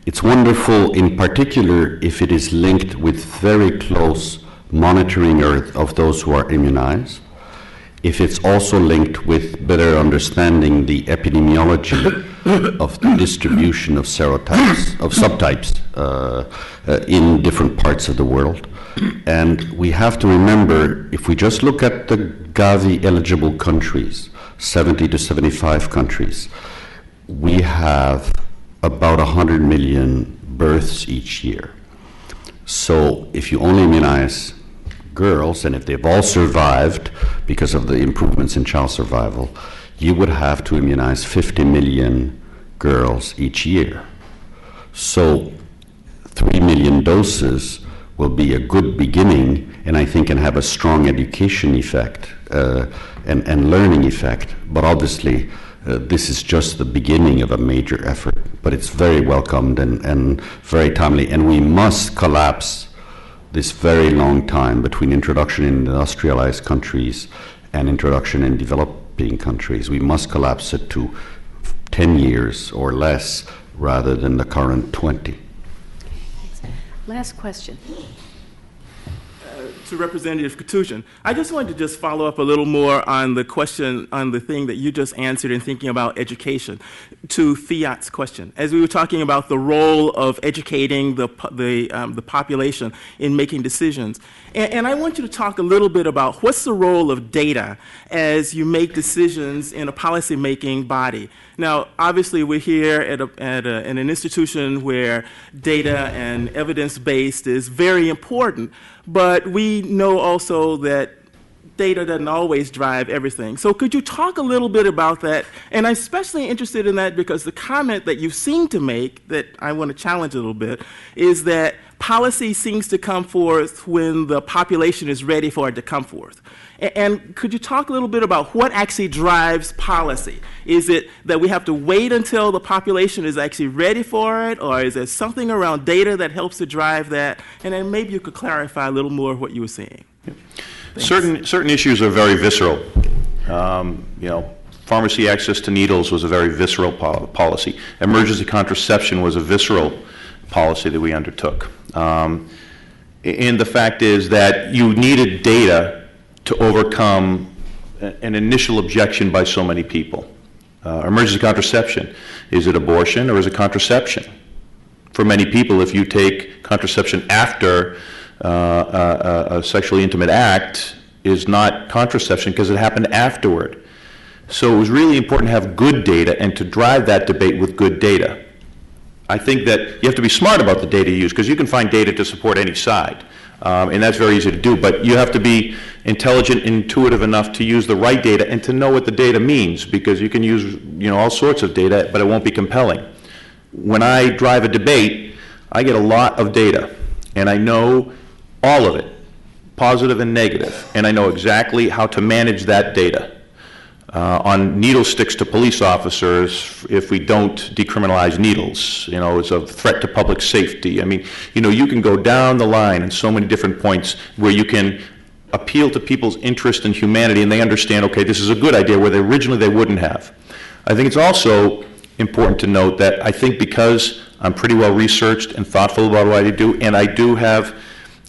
It's wonderful in particular if it is linked with very close monitoring of those who are immunized. If it's also linked with better understanding the epidemiology of the distribution of serotypes, of subtypes in different parts of the world. And we have to remember, if we just look at the Gavi-eligible countries, 70 to 75 countries, we have about 100 million births each year. So if you only immunize girls, and if they've all survived because of the improvements in child survival, you would have to immunize 50 million girls each year. So 3 million doses will be a good beginning, and I think can have a strong education effect and learning effect. But obviously, this is just the beginning of a major effort, but it's very welcomed and very timely, and we must collapse this very long time between introduction in industrialized countries and introduction in developing countries. We must collapse it to 10 years or less rather than the current 20. Last question. To Representative Koutoujian, I just wanted to just follow up a little more on the question, on the thing that you just answered in thinking about education, to Fiat's question. As we were talking about the role of educating the population in making decisions, and I want you to talk a little bit about what's the role of data as you make decisions in a policy-making body. Now, obviously, we're here at an institution where data and evidence-based is very important, but we know also that data doesn't always drive everything. So could you talk a little bit about that? And I'm especially interested in that because the comment that you seem to make, that I want to challenge a little bit, is that policy seems to come forth when the population is ready for it to come forth. And could you talk a little bit about what actually drives policy? Is it that we have to wait until the population is actually ready for it, or is there something around data that helps to drive that? And then maybe you could clarify a little more what you were saying. Yeah. Certain issues are very visceral. Pharmacy access to needles was a very visceral policy. Emergency contraception was a visceral policy that we undertook. And the fact is that you needed data to overcome an initial objection by so many people. Emergency contraception, is it abortion or is it contraception? For many people, if you take contraception after a sexually intimate act, is not contraception because it happened afterward. So it was really important to have good data and to drive that debate with good data. I think that you have to be smart about the data you use, because you can find data to support any side. And that's very easy to do, but you have to be intelligent, intuitive enough to use the right data and to know what the data means, because you can use all sorts of data, but it won't be compelling. When I drive a debate, I get a lot of data, and I know all of it, positive and negative, and I know exactly how to manage that data. on needle sticks to police officers if we don't decriminalize needles. You know, it's a threat to public safety. I mean, you know, you can go down the line in so many different points where you can appeal to people's interest in humanity and they understand, okay, this is a good idea where originally they wouldn't have. I think it's also important to note that I think because I'm pretty well researched and thoughtful about what I do, and I do have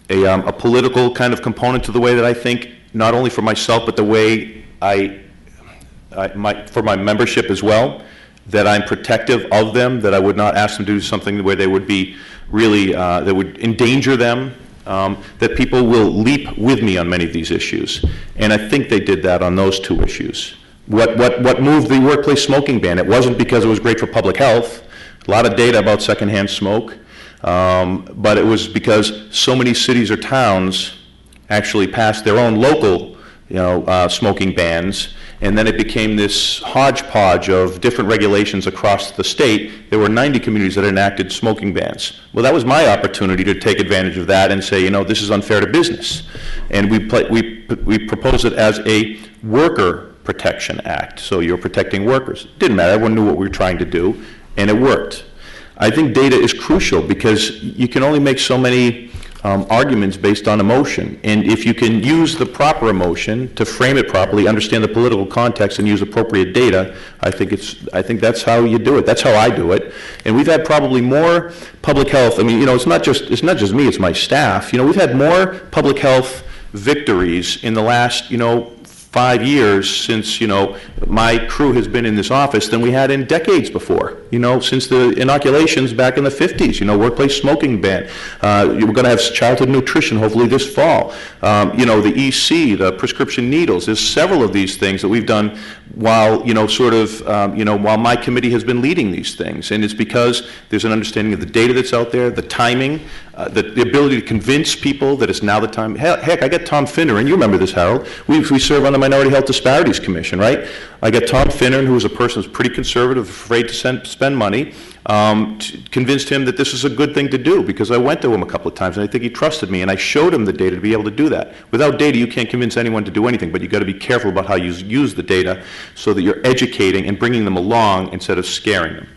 a political kind of component to the way that I think, not only for myself, but the way for my membership as well, that I'm protective of them, that I would not ask them to do something where they would be really, that would endanger them, that people will leap with me on many of these issues. And I think they did that on those two issues. What moved the workplace smoking ban? It wasn't because it was great for public health, a lot of data about secondhand smoke, but it was because so many cities or towns actually passed their own local, smoking bans, and then it became this hodgepodge of different regulations across the state. There were 90 communities that enacted smoking bans. Well, that was my opportunity to take advantage of that and say, this is unfair to business. And we proposed it as a worker protection act. So you're protecting workers. Didn't matter, everyone knew what we were trying to do, and it worked. I think data is crucial because you can only make so many arguments based on emotion. And if you can use the proper emotion to frame it properly, understand the political context, and use appropriate data, I think that's how you do it. That's how I do it. And we've had probably more public health. I mean, it's not just me, it's my staff. We've had more public health victories in the last, 5 years since, my crew has been in this office than we had in decades before, since the inoculations back in the 50s, workplace smoking ban. We're going to have childhood nutrition hopefully this fall. The EC, the prescription needles, there's several of these things that we've done while, while my committee has been leading these things. And it's because there's an understanding of the data that's out there, the timing, the ability to convince people that it's now the time. Heck, I got Tom Finner, and you remember this, Harold. We serve on the Minority Health Disparities Commission, right? I got Tom Finner, who was a person who's pretty conservative, afraid to spend money, convinced him that this is a good thing to do because I went to him a couple of times, and I think he trusted me, and I showed him the data to be able to do that. Without data, you can't convince anyone to do anything, but you've got to be careful about how you use the data so that you're educating and bringing them along instead of scaring them.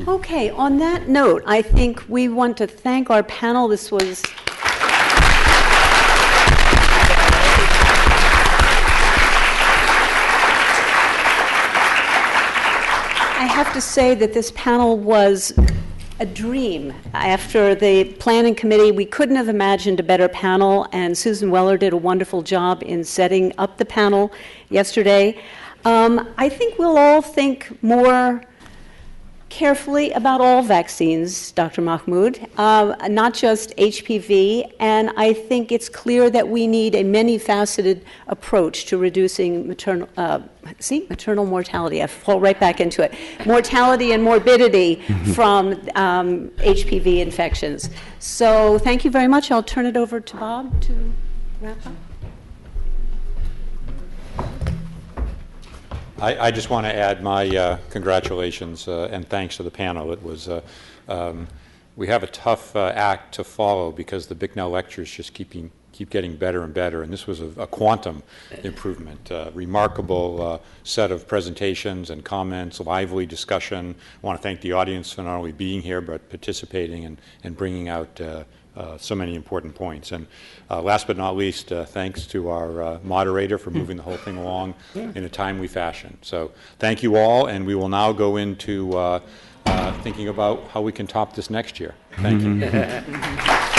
Okay, on that note, I think we want to thank our panel. This was I have to say that this panel was a dream. After the planning committee, we couldn't have imagined a better panel, and Susan Weller did a wonderful job in setting up the panel yesterday. I think we'll all think more carefully about all vaccines, Dr. Mahmoud, not just HPV, and I think it's clear that we need a many-faceted approach to reducing maternal mortality. I fall right back into it. Mortality and morbidity from HPV infections. So thank you very much. I'll turn it over to Bob to wrap up. I just want to add my congratulations and thanks to the panel. It was we have a tough act to follow because the Bicknell lectures just keep getting better and better, and this was a quantum improvement. Remarkable set of presentations and comments, lively discussion. I want to thank the audience for not only being here but participating and bringing out so many important points. And last but not least, thanks to our moderator for moving the whole thing along in a timely fashion. So thank you all, and we will now go into thinking about how we can top this next year. Thank you.